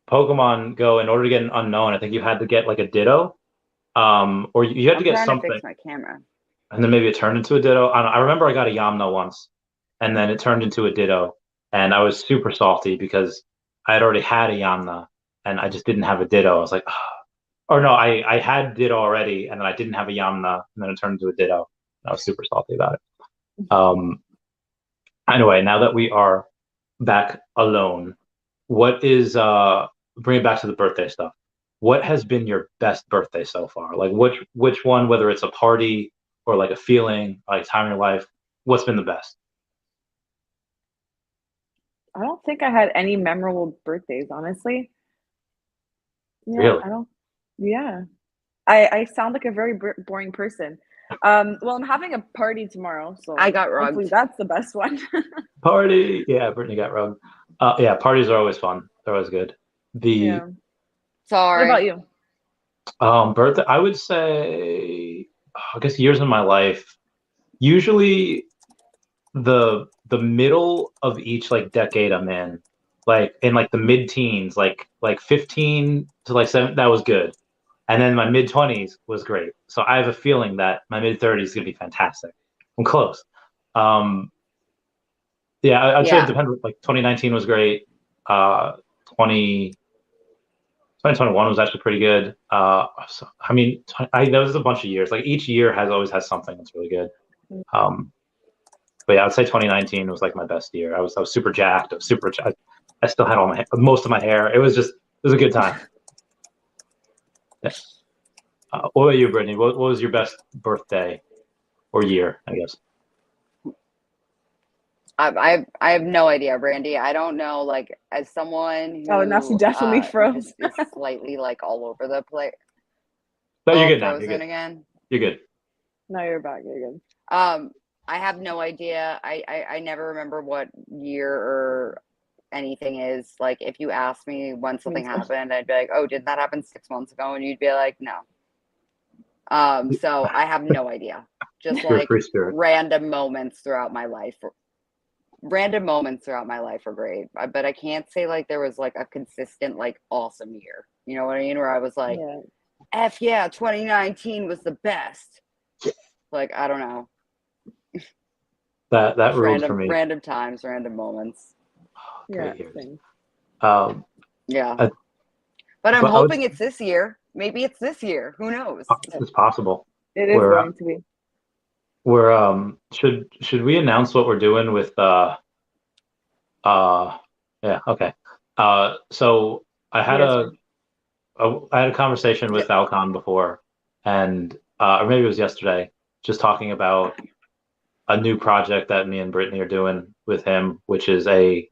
Pokemon Go, in order to get an unknown, I think you had to get like a Ditto, or you had to get something.
To fix my camera.
And then maybe it turned into a Ditto. I remember I got a Yamna once, and then it turned into a Ditto, and I was super salty because I had already had a Yamna, and I just didn't have a Ditto. I was like, oh. Or no, I had Ditto already, and then I didn't have a Yamna, and then it turned into a Ditto. I was super salty about it. Anyway, now that we are back alone, what is bring it back to the birthday stuff? What has been your best birthday so far? Like which one, whether it's a party or like a feeling, like time in your life, what's been the best?
I don't think I had any memorable birthdays, honestly. Yeah,
really?
I sound like a very boring person. Well, I'm having a party tomorrow, so
I got rugged.
Hopefully that's the best one.
Party, yeah, Brittany got rugged. Yeah, parties are always fun. They're always good.
Sorry.
What about you?
Birthday, I would say, I guess years in my life, usually the middle of each like decade I'm in, like in like the mid-teens, like 15 to like 7, that was good. And then my mid-20s was great. So I have a feeling that my mid-30s is going to be fantastic. I'm close. Yeah, I'd say it depends. Like 2019 was great. 2020 2021 was actually pretty good. So, I mean, there was a bunch of years. Like each year always has something that's really good. But yeah, I'd say 2019 was like my best year. I was super jacked. I still had most of my hair. It was a good time. Yeah. What about you, Brittany? What was your best birthday or year, I guess?
I have no idea, Brandy. I don't know. Like, as someone who
now she definitely froze.
is slightly like all over the place.
No, you're good now.
Frozen
You're good.
Again.
You're good.
No, you're back. You're good.
I have no idea. I never remember what year or anything is. Like, if you asked me when something happened, I'd be like, "Oh, did that happen 6 months ago?" And you'd be like, "No." So I have no idea. Just like random moments throughout my life. Random moments throughout my life are great, but I can't say like there was like a consistent like awesome year. You know what I mean? Where I was like, "F yeah, 2019 was the best." Like, I don't know.
That rules for me.
Random times, random moments.
Yeah.
Yeah. But I'm hoping it's this year. Maybe it's this year. Who knows?
It's possible.
It is going to be.
We're should we announce what we're doing with yeah, okay. So I had a conversation with Alcon before, and or maybe it was yesterday, just talking about a new project that me and Brittany are doing with him, which is I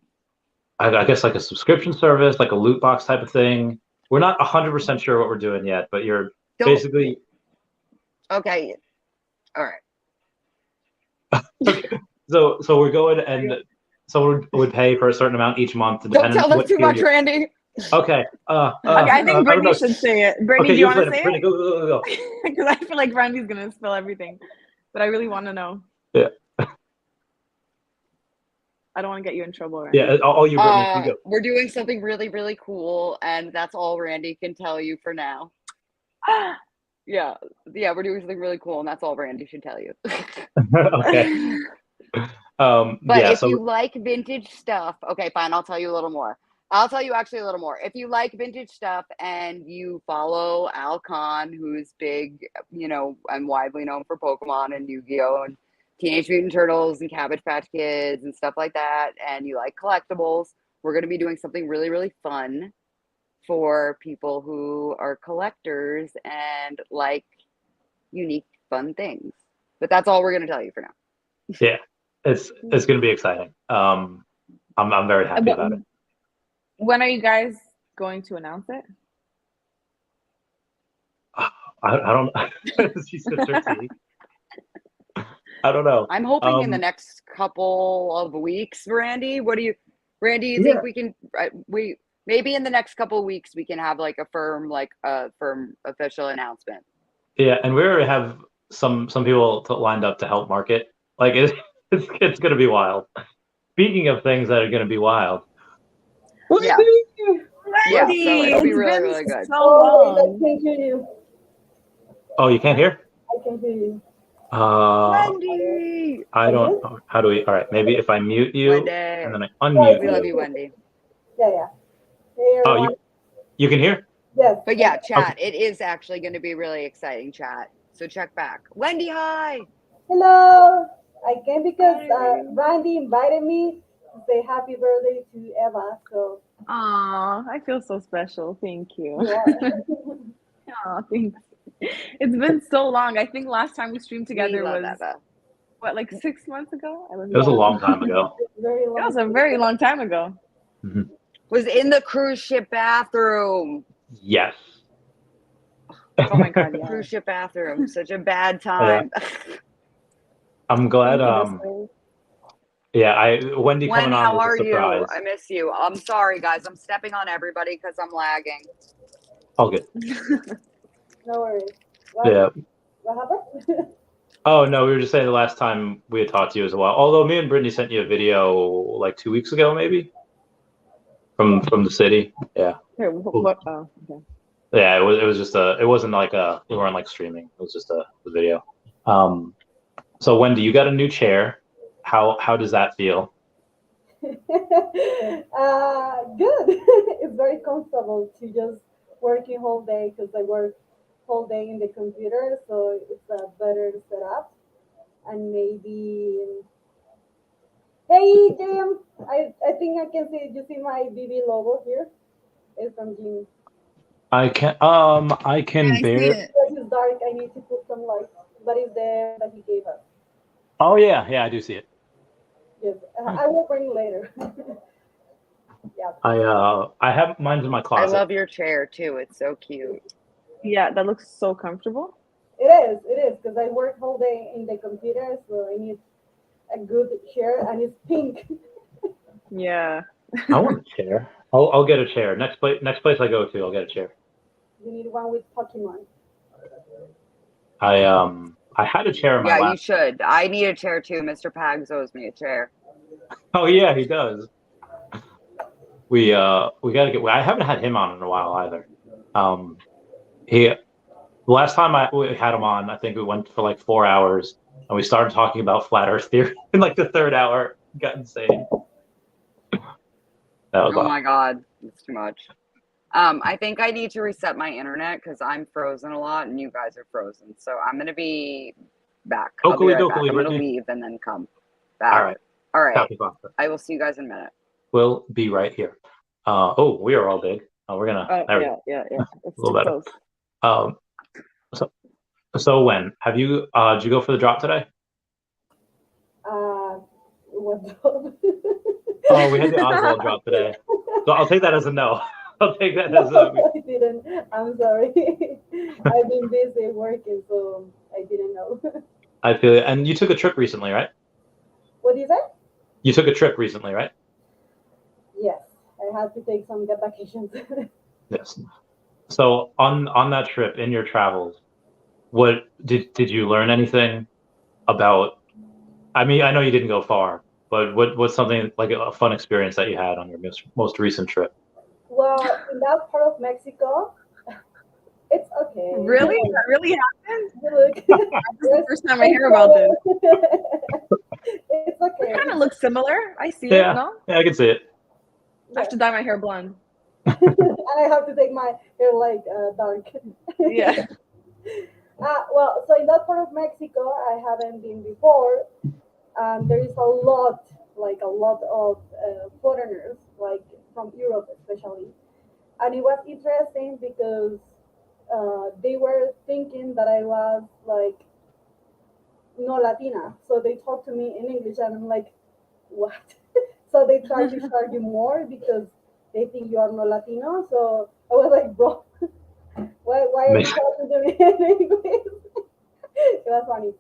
guess like a subscription service, like a loot box type of thing. We're not 100% sure what we're doing yet, but you're basically
okay. All right.
Okay. So we're going, and someone would pay for a certain amount each month.
Don't tell us too much, Randy.
Okay.
I think Brittany should say it. Brittany, do you want to say
Brittany,
it?
Go.
Because I feel like Randy's gonna spill everything, but I really want to know.
Yeah.
I don't want to get you in trouble, Randy.
Yeah. All you, Brittany. You go.
We're doing something really, really cool, and that's all Randy can tell you for now. Yeah, we're doing something really cool, and that's all Randy should tell you.
Okay.
But if you like vintage stuff, okay, fine, I'll tell you a little more. I'll tell you actually a little more. If you like vintage stuff and you follow Al Kahn, who's big, you know, and widely known for Pokemon and Yu-Gi-Oh! And Teenage Mutant Turtles and Cabbage Patch Kids and stuff like that, and you like collectibles, we're going to be doing something really, really fun for people who are collectors and like unique, fun things. But that's all we're going to tell you for now.
Yeah, it's going to be exciting. I'm very happy about it.
When are you guys going to announce it?
I don't. She sips her tea. I don't know.
I'm hoping in the next couple of weeks, Randy. Randy? You think we can? Maybe in the next couple of weeks we can have like a firm official announcement.
Yeah, and we already have some people lined up to help market. Like it's going to be wild. Speaking of things that are going to be wild.
Yeah. Yeah, so it'll be really, really good.
So long.
I can't hear you.
Oh, you can't hear?
I can hear you.
Wendy!
I don't. How do we? All right, maybe if I mute you
Wendy.
and then I unmute
We love you, Wendy.
Yeah. Hey,
oh, you can hear?
Yes.
But yeah, chat. Okay. It is actually going to be really exciting, chat. So check back. Wendy, hi.
Hello. I came because Randy invited me to say happy birthday to Eva. So.
Aw, I feel so special. Thank you.
Yeah.
Aw, thanks. It's been so long. I think last time we streamed together was
Eva.
What, like 6 months ago?
It was a long time ago.
It was a very long time ago.
Mm-hmm.
Was in the cruise ship bathroom.
Yes.
Oh my God, yeah.
Cruise ship bathroom. Such a bad time.
Yeah. I'm glad. Yeah, Wendy coming on was a surprise.
You? I miss you. I'm sorry, guys. I'm stepping on everybody because I'm lagging.
All good.
No worries. What happened?
Oh no, we were just saying the last time we had talked to you as well. Although me and Brittany sent you a video like 2 weeks ago, maybe from the city. Yeah.
Here, what? Oh, okay.
Yeah, it was just it wasn't like we weren't like streaming. It was just a video. So Wendy, you got a new chair. How does that feel?
Good. It's very comfortable to just working whole day because I work whole day in the computer, so it's a better setup. And maybe, hey Jim, I think I can see. You see my BB logo here? It's from Jim.
I can
I see
bear.
it.
It's dark. I need to put some light. But it's there that he gave us.
Oh yeah, I do see it.
Yes, I will bring later. Yeah.
I have mine's in my
I
closet.
love your chair too. It's so cute.
Yeah, that looks so comfortable.
It is, because I work whole day in the computer, so I need a good chair, and it's pink.
Yeah.
I want a chair. I'll get a chair. Next place I go to, I'll get a chair.
You need one with Pokemon.
I had a chair in my
Yeah, you
last.
should. I need a chair too. Mr. Pags owes me a chair.
Oh yeah, he does. We gotta get. I haven't had him on in a while either. The last time we had him on, I think we went for like 4 hours, and we started talking about flat Earth theory in like the third hour. It got insane. That was
Oh
awesome.
my god, it's too much. I think I need to reset my internet because I'm frozen a lot and you guys are frozen. So I'm gonna be back. I'll be right back. I'm gonna leave and then come back. All right.
Copy pasta.
I will see you guys in a minute.
We'll be right here. We are all big. We're gonna.
Yeah. It's
A little
too
better.
close.
So when have you? Did you go for the drop today?
What?
Oh, we had the Oswald drop today. So I'll take that as a no. I'll take that as a.
I didn't. I'm sorry. I've been busy working, so I didn't know.
I feel it. And you took a trip recently, right?
What do you say?
You took a trip recently, right?
Yes, I had to take some vacations.
Yes. So on that trip, in your travels, what did you learn anything about? I mean, I know you didn't go far, but what's something like a fun experience that you had on your most recent trip?
Well, in that part of Mexico, it's okay.
Really? That really happened?
Look,
This is the first time I hear about this.
It's okay.
It kind of looks similar. I see
Yeah.
it, no?
Yeah, I can see it.
I have to dye my hair blonde.
And I have to take my hair like dark.
Yeah.
Well, so in that part of Mexico, I haven't been before. There is a lot of foreigners, like from Europe especially. And it was interesting because they were thinking that I was like no Latina. So they talked to me in English, and I'm like, what? So they try to charge you more because they think you are no Latino. So I was like, bro, why are you talking to me in English? It was funny.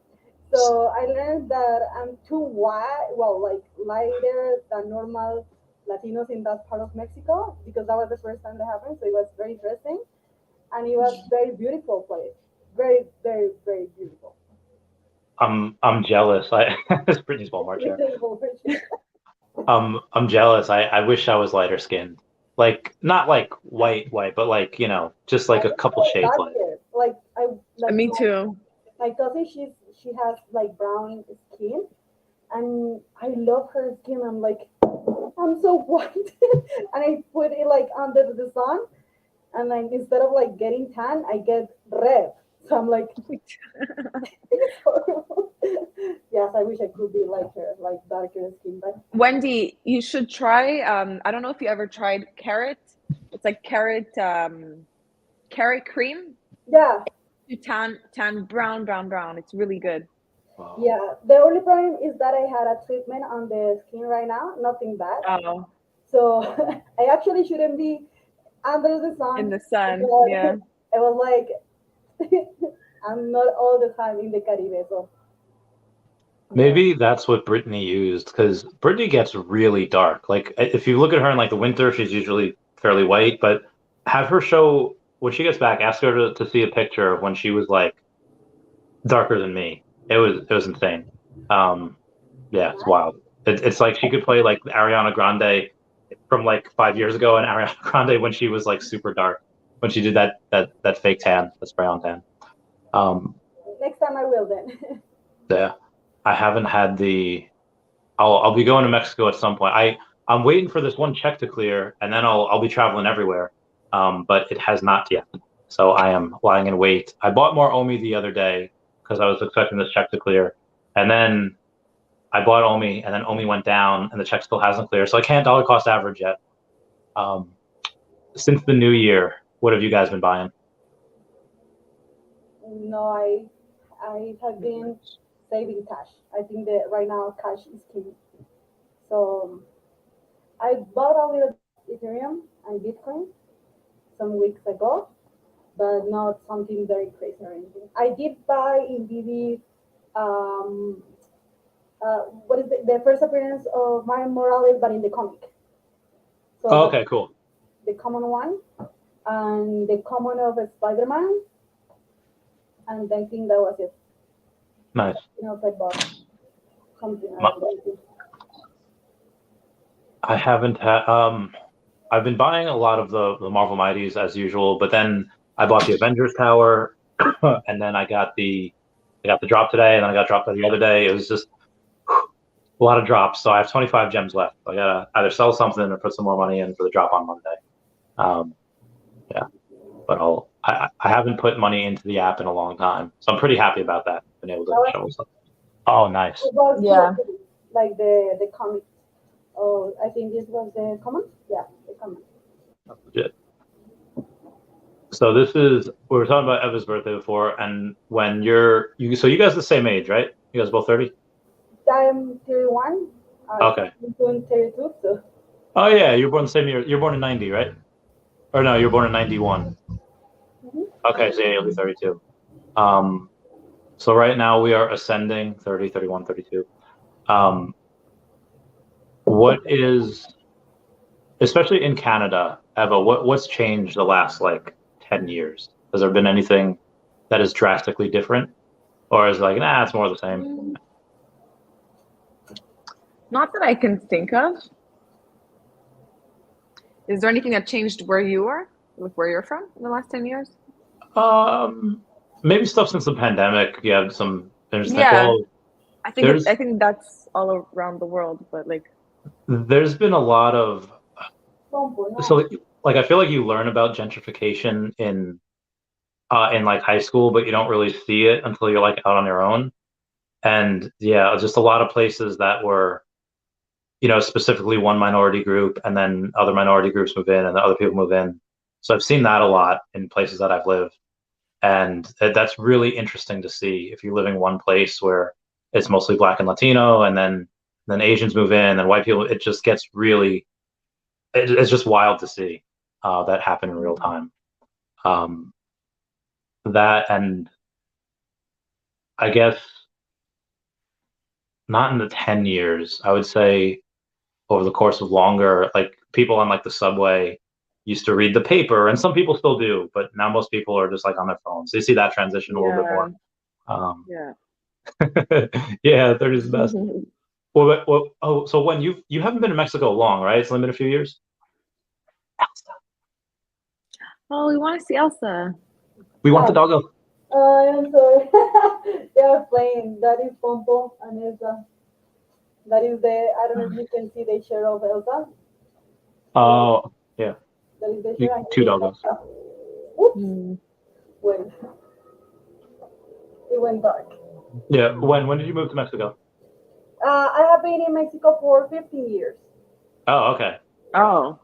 So I learned that I'm too white, well, like lighter than normal Latinos in that part of Mexico, because that was the first time that happened. So it was very interesting, and it was very beautiful place. Very, very, very beautiful.
I'm jealous. It's Brittany's Walmart chair. I'm jealous. I wish I was lighter skinned. Like not like white, but like, just like a couple shades light.
Me too.
My cousin, she has like brown skin, and I love her skin. I'm like, I'm so white, and I put it like under the sun, and like instead of like getting tan, I get red. So I'm like, it's horrible. Yes, I wish I could be like her, like darker skin. But
Wendy, you should try. I don't know if you ever tried carrot. It's like carrot cream.
Yeah.
You tan brown. It's really good.
Wow.
Yeah. The only problem is that I had a treatment on the skin right now. Nothing bad.
Oh.
So I actually shouldn't be under the sun.
In the sun, yeah.
I was like, I'm not all the time in the Caribe, so.
Maybe that's what Brittany used, because Brittany gets really dark. Like if you look at her in like the winter, she's usually fairly white, but have her show when she gets back, ask her to see a picture of when she was like darker than me. It was insane. Yeah, it's wild. It's like she could play like Ariana Grande from like 5 years ago, and Ariana Grande when she was like super dark, when she did that fake tan, that spray on tan.
Next time I will then.
Yeah, I haven't had I'll be going to Mexico at some point. I'm waiting for this one check to clear, and then I'll be traveling everywhere. but it has not yet. So I am lying in wait. I bought more OMI the other day because I was expecting this check to clear, and then I bought OMI, and then OMI went down, and the check still hasn't cleared. So I can't dollar cost average yet. Since the new year, what have you guys been buying?
No, I have been saving cash. I think that right now cash is king. So I bought a little Ethereum and Bitcoin some weeks ago, but not something very crazy or anything. I did buy in Veve, what is the first appearance of Miles Morales, but in the comic. So
Okay, cool.
The common one and the common of Spider-Man, and I think that was it.
Nice.
I bought something.
I haven't had. I've been buying a lot of the Marvel Mighties as usual, but then I bought the Avengers Tower, and then I got the drop today, and then I got dropped the other day. It was just a lot of drops. So I have 25 gems left. I gotta either sell something or put some more money in for the drop on Monday. Yeah, but I haven't put money into the app in a long time, so I'm pretty happy about that. Been able to show stuff. Oh, nice.
Yeah, like the comic. Oh, I think this was the common. Yeah, the common.
That's legit. So we were talking about Eva's birthday before, and when so you guys are the same age, right? You guys both 30?
I'm 31.
Okay.
I'm doing 32, so.
Oh yeah, you were born the same year. You're born in 90, right? Or no, you were born in 91.
Mm-hmm.
Okay, so yeah, you'll be 32. So right now we are ascending 30, 31, 32. What is, especially in Canada, Eva, what's changed the last 10 years? Has there been anything that is drastically different? Or is it nah, it's more the same?
Not that I can think of. Is there anything that changed where you are, where you're from in the last 10 years?
Maybe stuff since the pandemic. You have some interesting.
Yeah,
Well,
I think that's all around the world, but
there's been a lot of. So I feel like you learn about gentrification in high school, but you don't really see it until you're out on your own. And yeah, just a lot of places that were, specifically one minority group, and then other minority groups move in, and the other people move in. So I've seen that a lot in places that I've lived, and that's really interesting to see. If you're living one place where it's mostly Black and Latino, and then Asians move in, and white people, it just gets really. It's just wild to see that happen in real time. That, and I guess not in the 10 years, I would say over the course of longer, people on the subway used to read the paper, and some people still do, but now most people are just on their phones. So you see that transition a little bit more. Yeah, 30 is the best. So when you haven't been to Mexico long, right? It's only been a few years. Elsa.
Oh, we want to see Elsa.
We want the doggo.
I'm sorry. They are playing. That is Pompo and Elsa. That is I don't know if you can see the share of Elsa.
Oh, yeah.
That is the share.
Two doggos.
Oops. Wait. It went dark.
Yeah. When did you move to Mexico?
I have been in Mexico for 15 years.
Oh, okay.
Oh.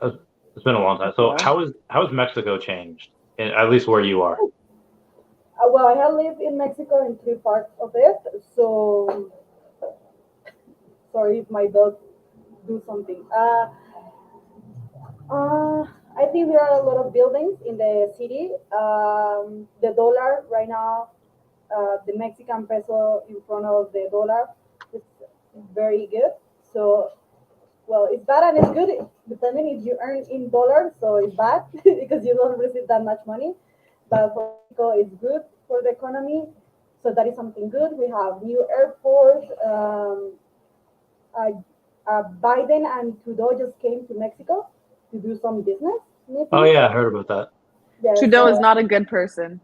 It's been a long time. So how has Mexico changed, at least where you are?
Well, I have lived in Mexico in 3 parts of it. So, sorry if my dog do something. I think there are a lot of buildings in the city. The dollar right now, the Mexican peso in front of the dollar is very good. So, well, it's bad and it's good, depending if you earn in dollars. So it's bad because you don't receive that much money. But for Mexico, it's good for the economy. So that is something good. We have new airports. Biden and Trudeau just came to Mexico to do some business. Maybe.
Oh yeah, I heard about that.
Yeah,
Trudeau is not a good person.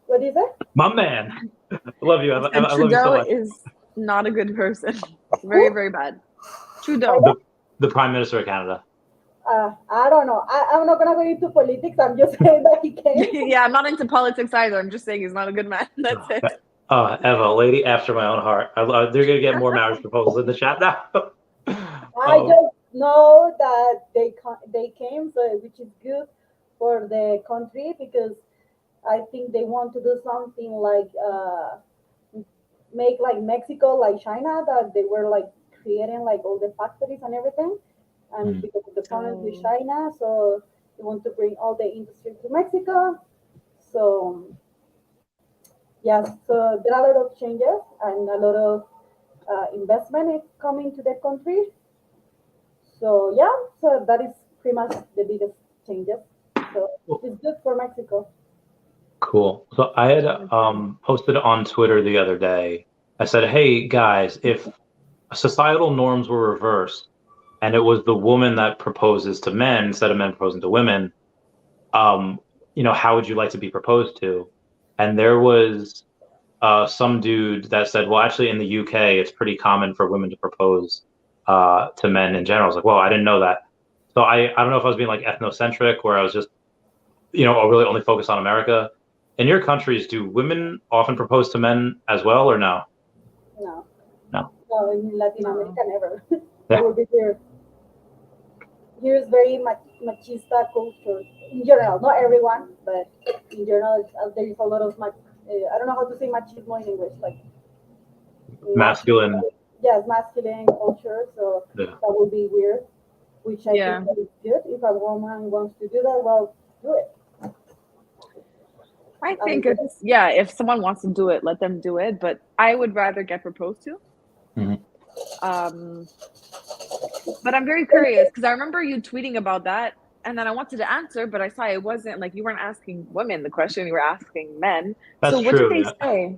What is it?
My man. I love you. I love
Trudeau
you so much.
is not a good person. Very, very bad. Trudeau.
The Prime Minister of Canada.
I don't know. I'm not gonna go into politics. I'm just saying that he came.
Yeah, I'm not into politics either. I'm just saying he's not a good man. That's it.
Eva, lady after my own heart. They're gonna get more marriage proposals in the chat now.
I just know that they came, so which is good for the country because I think they want to do something like make like Mexico, like China, that they were like creating like all the factories and everything, and because of the problems with China, so they want to bring all the industry to Mexico. So yes, so there are a lot of changes and a lot of investment is coming to the country. So yeah, so that is pretty much the biggest changes. So it's good for Mexico.
Cool. So I had posted on Twitter the other day. I said, "Hey guys, if societal norms were reversed and it was the woman that proposes to men instead of men proposing to women, how would you like to be proposed to?" And there was some dude that said, "Well, actually, in the UK, it's pretty common for women to propose to men in general." I was like, "Whoa, I didn't know that." So I don't know if I was being like ethnocentric, where I was just really only focused on America. In your countries, do women often propose to men as well, or no?
No.
No.
No, in Latin America, never.
Yeah.
That would be weird. Here's very machista culture in general. Not everyone, but in general, there is a lot of I don't know how to say machismo in English, like
Masculine.
Yes, masculine culture. So that would be weird. Which I think that is good. If a woman wants to do that, well, do it.
I think it's if someone wants to do it, let them do it. But I would rather get proposed to. But I'm very curious because I remember you tweeting about that, and then I wanted to answer, but I saw it wasn't like you weren't asking women the question; you were asking men.
That's
so what
true,
did they say?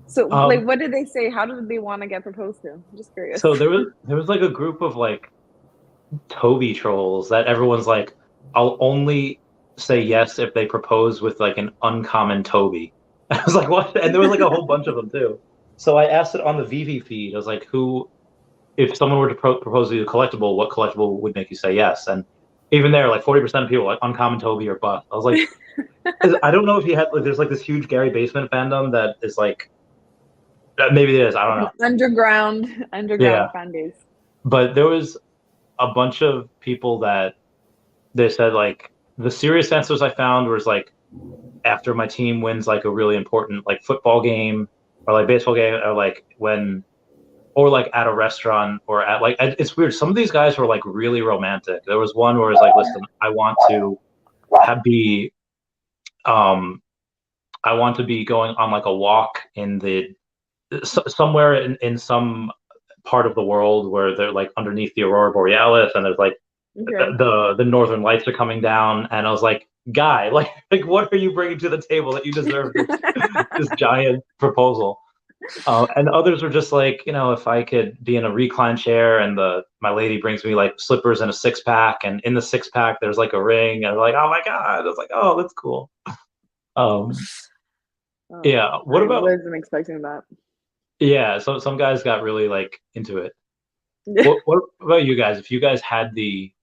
So like, what did they say? How did they want to get proposed to? I'm just curious.
So there was like a group of like Toby trolls that everyone's like, "I'll only say yes if they propose with like an uncommon Toby." I was like, "What?" And there was like a whole bunch of them too. So I asked it on the Veve feed. I was like, if someone were to propose to you a collectible, what collectible would make you say yes? And even there, like 40% of people were like uncommon Toby or bust. I was like, I don't know if you had like, there's like this huge Gary Basement fandom that is like, maybe it is, I don't know.
Underground fan base.
But there was a bunch of people that they said like the serious answers I found was like after my team wins like a really important like football game or like baseball game or like or like at a restaurant or at like it's weird. Some of these guys were like really romantic. There was one where it's like, listen, I want to be going on like a walk in the somewhere in some part of the world where they're like underneath the aurora borealis and there's like the northern lights are coming down, and I was like, guy, like what are you bringing to the table that you deserve this giant proposal? And others were just like, if I could be in a recline chair and my lady brings me like slippers and a 6-pack, and in the 6-pack there's like a ring, and I'm like, oh my god, I was like, oh, that's cool. Yeah. What about?
I wasn't expecting that.
Yeah. So some guys got really like into it. What about you guys? If you guys had the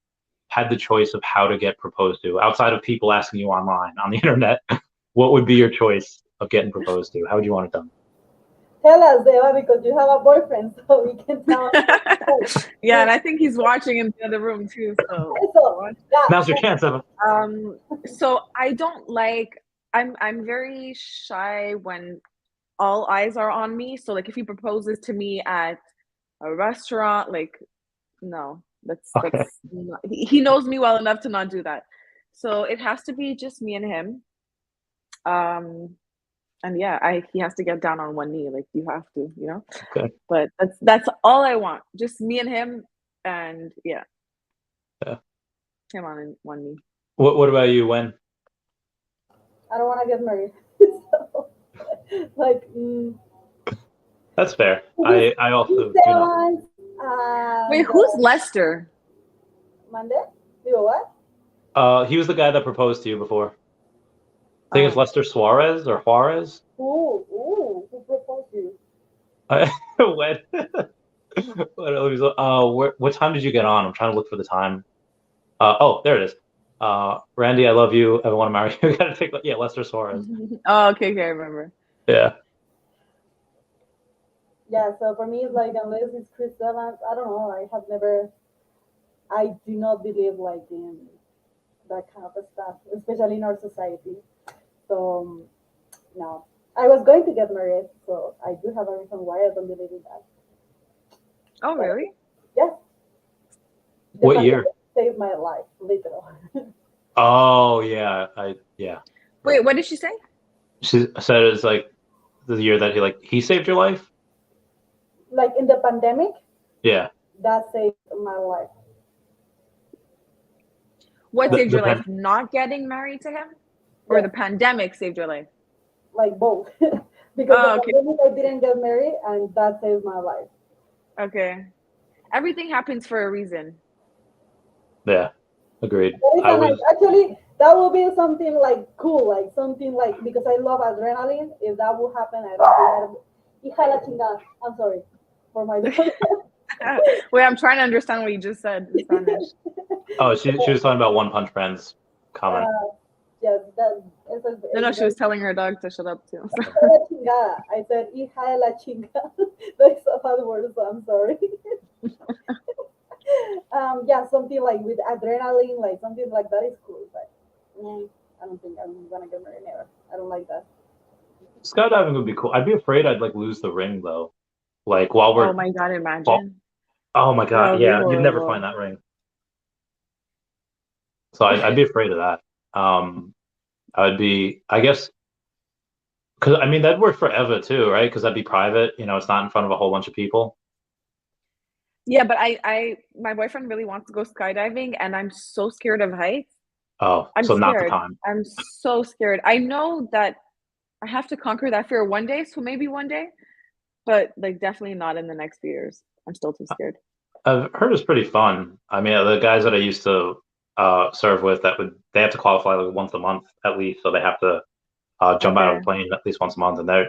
choice of how to get proposed to, outside of people asking you online on the internet, what would be your choice of getting proposed to? How would you want it done?
Tell us, Deva, because you have a boyfriend, so we can tell.
Yeah, and I think he's watching in the other room too. So
now's your chance, Eva.
So I don't like. I'm very shy when all eyes are on me. So like if he proposes to me at a restaurant, like no, that's not, he knows me well enough to not do that. So it has to be just me and him. And he has to get down on one knee, like you have to,
Okay.
But that's all I want, just me and him, and him on one knee.
What about you, Wen?
I don't want to get married. So, like,
that's fair. I also
Wait, who's Lester?
Monday? You what?
He was the guy that proposed to you before. I think it's Lester Suarez or Juarez.
Who proposed to you?
When? What time did you get on? I'm trying to look for the time. Oh, there it is. Randy, I love you. I want to marry you. We gotta take Lester Suarez.
Oh, okay, I remember.
Yeah.
Yeah, so for me, it's like unless it's Chris Evans, I don't know. I do not believe like in that kind of stuff, especially in our society. So no, I was going to get married, so I do have a reason why I don't believe in that.
Oh, really?
Yes.
What year?
Saved my life, literally.
Oh yeah,
Wait, what did she say?
She said it's like the year that he saved your life.
Like in the pandemic.
Yeah.
That saved my life.
What saved your life? Not getting married to him, or the pandemic saved your life?
Like both, because the pandemic I didn't get married, and that saved my life.
Okay, everything happens for a reason.
Yeah, agreed.
Actually, that will be something like cool, like something like, because I love adrenaline. If that will happen, I'm sorry for my dog.
Wait, I'm trying to understand what you just said in Spanish.
Oh, she was talking about One Punch Man's comment.
Yes,
No, she was telling her dog to shut up too.
I said hija de la chinga. That's a bad word, so I'm sorry. Yeah, something like with adrenaline, like something like that is cool, but I don't think I'm gonna get married never. I don't like that.
Skydiving would be cool. I'd be afraid I'd like lose the ring though. Like while we're.
Oh my god! Imagine.
Oh my god! Yeah, you'd never find that ring. So I'd be afraid of that. I'd be, I guess, because I mean that'd work for Eva too, right? Because that'd be private. It's not in front of a whole bunch of people.
Yeah, but my boyfriend really wants to go skydiving, and I'm so scared of heights.
Oh,
I'm
so
scared.
not the time.
I'm so scared. I know that I have to conquer that fear one day, so maybe one day, but like definitely not in the next few years. I'm still too scared.
I've heard it's pretty fun. I mean, the guys that I used to serve with, they have to qualify like once a month at least, so they have to jump out of a plane at least once a month, and they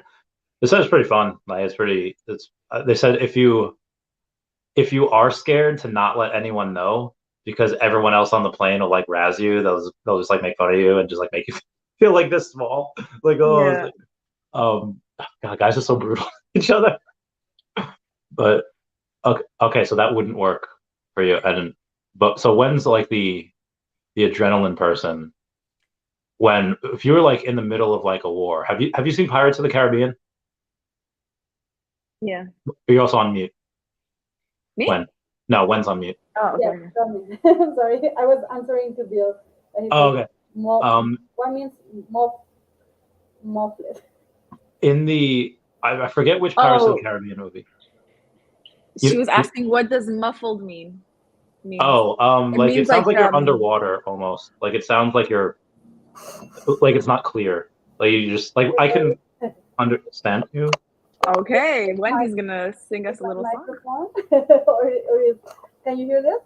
said it's pretty fun. Like they said if you are scared, to not let anyone know, because everyone else on the plane will like razz you. They'll just like make fun of you and just like make you feel like this small. Like God, guys are so brutal to each other. But okay, so that wouldn't work for you. But so when's like the adrenaline person? If you were like in the middle of like a war, have you seen Pirates of the Caribbean?
Yeah.
Are you also on mute?
Me?
When? No, when's on mute?
Oh, okay.
Yeah, I'm sorry. I was answering to Bill.
Oh, okay.
What means muffled?
In the I forget which Pirates of the Caribbean movie.
She was asking, what does muffled mean?
Like it sounds like you're underwater almost. Like it sounds like you're like it's not clear. Like you just like I can understand you.
Okay, Wendy's gonna sing us a little song.
Can you hear this?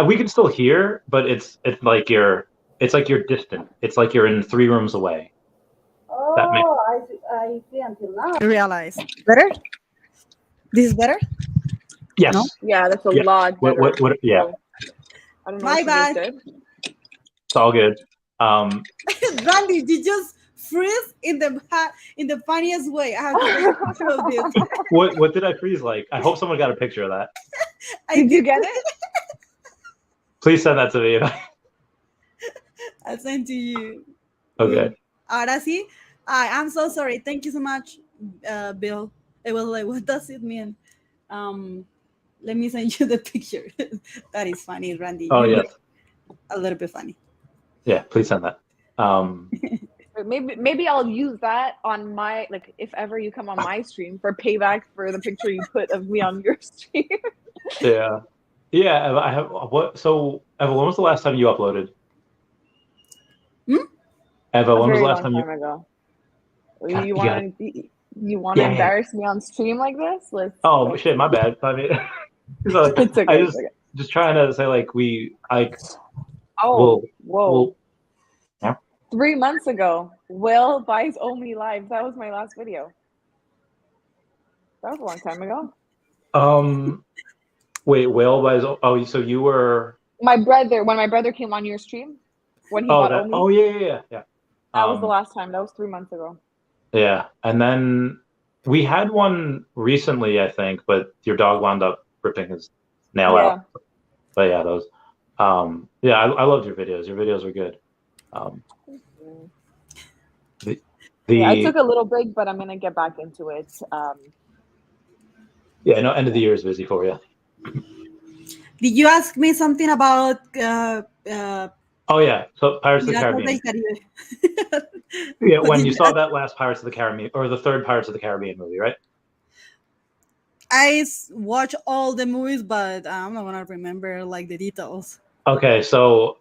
We can still hear, but it's like you're distant. It's like you're in 3 rooms away.
Oh, I see until now.
I realize. Better? This is better?
Yes.
No? Yeah, that's a lot better.
What, yeah.
I don't know.
My bad.
It's all good.
Randy, you just freeze in the funniest way. I have to take a picture of this.
What did I freeze like? I hope someone got a picture of that.
Did you get it?
Please send that to me.
I'll send to you.
Okay.
Ahora sí. I'm so sorry. Thank you so much, Bill. It was like, what does it mean? Let me send you the picture. That is funny, Randy.
Oh, yes.
A little bit funny.
Yeah, please send that.
Maybe I'll use that on my, like, if ever you come on my stream for payback for the picture you put of me on your stream.
Yeah. Yeah, I have so Eva, when was the last time you uploaded? Eva, when was the last time you
ago. You want to embarrass me on stream like this?
Shit, my bad. I mean, so
it's okay,
I just trying to say like
whoa. Yeah. 3 months ago, Will buys only live. That was my last video. That was a long time ago.
Wait, Will buys. Oh, so you were
when my brother came on your stream, when he bought Omi.
Oh yeah.
That was the last time. That was 3 months ago.
Yeah, and then we had one recently, I think, but your dog wound up ripping his nail out. But yeah, those. Yeah, I loved your videos. Your videos were good.
I took a little break, but I'm gonna get back into it.
Yeah, no, end of the year is busy for you.
Did you ask me something about?
Oh yeah, so Pirates of the Caribbean. Yeah, when you saw that last Pirates of the Caribbean, or the third Pirates of the Caribbean movie, right?
I watch all the movies, but I'm not gonna remember like the details.
Okay, so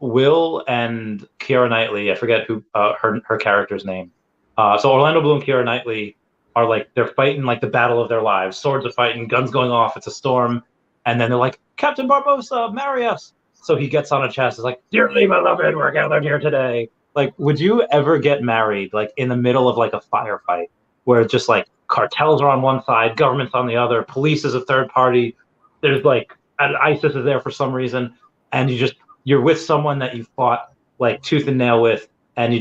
Will and Keira Knightley, I forget who her character's name. So Orlando Bloom and Keira Knightley are like, they're fighting like the battle of their lives. Swords are fighting, guns going off, it's a storm, and then they're like, Captain Barbossa, marry us. So he gets on a chest, is like, dearly beloved, we're gathered here today. Like, would you ever get married like in the middle of like a firefight where it's just like cartels are on one side, government's on the other, police is a third party, there's like ISIS is there for some reason, and you're with someone that you fought like tooth and nail with, and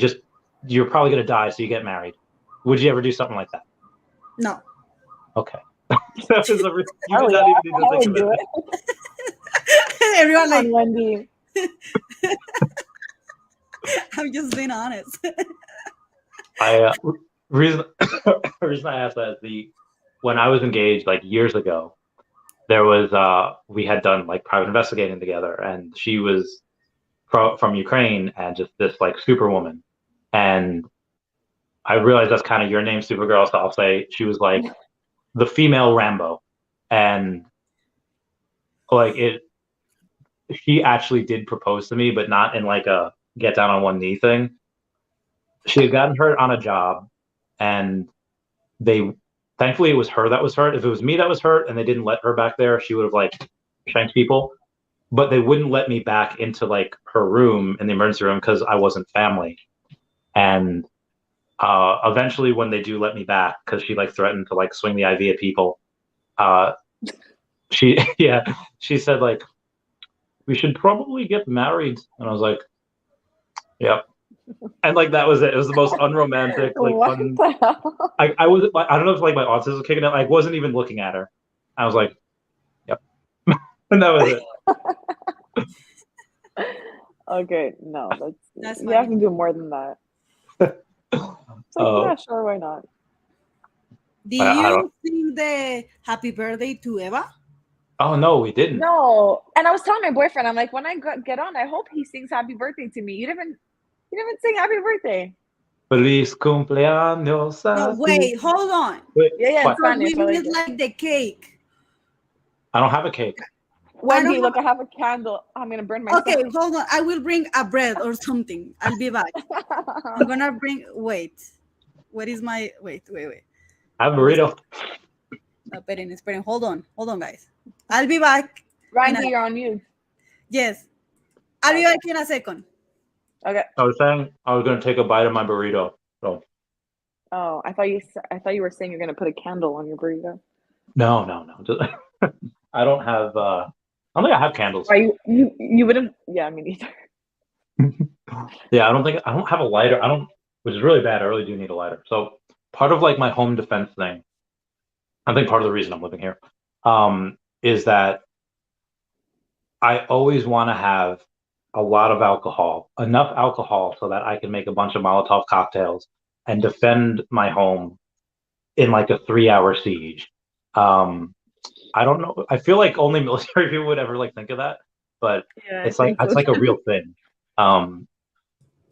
you're probably gonna die, so you get married. Would you ever do something like that?
No.
Okay. That was you did not even need to think about it.
Everyone like
Wendy.
I'm just being honest.
Reason I asked that is when I was engaged like years ago, there was we had done like private investigating together, and she was from Ukraine and just this like superwoman, and I realized that's kind of your name, Supergirl, so I'll say she was like the female Rambo, and like she actually did propose to me, but not in like a get down on one knee thing. She had gotten hurt on a job, and thankfully it was her that was hurt. If it was me that was hurt and they didn't let her back there, she would have like shanked people, but they wouldn't let me back into like her room in the emergency room because I wasn't family. And eventually when they do let me back, because she like threatened to like swing the IV at people, she said like, we should probably get married. And I was like, yep. And like that was it. It was the most unromantic, like I don't know if like my autism was kicking in. I wasn't even looking at her. I was like, yep. And that was it.
Okay, no, that's you
funny.
have to do more than that. Yeah, sure, why not?
Did you sing the happy birthday to Eva?
Oh no, we didn't.
No, and I was telling my boyfriend, I'm like, when I get on, I hope he sings happy birthday to me. You didn't sing happy birthday.
Feliz cumpleaños.
No, wait, hold on.
Wait,
yeah,
we need like the cake.
I don't have a cake.
Wendy, look, I have a candle. I'm gonna burn myself.
Okay, hold on. I will bring a bread or something. I'll be back. I'm gonna bring. Wait. What is my? Wait.
I have a burrito.
Esperen. Hold on, guys. I'll be back.
Randy, you're on mute.
Yes. I'll be back in a second.
Okay.
I was saying I was gonna take a bite of my burrito. So.
Oh, I thought you were saying you're gonna put a candle on your burrito.
No. Just, I don't have. I don't think I have candles.
You wouldn't. Yeah, me neither.
Yeah, I don't have a lighter. Which is really bad. I really do need a lighter. So part of like my home defense thing, I think part of the reason I'm living here, is that I always want to have a lot of alcohol, enough alcohol so that I can make a bunch of Molotov cocktails and defend my home in like a 3-hour siege. I don't know. I feel like only military people would ever like think of that, but it's like a real thing.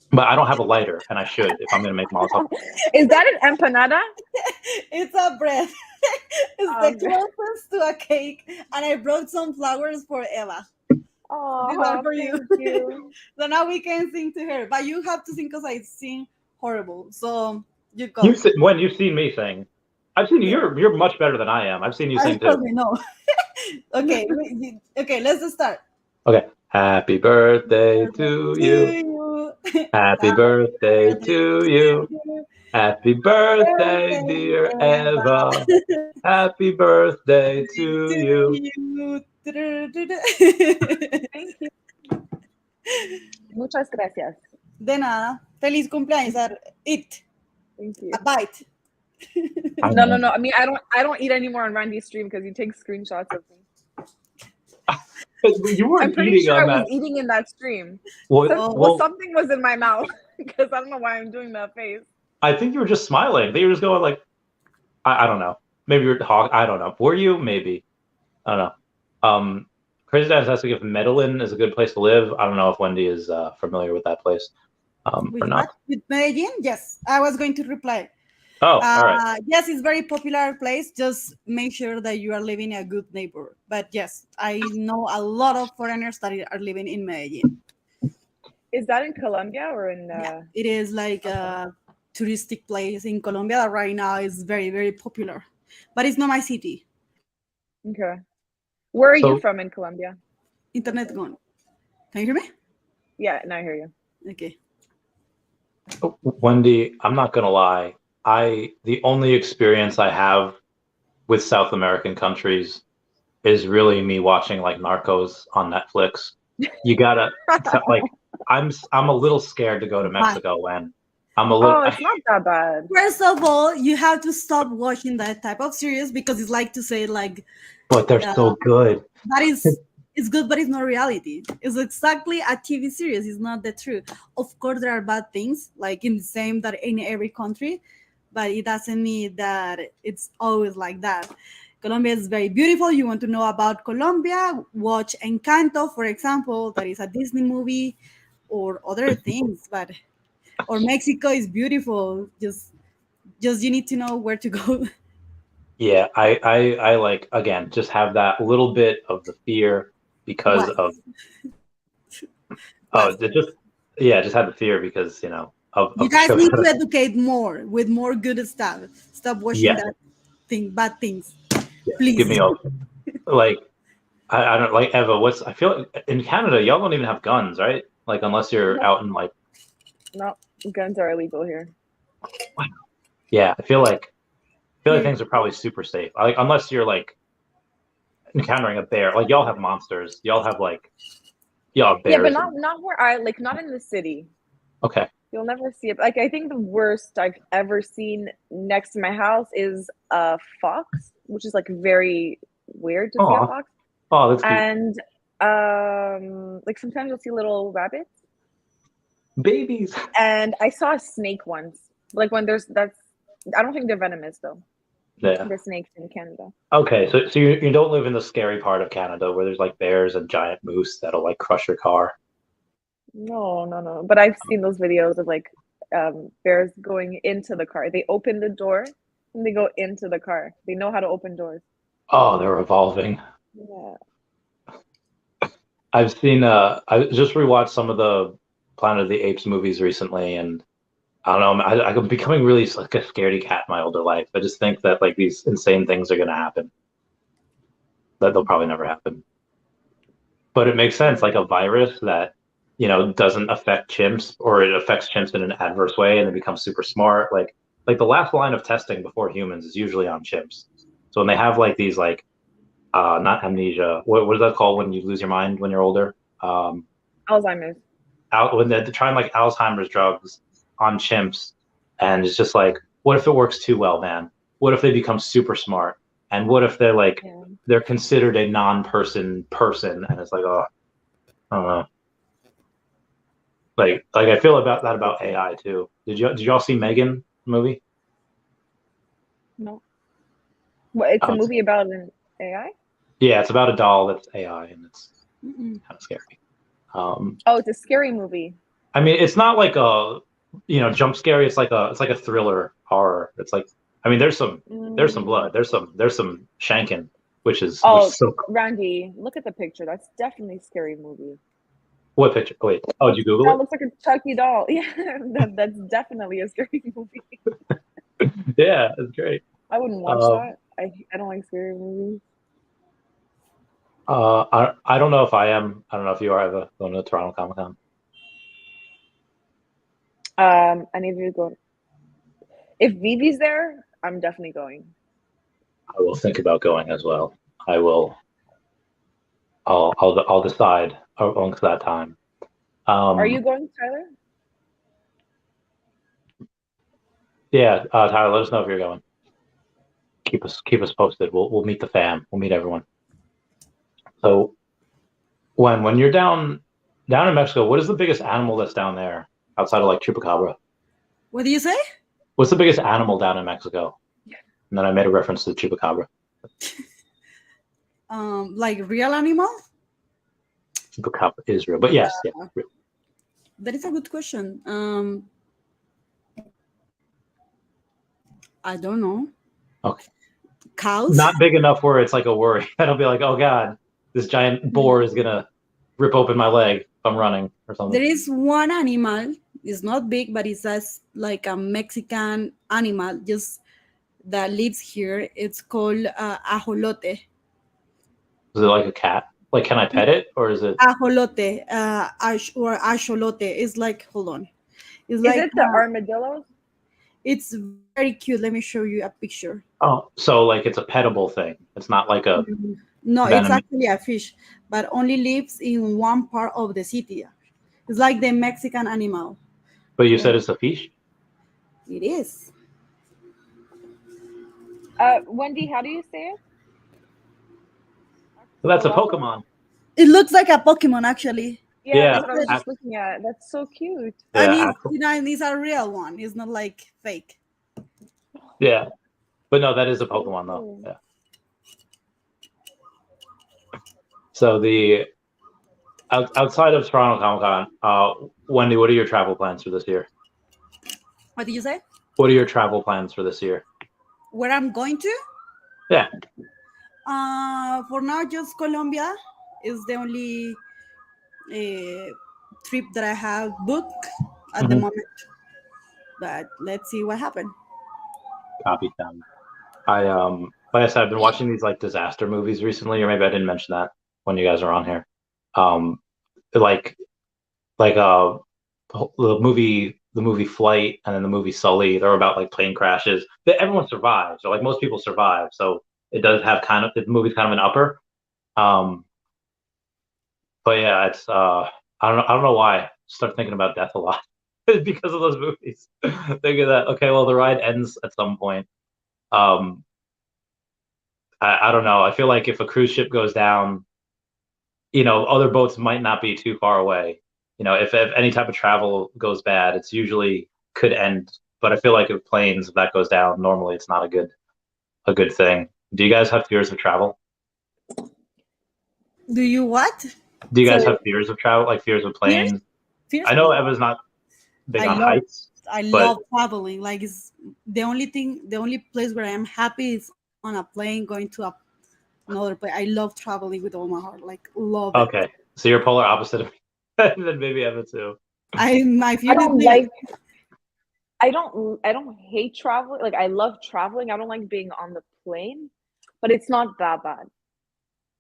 But I don't have a lighter, and I should if I'm gonna make Molotov.
Is that an empanada?
It's a bread. It's the closest to a cake, and I brought some flowers for Eva.
Oh,
for you. So now we can sing to her, but you have to sing because I sing horrible. So you go.
When you've seen me sing, I've seen you. You're much better than I am. I've seen you sing too.
No. Okay. Okay. Let's just start.
Okay. Happy birthday to you. Happy birthday to you. Happy birthday, dear Eva. Happy birthday to you.
Thank you. Muchas gracias.
De nada. Feliz cumpleaños. Eat.
Thank you.
A bite.
No. I mean, I don't eat anymore on Randy's stream because he takes screenshots of me.
You weren't
I'm pretty
eating
sure
on
I
that.
was eating in that stream.
Well,
Something was in my mouth because I don't know why I'm doing that face.
I think you were just smiling. You were just going like, I don't know. Maybe you're talking. I don't know. Were you? Maybe. I don't know. Crazy Dad asking if Medellin is a good place to live. I don't know if Wendy is familiar with that place or not.
With Medellin? Yes. I was going to reply.
Oh, all right.
Yes, it's very popular place. Just make sure that you are living in a good neighborhood. But yes, I know a lot of foreigners that are living in Medellin.
Is that in Colombia or in?
Yeah, it is like a touristic place in Colombia that right now is very, very popular. But it's not my city.
Okay. Where are you from in Colombia?
Internet gone. Can you hear me?
Yeah, now I hear you.
Okay.
Wendy, I'm not gonna lie. The only experience I have with South American countries is really me watching like Narcos on Netflix. You gotta like I'm a little scared to go to Mexico when I'm a little.
Oh, it's not that bad.
First of all, you have to stop watching that type of series because it's like to say like.
But they're so good.
That is. It's good, but it's not reality. It's exactly a TV series. It's not the truth. Of course, there are bad things, like in the same that in every country, but it doesn't mean that it's always like that. Colombia is very beautiful. You want to know about Colombia? Watch Encanto, for example. That is a Disney movie, or other things. Or Mexico is beautiful. Just you need to know where to go.
Yeah, I like again just have that little bit of the fear because of just have the fear because of
you guys need to educate more with more good stuff. Stop watching bad things.
Yeah,
please
give me a like I don't like Eva. I feel like in Canada y'all don't even have guns, right? Like unless you're out in like.
No, guns are illegal here.
Wow. Yeah, I feel like things are probably super safe. Like unless you're like encountering a bear. Like y'all have monsters. Y'all have bears.
Yeah, but not where not in the city.
Okay.
You'll never see it. Like I think the worst I've ever seen next to my house is a fox, which is like very weird to see a fox.
Oh, that's cute.
And like sometimes you'll see little rabbits.
Babies.
And I saw a snake once. Like when I don't think they're venomous though.
Yeah.
The snakes in Canada.
Okay, so you don't live in the scary part of Canada where there's like bears and giant moose that'll like crush your car.
No. But I've seen those videos of like bears going into the car. They open the door and they go into the car. They know how to open doors.
Oh, they're evolving.
Yeah.
I've seen I just rewatched some of the Planet of the Apes movies recently, and I don't know, I'm becoming really like a scaredy cat in my older life. I just think that like these insane things are gonna happen. That they'll probably never happen. But it makes sense, like a virus that doesn't affect chimps, or it affects chimps in an adverse way and it becomes super smart. Like the last line of testing before humans is usually on chimps. So when they have like these like not amnesia, what is that called when you lose your mind when you're older?
Alzheimer's.
When they're trying like Alzheimer's drugs on chimps, and it's just like, what if it works too well, man? What if they become super smart? And what if they're like they're considered a non-person, and it's like, oh, I don't know. Like I feel about that about AI too. Did y'all see Megan movie?
No. What? It's a movie about an AI?
Yeah, it's about a doll that's AI, and it's kind of scary.
It's a scary movie.
I mean, it's not like a jump scary. It's like a thriller horror. It's like, I mean, there's some blood. There's some shanking, which is so cool.
Randy, look at the picture. That's definitely a scary movie.
What picture? Wait. Oh, did you Google it?
That looks like a Chucky doll. Yeah, that's definitely a scary movie.
Yeah, it's great.
I wouldn't watch that. I don't like scary movies.
I don't know if I am. I don't know if you are ever going to Toronto Comic Con.
I need you to go. If Vivi's there, I'm definitely going.
I will think about going as well. I will. I'll decide amongst that time.
Are you going, Tyler?
Yeah, Tyler, let us know if you're going. Keep us posted. We'll meet the fam. We'll meet everyone. So when you're down in Mexico, what is the biggest animal that's down there outside of like chupacabra?
What do you say?
What's the biggest animal down in Mexico? And then I made a reference to the chupacabra.
Like real animal?
Chupacabra is real, but yes, yeah. Real.
That is a good question. I don't know.
Okay.
Cows?
Not big enough where it's like a worry. That'll be like, oh God, this giant boar is gonna rip open my leg if I'm running or something.
There is one animal. It's not big, but it's as like a Mexican animal, just that lives here. It's called ajolote.
Is it like a cat? Like, can I pet it, or is it
Ajolote? Or axolote. It's like, hold on. It's like,
Is it the armadillos?
It's very cute. Let me show you a picture.
Oh, so like it's a petable thing. It's not like a
No,
venom.
It's actually a fish, but only lives in one part of the city. It's like the Mexican animal.
But you said it's a fish?
It is.
Wendy, how do you say it?
So that's a Pokemon.
It looks like a Pokemon, actually.
Yeah, that's what I was just looking at. That's so cute.
Yeah,
And it's a real one. It's not like fake.
Yeah, but no, that is a Pokemon though. Yeah. So the outside of Toronto Comic-Con, Wendy, what are your travel plans for this year?
What did you say?
What are your travel plans for this year?
Where I'm going to?
Yeah.
For now, just Colombia is the only trip that I have booked at the moment. But let's see what happens.
Copy them. Like I said, I've been watching these like disaster movies recently, or maybe I didn't mention that when you guys are on here. The movie Flight and then the movie Sully. They're about like plane crashes. Everyone survives, or like most people survive. So it does have the movie's kind of an upper. But yeah, it's I don't know why I start thinking about death a lot because of those movies. Think of that. Okay, well the ride ends at some point. I don't know. I feel like if a cruise ship goes down, other boats might not be too far away. If any type of travel goes bad, it's usually could end. But I feel like if that goes down, normally it's not a good thing. Do you guys have fears of travel?
Do you what?
Do you guys have fears of travel, like fears of planes?
Fears?
I know Eva's not big on heights.
I love traveling. Like, it's the only place where I am happy is on a plane going to another place. I love traveling with all my heart. Like, love it.
Okay, so you're polar opposite of me. Then maybe Eva too.
I don't hate traveling. Like, I love traveling. I don't like being on the plane, but it's not that bad.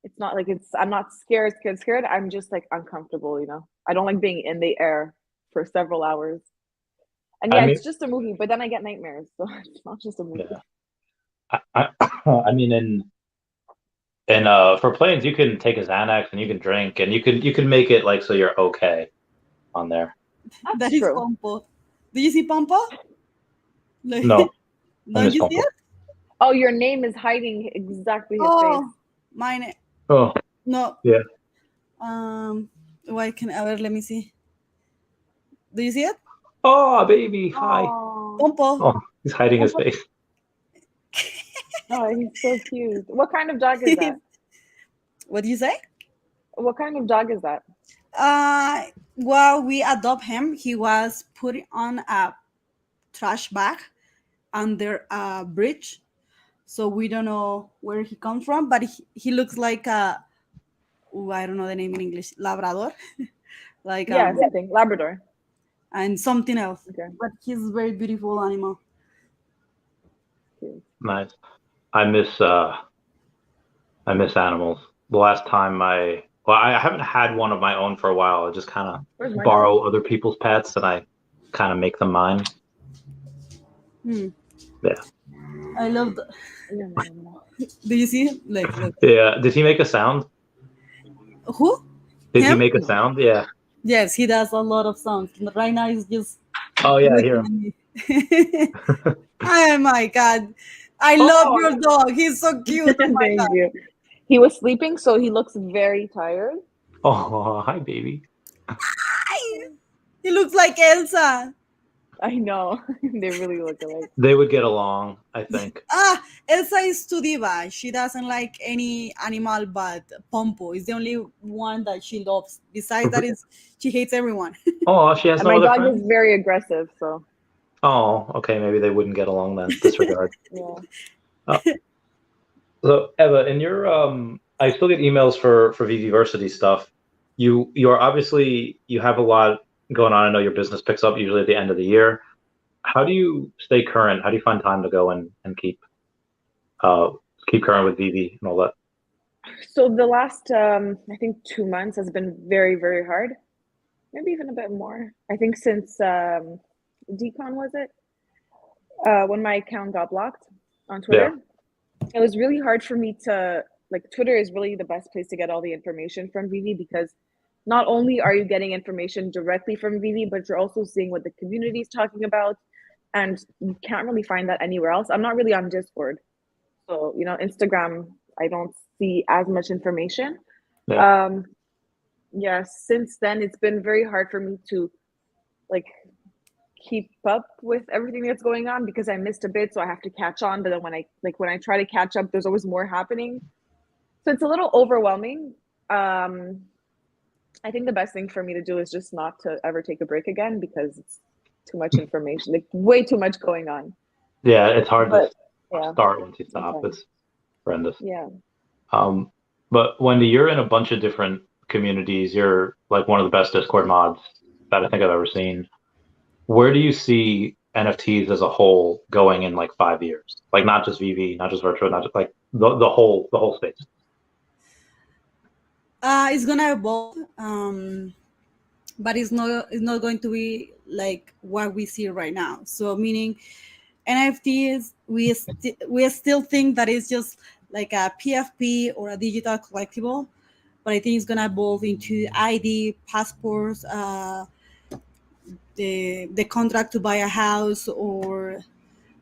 It's not like I'm not scared. I'm just like uncomfortable, I don't like being in the air for several hours. And yeah, it's just a movie, but then I get nightmares, so it's not just a movie.
Yeah. I mean, for planes, you can take a Xanax and you can drink and you can make it like so you're okay on there.
That is Pompo. Do you see Pompo?
No.
Don't you see it?
Oh, your name is hiding exactly his face.
Mine.
Oh.
No.
Yeah.
Why can let me see. Do you see it?
Oh, baby. Hi.
Pompo.
Oh, he's hiding his face.
Oh, he's so cute. What kind of dog is that?
What do you say?
What kind of dog is that?
Well, we adopt him. He was put on a trash bag under a bridge. So we don't know where he comes from, but he looks like I don't know the name in English, Labrador. Like
something Labrador.
And something else.
Okay.
But he's a very beautiful animal.
Nice. I miss animals. The last time I haven't had one of my own for a while. I just kind of borrow other people's pets and I kind of make them mine. Yeah.
I love that. Do you see him? Look.
Yeah. Did he make a sound?
Who?
Did he
Him?
make a sound? Yeah.
Yes, he does a lot of sounds. Right now, he's just
Oh yeah, I hear
looking
him.
at me. Oh my god, I love your dog. He's so cute. Oh my
Thank
god.
you. He was sleeping, so he looks very tired.
Oh, hi, baby.
Hi. He looks like Elsa.
I know. They really look alike.
They would get along, I think.
Elsa is too diva. She doesn't like any animal but Pompo is the only one that she loves. Besides that, she hates everyone.
Oh, she has
And
no
my
other
dog
friends?
is very aggressive, so
Oh, okay, maybe they wouldn't get along then. Disregard.
yeah.
So Eva, in your I still get emails for Veveversity stuff. You're obviously you have a lot going on. I know your business picks up usually at the end of the year. How do you stay current? How do you find time to go and keep current with Vivi and all that?
So the last I think 2 months has been very, very hard. Maybe even a bit more. I think since Decon was it? When my account got blocked on Twitter.
Yeah.
It was really hard for me to Twitter is really the best place to get all the information from Vivi because not only are you getting information directly from Vivi, but you're also seeing what the community is talking about, and you can't really find that anywhere else. I'm not really on Discord, so Instagram, I don't see as much information.
Yeah.
Yeah, since then it's been very hard for me to keep up with everything that's going on because I missed a bit, so I have to catch on. But then when I try to catch up, there's always more happening, so it's a little overwhelming. I think the best thing for me to do is just not to ever take a break again because it's too much information, way too much going on.
Yeah, it's hard to
yeah,
start once you stop.
okay.
It's horrendous.
Yeah.
But Wendy, you're in a bunch of different communities. You're like one of the best Discord mods that I think I've ever seen. Where do you see NFTs as a whole going in like 5 years? Like not just VV, not just virtual, not just like the whole space.
It's gonna evolve, but it's not going to be like what we see right now. So meaning NFTs, we still think that it's just like a PFP or a digital collectible, but I think it's gonna evolve into ID, passports, the contract to buy a house, or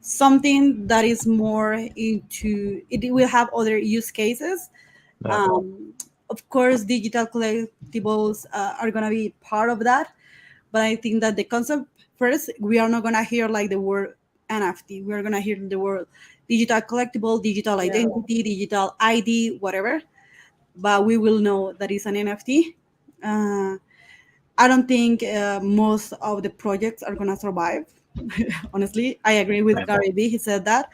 something that is more into it. Will have other use cases.
Yeah.
Of course, digital collectibles are gonna be part of that, but I think that the concept first, we are not gonna hear like the word NFT. We're gonna hear the word digital collectible, digital identity, digital ID, whatever. But we will know that it's an NFT. I don't think most of the projects are gonna survive. Honestly, I agree with Gary B. He said that.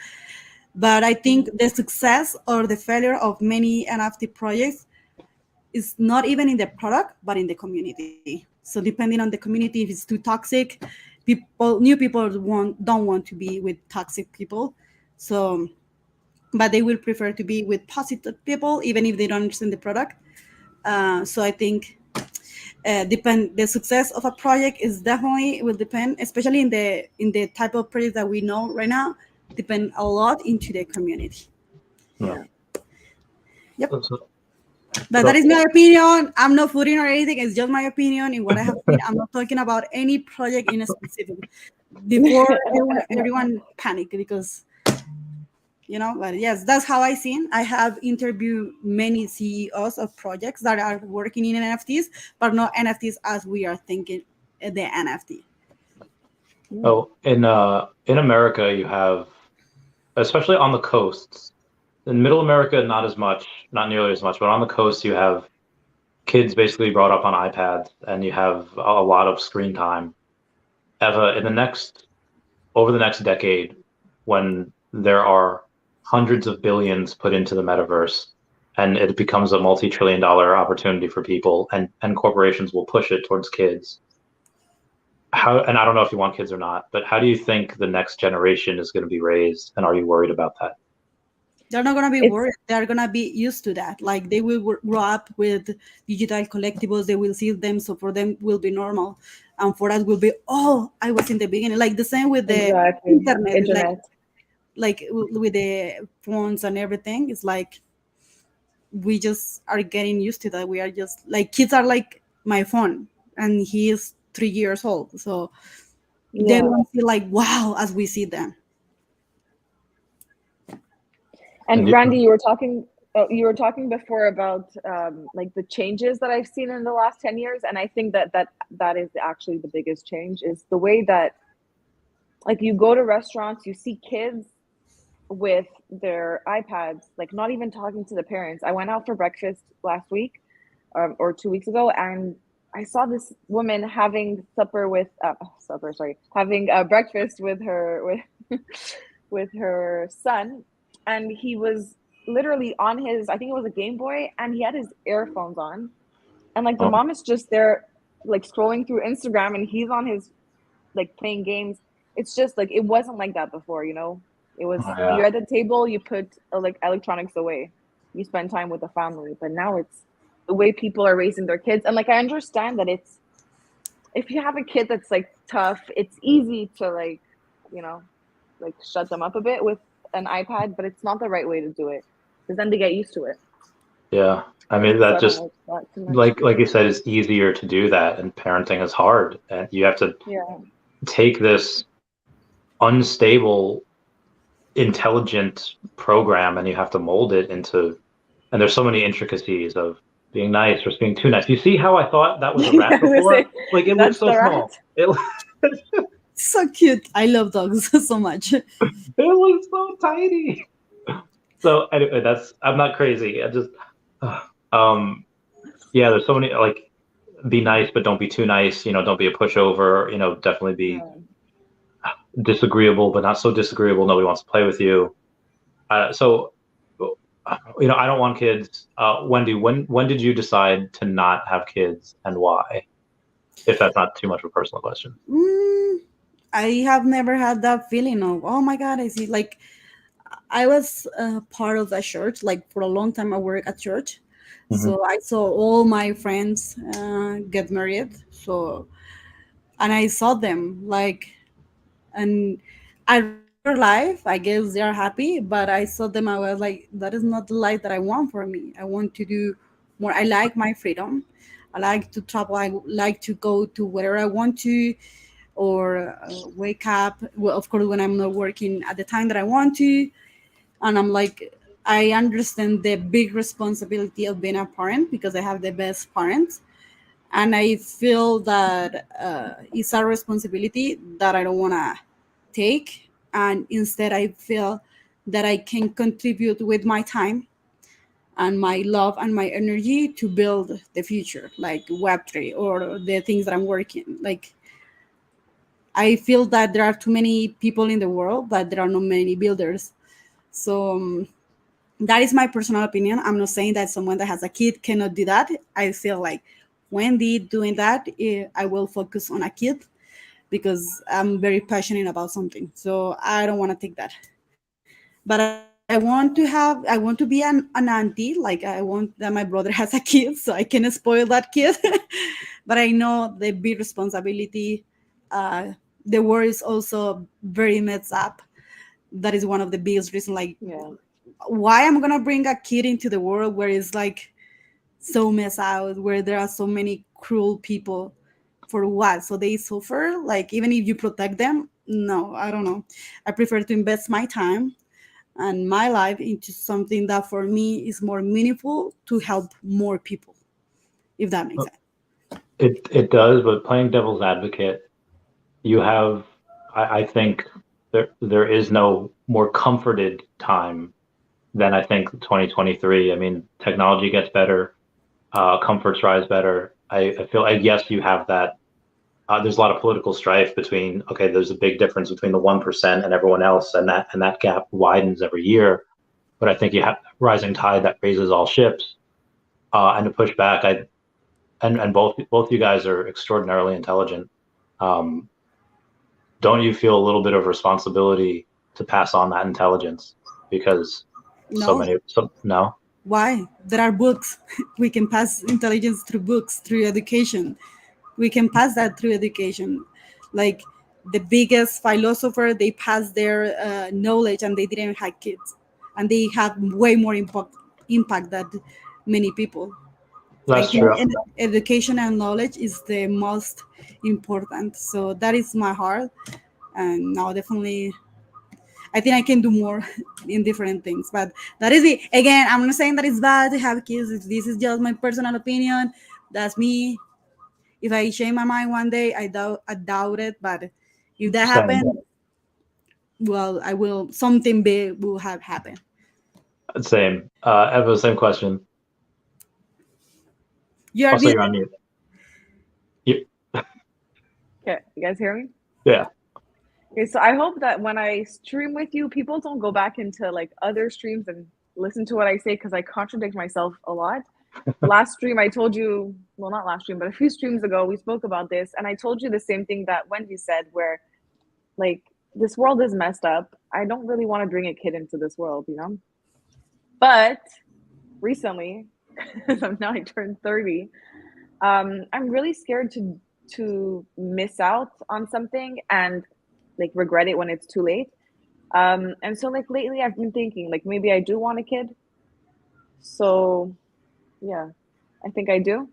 But I think the success or the failure of many NFT projects is not even in the product, but in the community. So depending on the community, if it's too toxic, new people don't want to be with toxic people. So, but they will prefer to be with positive people, even if they don't understand the product. So I think the success of a project is definitely will depend, especially in the type of project that we know right now, depend a lot into the community.
Yeah.
Yep. But that is my opinion. I'm not voting or anything. It's just my opinion in what I have seen. I'm not talking about any project in a specific. Before everyone panicked because, but yes, that's how I seen. I have interviewed many CEOs of projects that are working in NFTs, but not NFTs as we are thinking the NFT.
Oh, in America, you have, especially on the coasts. In Middle America, not as much, not nearly as much, but on the coast, you have kids basically brought up on iPads, and you have a lot of screen time. Eva, over the next decade, when there are hundreds of billions put into the metaverse, and it becomes a multi-trillion-dollar opportunity for people, and corporations will push it towards kids. And I don't know if you want kids or not, but how do you think the next generation is going to be raised, and are you worried about that?
They're not going to be worried. They're going to be used to that. Like they will grow up with digital collectibles. They will see them. So for them will be normal. And for us will be, I was in the beginning. Like the same with the internet. Like with the phones and everything. It's like we just are getting used to that. We are just like, kids are like my phone, and he is 3 years old, so they
Yeah.
don't feel like wow as we see them.
And Randy, you were talking before about like the changes that I've seen in the last 10 years, and I think that is actually the biggest change, is the way that, like, you go to restaurants, you see kids with their iPads, like not even talking to the parents. I went out for breakfast last week, or 2 weeks ago, and I saw this woman having having breakfast with with her son, and he was literally on his, I think it was a Game Boy, and he had his earphones on, and like the mom is just there, like scrolling through Instagram, and he's on his, like, playing games. It's just like, it wasn't like that before, you know. It was, you're at the table, you put like electronics away, you spend time with the family. But now it's the way people are raising their kids, and like I understand that it's, if you have a kid that's like tough, it's easy to, like, you know, like shut them up a bit with an iPad, but it's not the right way to do it, because then they get used to it.
Yeah, I mean, that
So
just like you said, it's easier to do that, and parenting is hard, and you have to take this unstable, intelligent program, and you have to mold it into, and there's so many intricacies of being nice versus being too nice. You see how I thought that was a rat before? Like, it looks so small.
So cute. I love dogs so much.
It looks so tiny. So anyway, I'm not crazy. I just there's so many, like, be nice but don't be too nice, you know, don't be a pushover, you know, definitely be disagreeable but not so disagreeable nobody wants to play with you. So you know, I don't want kids. Wendy, when did you decide to not have kids, and why? If that's not too much of a personal question.
I have never had that feeling of, oh my God, I see, like, I was part of a church, like for a long time I worked at church. So I saw all my friends get married. So, and I saw them like, and I their life, I guess they're happy, but I saw them, I was like, that is not the life that I want for me. I want to do more. I like my freedom. I like to travel. I like to go to wherever I want to, or wake up. Well, of course, when I'm not working at the time that I want to. And I'm like, I understand the big responsibility of being a parent because I have the best parents. And I feel that it's a responsibility that I don't want to take. And instead, I feel that I can contribute with my time and my love and my energy to build the future, like Web3 or the things that I'm working. Like, I feel that there are too many people in the world, but there are not many builders. So that is my personal opinion. I'm not saying that someone that has a kid cannot do that. I feel like Wendy doing that, I will focus on a kid because I'm very passionate about something. So I don't want to take that. But I want to be an auntie. Like, I want that my brother has a kid so I can spoil that kid. But I know the big responsibility. The world is also very messed up. That is one of the biggest reasons. Like, why I'm gonna bring a kid into the world where it's like so messed out, where there are so many cruel people, for what? So they suffer? Like, even if you protect them? No, I don't know. I prefer to invest my time and my life into something that for me is more meaningful to help more people, if that makes sense.
It does, but playing devil's advocate, you have, I think there is no more comforted time than I think 2023. I mean, technology gets better, comforts rise better. I feel like, yes, you have that. There's a lot of political strife between, okay, there's a big difference between the 1% and everyone else, and that gap widens every year. But I think you have rising tide that raises all ships. And to push back, and both you guys are extraordinarily intelligent. Don't you feel a little bit of responsibility to pass on that intelligence? Because no.
Why? There are books. We can pass intelligence through books, through education. We can pass that through education. Like, the biggest philosopher, they passed their knowledge and they didn't have kids. And they have way more impact impact that many people. I
That's
think
true.
education and knowledge is the most important. So that is my heart. And now definitely I think I can do more in different things. But that is it. Again, I'm not saying that it's bad to have kids. This is just my personal opinion. That's me. If I change my mind one day, I doubt it. But if that
Same.
happens, well, I will. Something big will have happened.
Same. I have the same question.
You're
Also, you're on mute.
Okay, you guys hear me?
Yeah.
Okay, so I hope that when I stream with you, people don't go back into like other streams and listen to what I say because I contradict myself a lot. Last stream, I told you, well, not last stream, but a few streams ago, we spoke about this, and I told you the same thing that Wendy said, where like this world is messed up. I don't really want to bring a kid into this world, you know? But recently, now I turned 30, I'm really scared to miss out on something and like regret it when it's too late. And so like lately I've been thinking like maybe I do want a kid. So yeah, I think I do.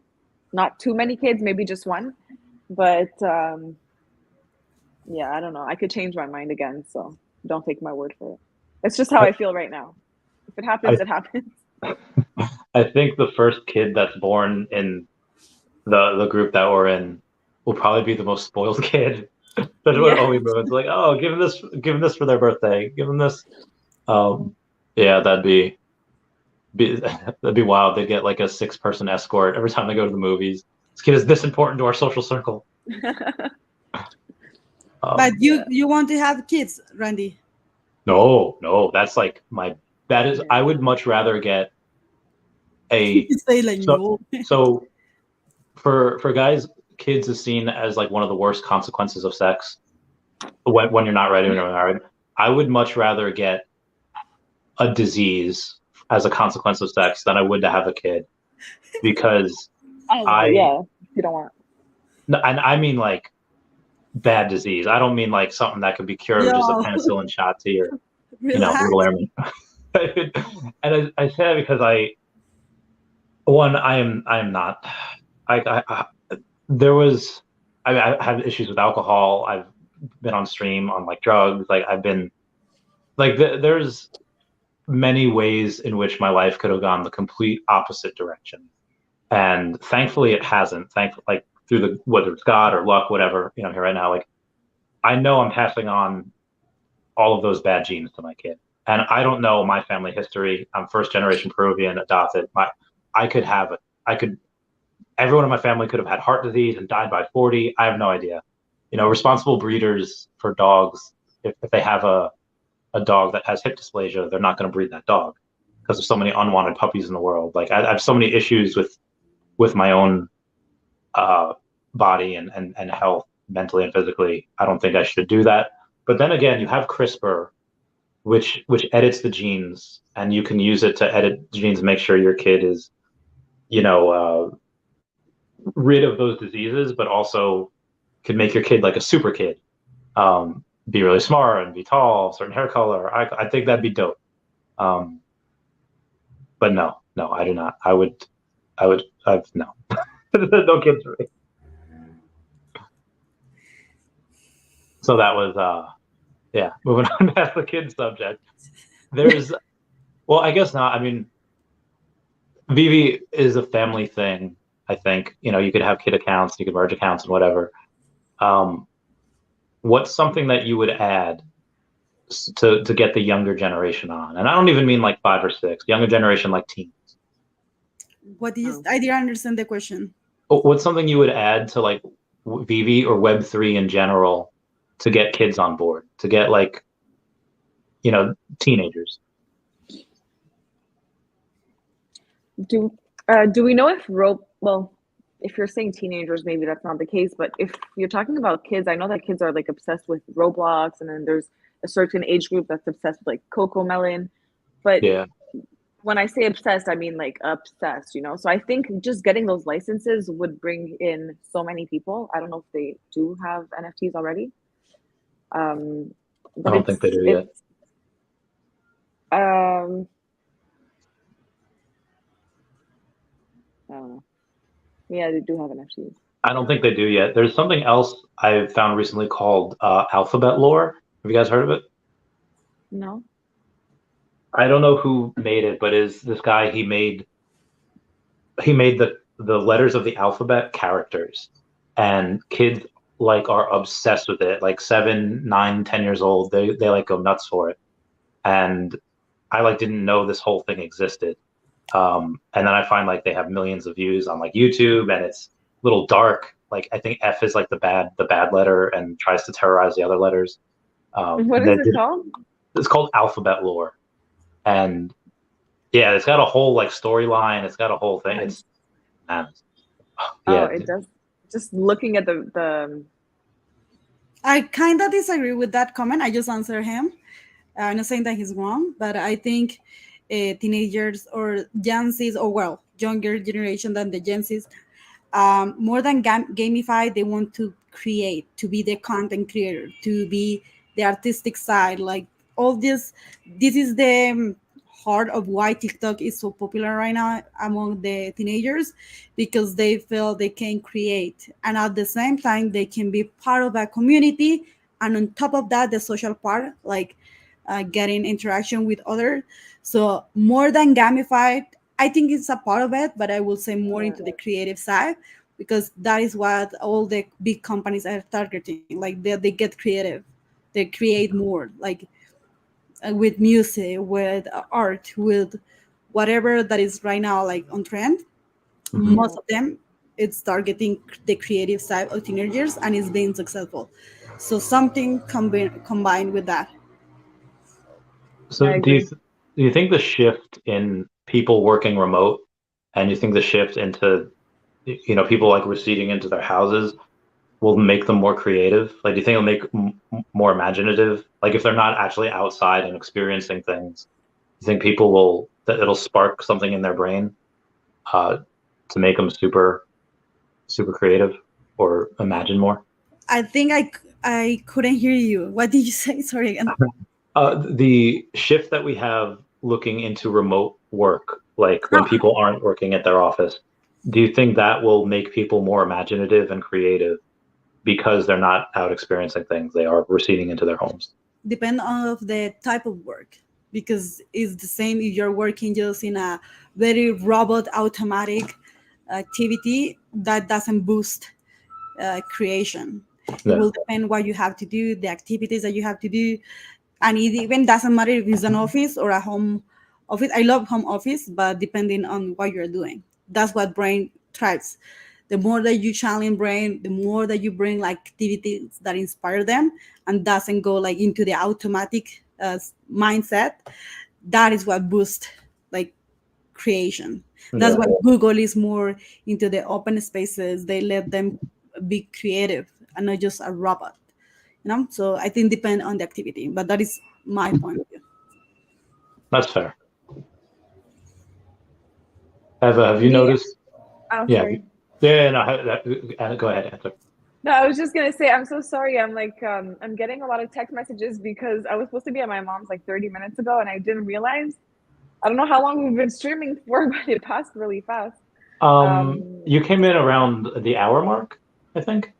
Not too many kids, maybe just one. But yeah, I don't know. I could change my mind again, so don't take my word for it. It's just how I feel right now. If it happens, it happens.
I think the first kid that's born in the group that we're in will probably be the most spoiled kid. That's what Omi Bruin's like. Oh, give him this for their birthday. Give him this. Yeah, that'd be wild. They get like a 6-person escort every time they go to the movies. This kid is this important to our social circle.
But you want to have kids, Randy?
No, that's like that is. I would much rather get a.
Say like no.
So for guys, kids is seen as like one of the worst consequences of sex when you're not ready, when you're married. I would much rather get a disease as a consequence of sex than I would to have a kid, because
yeah, you don't want.
No, and I mean like bad disease. I don't mean like something that could be cured with just a penicillin shot to your, little airman. And I say that because I am not. I have issues with alcohol. I've been on stream on like drugs. Like I've been like there's many ways in which my life could have gone the complete opposite direction, and thankfully it hasn't. Thankfully, like through whether it's God or luck, whatever, here right now, like I know I'm passing on all of those bad genes to my kid. And I don't know my family history. I'm first generation Peruvian, adopted. Everyone in my family could have had heart disease and died by 40. I have no idea. Responsible breeders for dogs, if they have a dog that has hip dysplasia, they're not going to breed that dog because there's so many unwanted puppies in the world. Like I have so many issues with my own body and health, mentally and physically. I don't think I should do that. But then again, you have CRISPR, which edits the genes, and you can use it to edit the genes and make sure your kid is, rid of those diseases, but also can make your kid like a super kid, be really smart and be tall, certain hair color. I think that'd be dope. But no, I do not. No. No kids for me. So that was moving on past the kids subject. I guess not. I mean, Veve is a family thing. I think, you could have kid accounts, you could merge accounts and whatever. What's something that you would add to get the younger generation on? And I don't even mean like 5 or 6, younger generation, like teens.
I didn't understand the question.
What's something you would add to like Veve or Web3 in general to get kids on board, to get like, teenagers?
Do we know if if you're saying teenagers, maybe that's not the case, but if you're talking about kids, I know that kids are like obsessed with Roblox, and then there's a certain age group that's obsessed with like Coco Melon. But yeah, when I say obsessed, I mean like obsessed, So I think just getting those licenses would bring in so many people. I don't know if they do have NFTs already.
I don't think they do yet.
I don't know. Yeah, they do have NFTs.
I don't think they do yet. There's something else I've found recently called alphabet lore. Have you guys heard of it?
No.
I don't know who made it, but is this guy? He made the letters of the alphabet characters, and kids like are obsessed with it. Like 7, 9, 10 years old, they like go nuts for it. And I like didn't know this whole thing existed. And then I find like they have millions of views on like YouTube, and it's a little dark. Like I think F is like the bad letter and tries to terrorize the other letters.
What is it called?
It's called alphabet lore, and yeah, it's got a whole like storyline. It's got a whole thing. It's yeah.
Oh, it does. Just looking at the.
I kind of disagree with that comment. I just answer him. I'm not saying that he's wrong, but I think teenagers or Gen Zs, or well, younger generation than the Gen Zs, more than gamify, they want to create, to be the content creator, to be the artistic side. Like all this is the heart of why TikTok is so popular right now among the teenagers, because they feel they can create, and at the same time they can be part of a community, and on top of that the social part, like getting interaction with others. So more than gamified, I think it's a part of it, but I will say more into the creative side, because that is what all the big companies are targeting. Like they get creative, they create more, like with music, with art, with whatever that is right now like on trend.
Mm-hmm.
Most of them, it's targeting the creative side of teenagers, and it's being successful. So something combined with that.
So do you think the shift in people working remote, and you think the shift into people like receding into their houses will make them more creative? Like, do you think it'll make more imaginative? Like, if they're not actually outside and experiencing things, do you think that it'll spark something in their brain to make them super creative or imagine more?
I think I couldn't hear you. What did you say? Sorry again.
The shift that we have looking into remote work, like when people aren't working at their office, do you think that will make people more imaginative and creative because they're not out experiencing things? They are receding into their homes.
Depend on the type of work, because it's the same if you're working just in a very robot automatic activity, that doesn't boost creation. It will depend what you have to do, the activities that you have to do. And it even doesn't matter if it's an office or a home office. I love home office, but depending on what you're doing, that's what brain thrives. The more that you challenge brain, the more that you bring like activities that inspire them and doesn't go like into the automatic mindset, that is what boosts like creation. That's why Google is more into the open spaces. They let them be creative and not just a robot. So I think depend on the activity, but that is my point of view.
That's fair. Have you noticed?
Oh,
yeah.
sorry.
Yeah. No. Go ahead. Answer.
No, I was just gonna say I'm so sorry. I'm like I'm getting a lot of text messages because I was supposed to be at my mom's like 30 minutes ago, and I didn't realize. I don't know how long we've been streaming for, but it passed really fast.
You came in around the hour mark, I think.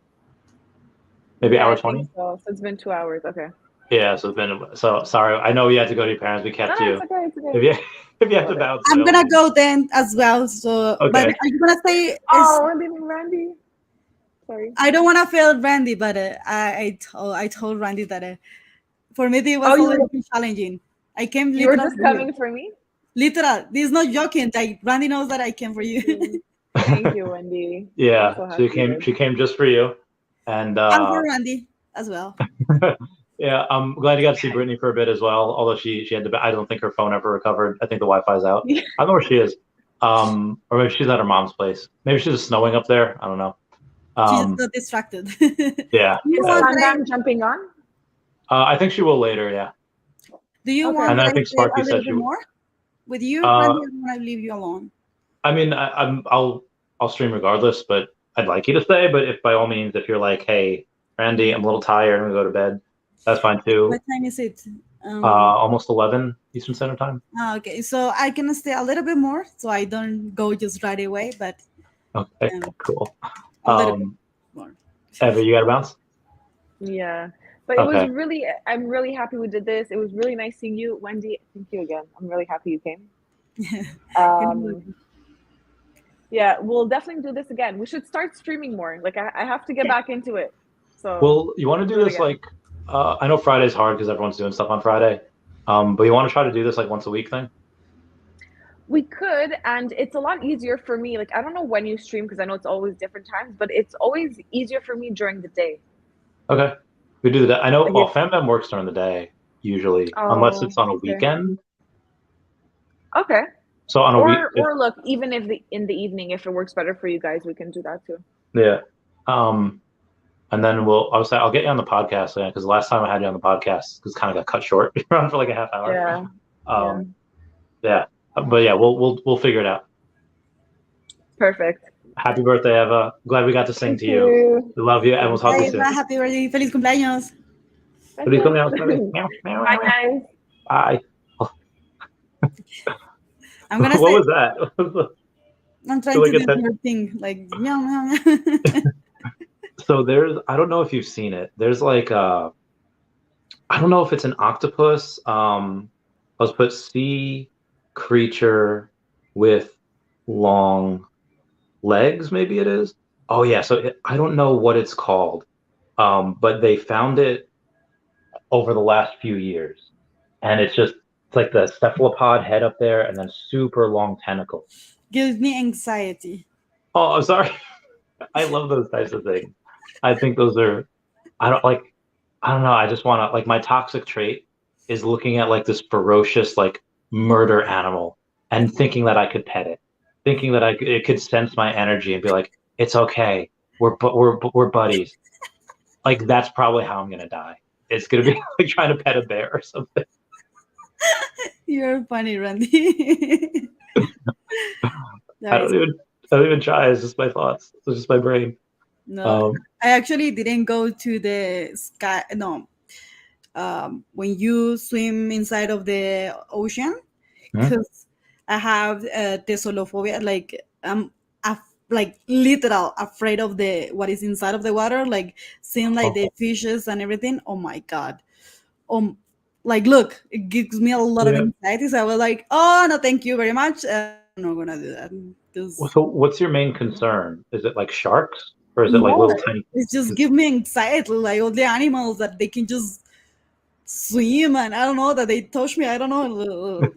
Maybe hour 20.
So it's been 2 hours. Okay.
Yeah, so it's been sorry. I know you had to go to your parents. We kept you.
It's okay.
If you have to bounce.
I'm gonna go then as well. So,
okay.
But are you gonna say?
Oh, Randy. Sorry.
I don't want to fail Randy, but I told Randy that for me it was a little bit challenging. I came.
You were just coming for me.
Literal. This is not joking. Like Randy knows that I came for you.
Thank you, Wendy.
Yeah, so she came just for you. And
for Randy as well.
Yeah, I'm glad you got to see Brittany for a bit as well. Although she had to, I don't think her phone ever recovered. I think the Wi-Fi's out. I don't know where she is. Or maybe she's at her mom's place. Maybe she's just snowing up there. I don't know.
She's not distracted.
Yeah.
Is Bam jumping on?
I think she will later. Yeah.
Do you want
and I think Sparky
a
said she
more with you? Randy, or want to leave you alone?
I mean, I'll stream regardless, but I'd like you to stay. But if by all means, if you're like, hey, Randy, I'm a little tired, I'm gonna go to bed. That's fine too.
What time is it?
Almost 11 Eastern Standard Time.
Okay, so I can stay a little bit more, so I don't go just right away, but
Okay, cool.
a little bit more.
Ever, you got to bounce?
Yeah. But it was really, I'm really happy we did this. It was really nice seeing you, Wendy. Thank you again. I'm really happy you came. Yeah, we'll definitely do this again. We should start streaming more. Like I have to get back into it. So
well, you want to do this again. Like I know Friday's hard because everyone's doing stuff on Friday. But you want to try to do this like once a week thing?
We could, and it's a lot easier for me. Like I don't know when you stream because I know it's always different times, but it's always easier for me during the day.
Okay. We do the day. I know Fam Bam works during the day usually, unless it's on a weekend.
Okay.
So on a week,
or look, even if in the evening, if it works better for you guys, we can do that too.
Yeah. And then I'll get you on the podcast because last time I had you on the podcast, because kind of got cut short, around for like a half hour.
Yeah.
Yeah. But yeah, we'll figure it out.
Perfect.
Happy birthday, Eva. Glad we got to sing to you. We love you, and we'll talk to you soon.
Happy birthday. Feliz cumpleaños.
Feliz cumpleaños.
Bye, guys.
Bye.
I'm gonna
what was that?
I'm trying to do your thing, like meow meow.
So I don't know if you've seen it. There's like I don't know if it's an octopus. Let's put sea creature with long legs, maybe it is. Oh yeah, so I don't know what it's called. But they found it over the last few years. And it's like the cephalopod head up there and then super long tentacles.
Gives me anxiety.
Oh, I'm sorry. I love those types of things. I think those are, I don't know. I just want to, like, my toxic trait is looking at like this ferocious, like, murder animal and thinking that I could pet it, thinking that it could sense my energy and be like, it's okay. We're buddies. Like, that's probably how I'm going to die. It's going to be like trying to pet a bear or something.
You're funny, Randy.
I don't even try. It's just my thoughts. It's just my brain.
No, I actually didn't go to the sky. No, when you swim inside of the ocean, because I have tesolophobia. Like I'm like literal afraid of what is inside of the water. Like seeing like the fishes and everything. Oh my god. Like look, it gives me a lot of anxiety. So I was like, oh no, thank you very much. I'm not gonna do that.
So what's your main concern? Is it like sharks? Or is it like little tiny?
It just gives me anxiety, like all the animals that they can just swim, and I don't know that they touch me. I don't know.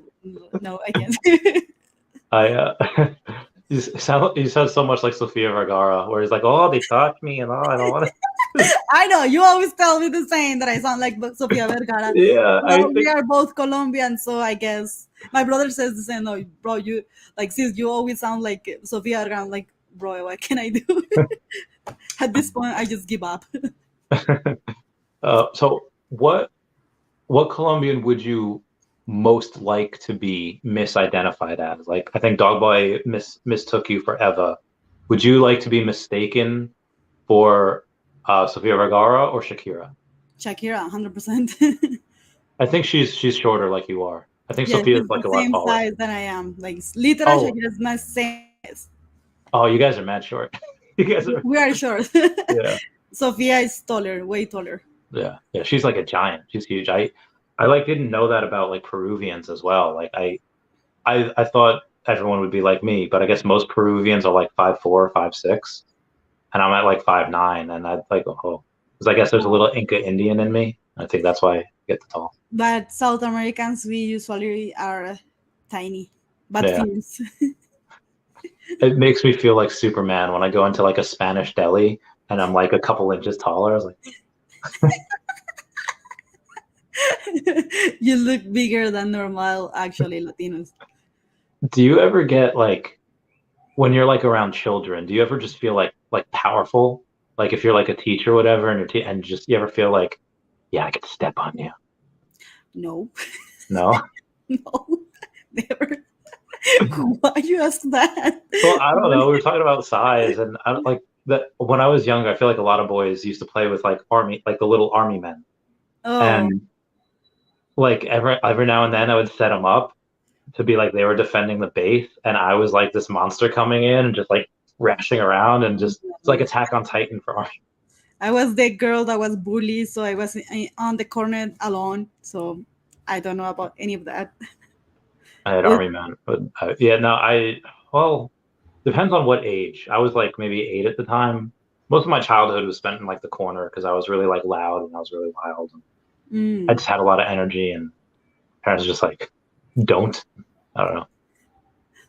No, I can't.
You sound so much like Sofia Vergara, where he's like, "Oh, they touched me, and I don't want to."
I know you always tell me the same that I sound like Sofia Vergara.
Yeah,
well, we are both Colombian, so I guess my brother says the same. No, bro, you like sis, you always sound like Sofia Vergara. I'm like, bro, what can I do? At this point, I just give up.
So what Colombian would you most like to be misidentified as? Like, I think Dogboy mistook you for Eva. Would you like to be mistaken for Sofia Vergara or Shakira?
Shakira, 100%.
I think she's shorter like you are. I think Sofia's like a lot taller.
Same size than I am. Like literally, Shakira's my same size.
Oh, you guys are mad short.
We are short.
Yeah.
Sophia is taller, way taller.
Yeah. She's like a giant. She's huge. I like didn't know that about like Peruvians as well. Like I thought everyone would be like me, but I guess most Peruvians are like 5'4", 5'6", and I'm at like 5'9", and I like because I guess there's a little Inca Indian in me. I think that's why I get the tall.
But South Americans, we usually are tiny, but fierce.
It makes me feel like Superman when I go into like a Spanish deli and I'm like a couple inches taller. I was like,
you look bigger than normal, actually, Latinos.
Do you ever get like, when you're like around children, do you ever just feel like powerful? Like if you're like a teacher or whatever, and you ever feel like, yeah, I could step on you?
No.
No?
No, never. Why you ask that?
Well, I don't know. We were talking about size, and I like that. When I was younger, I feel like a lot of boys used to play with like the little army men.
Oh.
And like every now and then I would set them up to be like they were defending the base, and I was like this monster coming in and just like rashing around and just it's like Attack on Titan for Arya.
I was the girl that was bullied, so I was on the corner alone. So I don't know about any of that.
I had Army Man, but yeah, no, well, depends on what age. I was like maybe 8 at the time. Most of my childhood was spent in like the corner because I was really like loud and I was really wild. I just had a lot of energy, and parents were just like, don't. I don't know.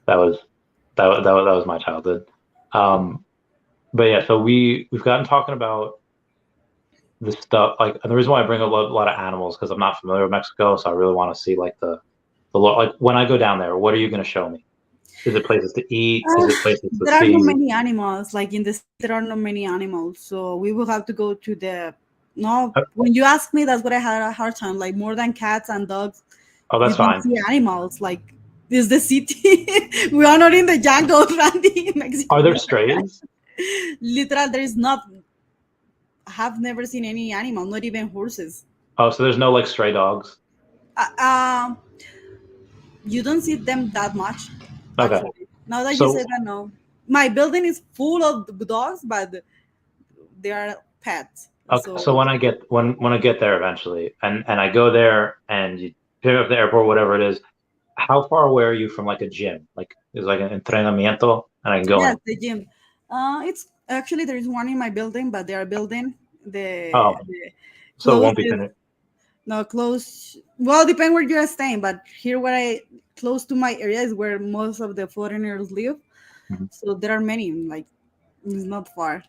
That was my childhood. But yeah, so we've gotten talking about the stuff like, and the reason why I bring up a lot of animals because I'm not familiar with Mexico, so I really want to see like the like when I go down there, what are you going to show me? Is it places to eat? Is it places to
There are
see?
not many animals. Like in the city, there are not many animals, so we will have to go to the. No, when you ask me, that's what I had a hard time. Like more than cats and dogs.
Oh, that's
you don't
fine.
see animals. Like this is the city. We are not in the jungle, Randy, in Mexico.
Are there strays?
Literal, there is not. I have never seen any animal, not even horses.
Oh, so there's no like stray dogs?
You don't see them that much.
Okay.
Actually. Now that you say that, no. My building is full of dogs, but they are pets.
Okay. So when I get there eventually, and I go there, and you pick up the airport, whatever it is, how far away are you from like a gym? Like is like an entrenamiento, and I can go.
Yes, the gym. It's actually there is one in my building, but they are building the.
So it won't be finished.
No, close. Well, depend where you're staying, but here where I close to my area is where most of the foreigners live. Mm-hmm. So there are many. Like it's not far.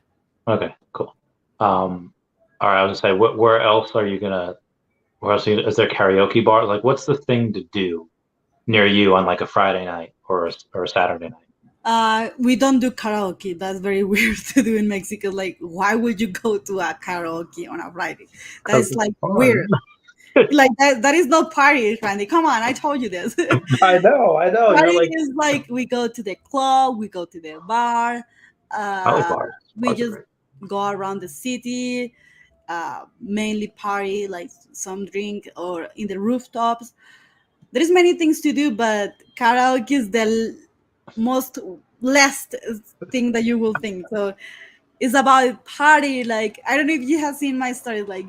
Okay, cool. All right, I was gonna say, where else are you gonna? Where else is there karaoke bar? Like, what's the thing to do near you on like a Friday night or a Saturday night?
We don't do karaoke. That's very weird to do in Mexico. Like, why would you go to a karaoke on a Friday? That's like weird. Like that is not party, Randy. Come on, I told you this.
I know.
Party is like we go to the club, we go to the bar.
I like bars.
We just go around the city, mainly party, like some drink or in the rooftops. There's many things to do, but karaoke is the most last thing that you will think. So it's about party. Like I don't know if you have seen my stories. Like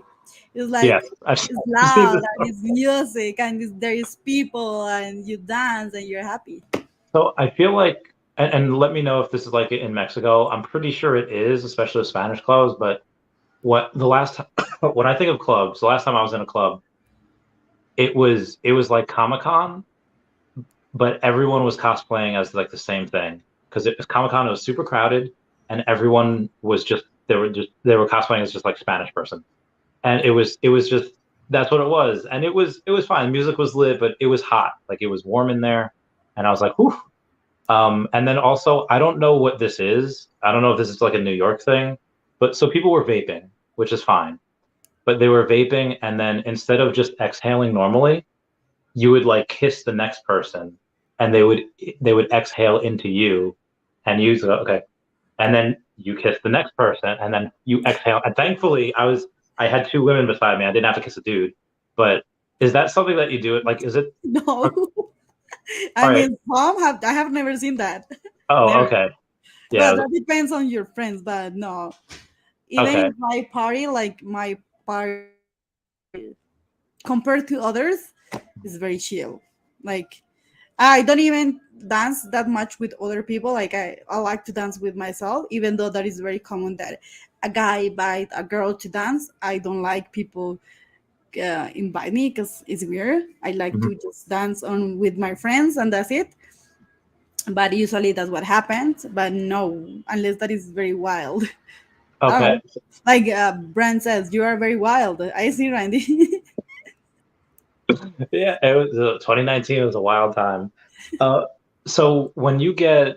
it's like it's loud and it's music and there is people and you dance and you're happy.
So I feel like, and let me know if this is like in Mexico. I'm pretty sure it is, especially with Spanish clubs. But when I think of clubs, the last time I was in a club, it was like Comic-Con, but everyone was cosplaying as like the same thing because it was Comic-Con. It was super crowded, and everyone was they were cosplaying as just like Spanish person, and it was just that's what it was, and it was fine. The music was lit, but it was hot, like it was warm in there, and I was like, whew. And then also, I don't know what this is. I don't know if this is like a New York thing, but so people were vaping, which is fine, but they were vaping, and then instead of just exhaling normally, you would like kiss the next person, and they would exhale into you, and you go, okay, and then you kiss the next person, and then you exhale. And thankfully, I had 2 women beside me. I didn't have to kiss a dude. But is that something that you do? Like, is it?
No. I mean, I have never seen that.
Oh, never. Okay. Yeah.
But that depends on your friends, but no. Even in my party, like my party, compared to others, is very chill. Like, I don't even dance that much with other people. Like, I like to dance with myself, even though that is very common that a guy invite a girl to dance. I don't like people invite me because it's weird. I like to just dance on with my friends and that's it. But usually that's what happens. But no, unless that is very wild.
Okay.
Like Brand says, you are very wild. I see, Randy.
Yeah, it was 2019. It was a wild time. So when you go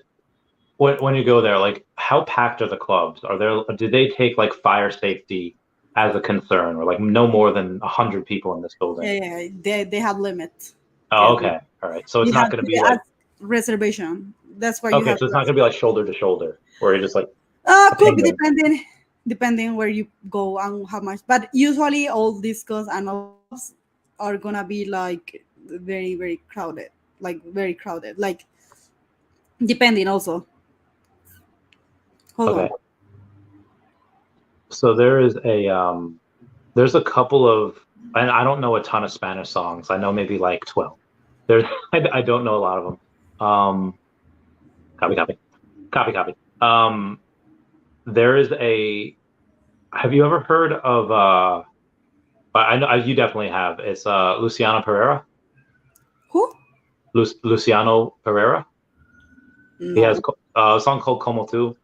there, like how packed are the clubs? Do they take like fire safety as a concern, or like no more than 100 people in this building?
Yeah, they have limits.
Oh, okay, all right. So it's not going to be like
reservation. That's why.
Okay, so it's not going to be like shoulder to shoulder, or you're just like.
Could be depending where you go and how much. But usually all discos and all are gonna be like very very crowded, like depending also. Hold
Okay.
on.
So there's a couple of, and I don't know a ton of Spanish songs. I know maybe like 12. There's I don't know a lot of them. Copy. There is a. Have you ever heard of I know you definitely have. It's Luciano Pereira.
Who?
Luciano Pereira. He has
No.
a song called Como Tu.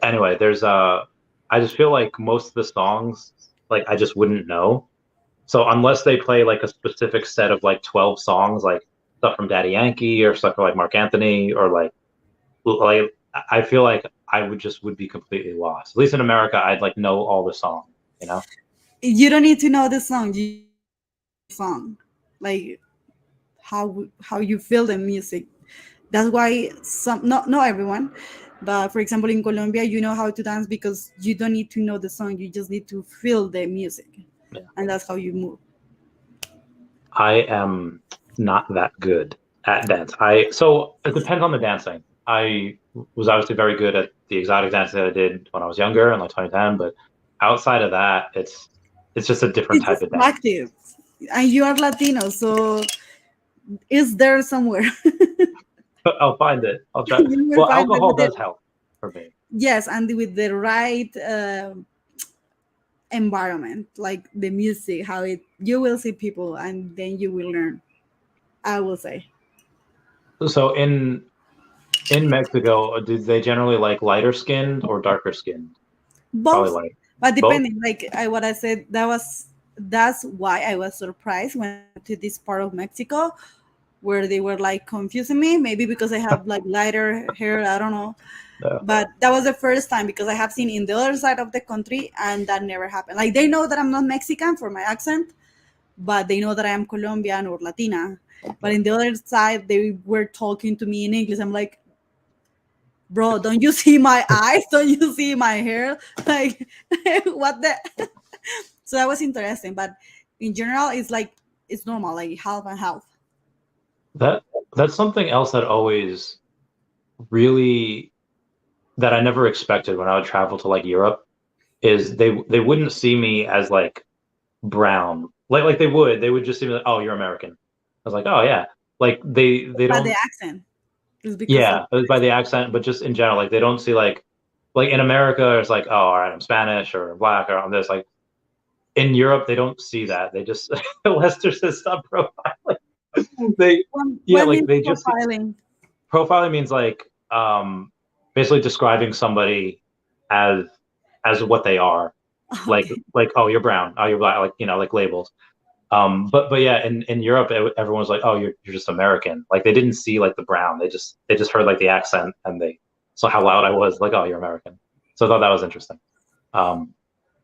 Anyway, there's I just feel like most of the songs, like I just wouldn't know. So unless they play like a specific set of like 12 songs, like stuff from Daddy Yankee or stuff from like Mark Anthony or like I feel like I would be completely lost. At least in America, I'd like know all the songs, you know?
You don't need to know the song. You song, like how you feel the music. That's why some, not everyone, but for example in Colombia, you know how to dance because you don't need to know the song. You just need to feel the music,
Yeah.
and that's how you move.
I am not that good at dance. So it depends on the dancing. I was obviously very good at the exotic dance that I did when I was younger in like 2010, but outside of that, it's just a different
It's
type
just
of dance.
practice, and you are Latino, so it's there somewhere.
I'll find it. I'll try.
You will
Well,
find it
alcohol
with
does
it.
help for me.
Yes, and with the right environment, like the music, how it, you will see people, and then you will learn. I will say.
So in Mexico, do they generally like lighter skinned or darker skinned? Probably
Both,
light.
but
Both?
depending, like what I said, that's why I was surprised when I went to this part of Mexico where they were like confusing me, maybe because I have like lighter hair, I don't know.
Yeah.
But that was the first time because I have seen in the other side of the country and that never happened. Like they know that I'm not Mexican for my accent, but they know that I am Colombian or Latina. But in the other side, they were talking to me in English. I'm like, bro, don't you see my eyes? Don't you see my hair? Like, what the? So that was interesting. But in general, it's like, it's normal, like half and half.
That's something else that always really that I never expected when I would travel to like Europe is they wouldn't see me as like brown. Like they would just see me like, oh, you're American. I was like, oh yeah. Like they
But the
don't,
accent is because of,
yeah, it was by the accent, but just in general, like they don't see like in America it's like, oh, all right, I'm Spanish or black or I'm this. Like in Europe they don't see that. They just Lester says stop profiling. They yeah,
what
like
means
they just
profiling?
profiling means like basically describing somebody as what they are.
Okay.
Like oh, you're brown, oh, you're black, like like labels. But yeah, in Europe, everyone's like, oh, you're just American. Like they didn't see like the brown. They just heard like the accent and they saw how loud I was. Like, oh, you're American. So I thought that was interesting.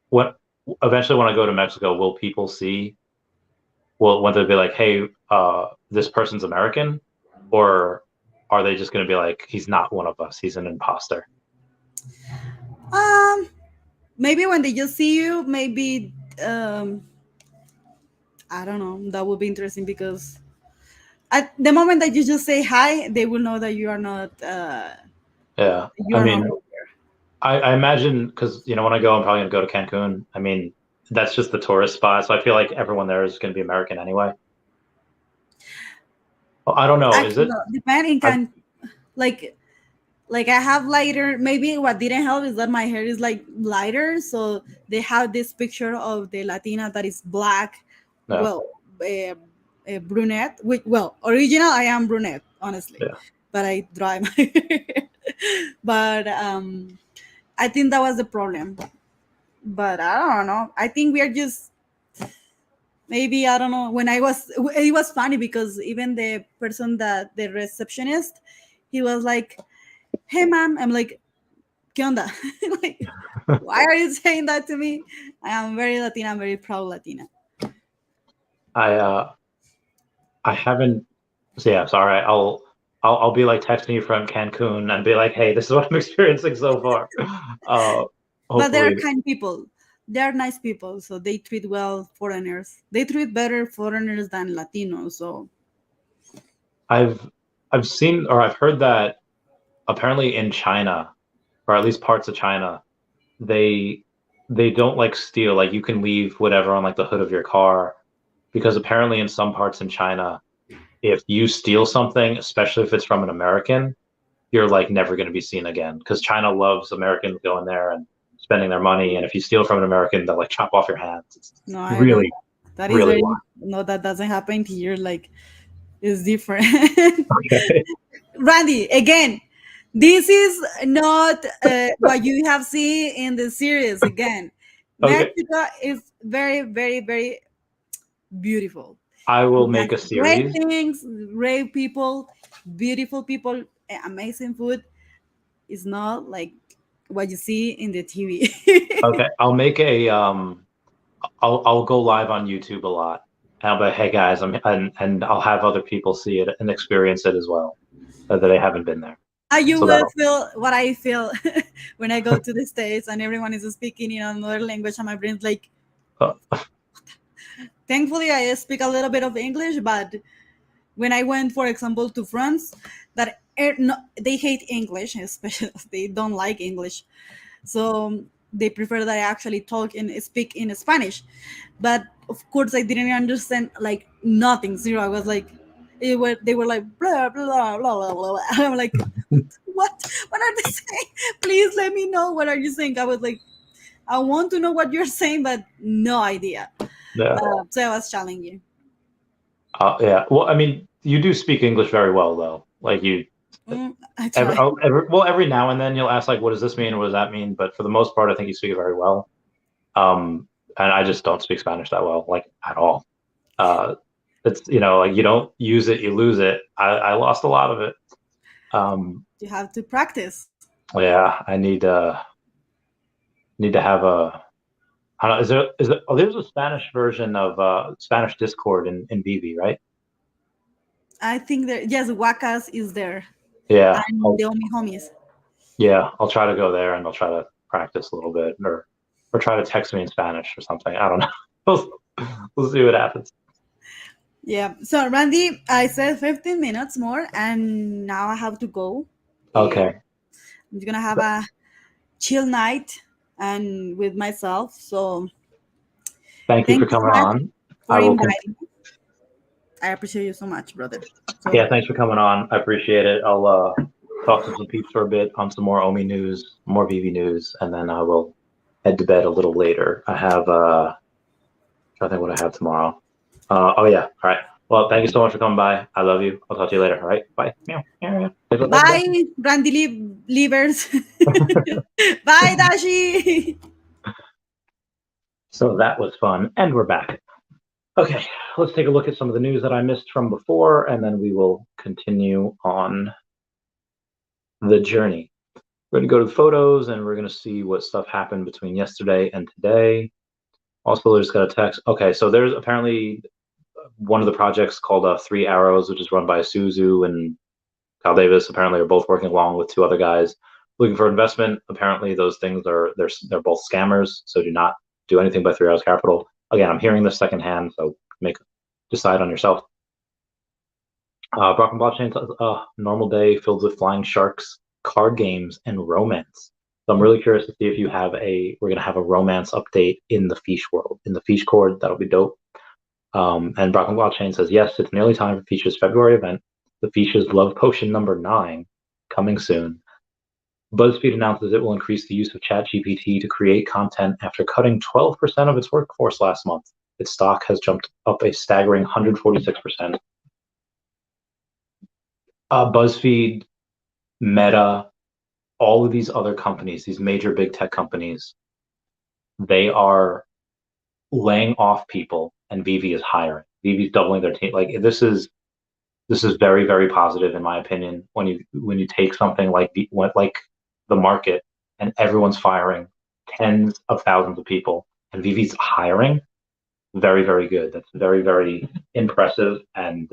What eventually when I go to Mexico, will people see? Well, when they'll be like, hey, this person's American, or are they just going to be like, he's not one of us, he's an imposter?
Maybe when they just see you, maybe I don't know. That would be interesting because at the moment that you just say hi, they will know that you are not.
Yeah,
You
I
are
mean,
not.
I imagine because when I go, I'm probably going to go to Cancun. I mean, that's just the tourist spot, so I feel like everyone there is going to be American anyway. Well, I don't know. Is it?
No, depending can like I have lighter. Maybe what didn't help is that my hair is like lighter, so they have this picture of the Latina that is black.
No.
Well, a brunette. Well, original I am brunette, honestly,
Yeah.
but I dry my hair. But I think that was the problem. But I don't know. I think we are just maybe I don't know. When it was funny because even the person that the receptionist, he was like, "Hey, ma'am," I'm like, "¿Qué onda?" Like, why are you saying that to me? I am very Latina. I'm very proud Latina.
I haven't. So yeah, sorry. I'll be like texting you from Cancun and be like, hey, this is what I'm experiencing so far.
But there are
Hopefully,
kind people. they're nice people, so they treat well foreigners. They treat better foreigners than Latinos. So
I've seen or I've heard that apparently in China, or at least parts of China, they don't like steal. Like you can leave whatever on like the hood of your car, because apparently in some parts in China, if you steal something, especially if it's from an American, you're like never going to be seen again. Because China loves Americans going there and spending their money, and if you steal from an American, they'll like chop off your hands. It's
no, I don't.
really,
That is
really
very
wild.
no. That doesn't happen here. Like it's different.
Okay.
Randy, again, this is not what you have seen in the series. Again,
Okay.
Mexico is very, very, very beautiful.
I will
It
make a
has great
series.
things, great people, beautiful people, amazing food. It's not like what you see in the TV.
Okay, I'll make a I'll go live on YouTube a lot. And I'll be like, hey guys, and I'll have other people see it and experience it as well, that they haven't been there.
You
So
will
that'll-
feel what I feel when I go to the States and everyone is speaking in another language and my brain's like,
Oh.
Thankfully I speak a little bit of English, but when I went, for example, to France, that they hate English, especially they don't like English, so they prefer that I actually talk and speak in Spanish. But of course, I didn't understand like nothing, zero. I was like, they were like blah blah blah blah blah. I'm like, what? What are they saying? Please let me know. What are you saying? I was like, I want to know what you're saying, but no idea.
Yeah.
So I was challenging you.
Yeah. Well, I mean, you do speak English very well, though. Like you,
I try.
every now and then you'll ask like, "What does this mean?" or "What does that mean?" But for the most part, I think you speak it very well. And I just don't speak Spanish that well, like at all. It's like you don't use it, you lose it. I lost a lot of it.
You have to practice.
Yeah, I need to have a. I don't know, is there? Oh, there's a Spanish version of Spanish Discord in Veve, right?
I think that yes, Wakas is there.
Yeah.
And the Omi Homies.
Yeah, I'll try to go there and I'll try to practice a little bit, or try to text me in Spanish or something. I don't know. We'll see what happens.
Yeah. So Randy, I said 15 minutes more, and now I have to go.
Okay.
I'm gonna have a chill night and with myself. So
thank you for coming on.
For inviting me. I appreciate you so much, brother. So,
yeah, thanks for coming on. I appreciate it. I'll talk to some peeps for a bit on some more Omi news, more Veve news, and then I will head to bed a little later. I have I think what I have tomorrow. Oh yeah. All right. Well, thank you so much for coming by. I love you. I'll talk to you later. All right. Bye.
Bye, Randy Levers. Bye, Dashi.
So that was fun, and we're back. Okay, let's take a look at some of the news that I missed from before, and then we will continue on the journey. We're going to go to the photos, and we're going to see what stuff happened between yesterday and today. Also, I just got a text. Okay, so there's apparently one of the projects called 3 Arrows, which is run by Suzu and Kyle Davis. Apparently, are both working along with 2 other guys looking for investment. Apparently, those things they're both scammers, so do not do anything by 3 Arrows Capital. Again, I'm hearing this secondhand, so decide on yourself. Brock and Blockchain says, normal day filled with flying sharks, card games, and romance. So I'm really curious to see if we're going to have a romance update in the Feesh world, in the Feesh Cord. That'll be dope. And Brock and Blockchain says, yes, it's nearly time for Feesh's February event, the Feesh's Love Potion number 9, coming soon. BuzzFeed announces it will increase the use of ChatGPT to create content after cutting 12% of its workforce last month. Its stock has jumped up a staggering 146%. BuzzFeed, Meta, all of these other companies, these major big tech companies, they are laying off people, and Veve is hiring. Veve's doubling their team. Like this is very, very positive in my opinion. When you take something like the market and everyone's firing tens of thousands of people, and Veve's hiring, very, very good. That's very, very impressive, and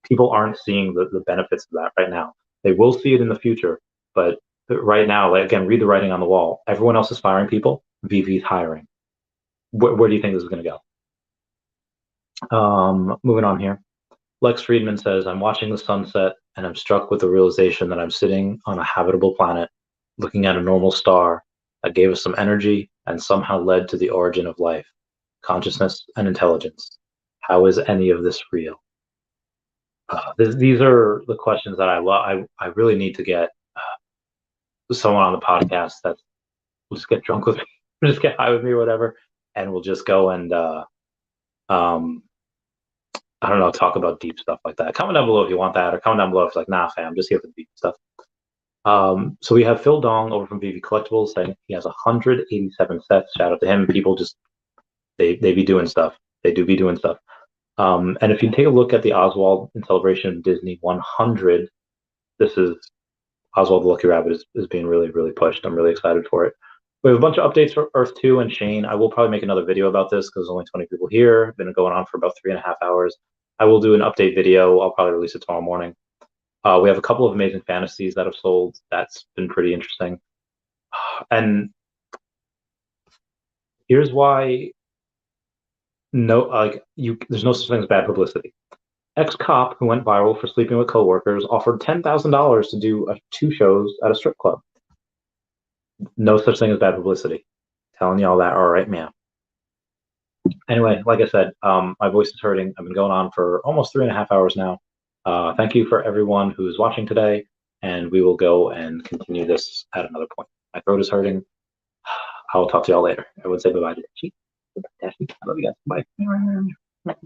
people aren't seeing the benefits of that right now. They will see it in the future, but right now, again, read the writing on the wall. Everyone else is firing people. Veve's hiring. where do you think this is going to go? Moving on here. Lex Friedman says, I'm watching the sunset and I'm struck with the realization that I'm sitting on a habitable planet looking at a normal star that gave us some energy and somehow led to the origin of life, consciousness, and intelligence. How is any of this real? These are the questions that I love. I really need to get someone on the podcast that will just get drunk with me, just get high with me or whatever, and we'll just go and I don't know, talk about deep stuff like that. Comment down below if you want that, or comment down below if you're like, nah, fam, I'm just here for the deep stuff. So we have Phil Dong over from Veve Collectibles saying he has 187 sets. Shout out to him. People just they be doing stuff. They do be doing stuff. And if you take a look at the Oswald in celebration of Disney 100, this is Oswald the Lucky Rabbit is being really, really pushed. I'm really excited for it. We have a bunch of updates for Earth 2 and Shane. I will probably make another video about this because there's only 20 people here. Been going on for about 3.5 hours. I will do an update video. I'll probably release it tomorrow morning. We have a couple of amazing fantasies that have sold. That's been pretty interesting. And here's why there's no such thing as bad publicity. Ex-cop who went viral for sleeping with coworkers offered $10,000 to do 2 shows at a strip club. No such thing as bad publicity. Telling y'all that, all right, man. Anyway, like I said, my voice is hurting. I've been going on for almost 3.5 hours now. Thank you for everyone who's watching today, and we will go and continue this at another point. My throat is hurting. I will talk to y'all later. I would say bye-bye to Chi. I love you guys. Bye.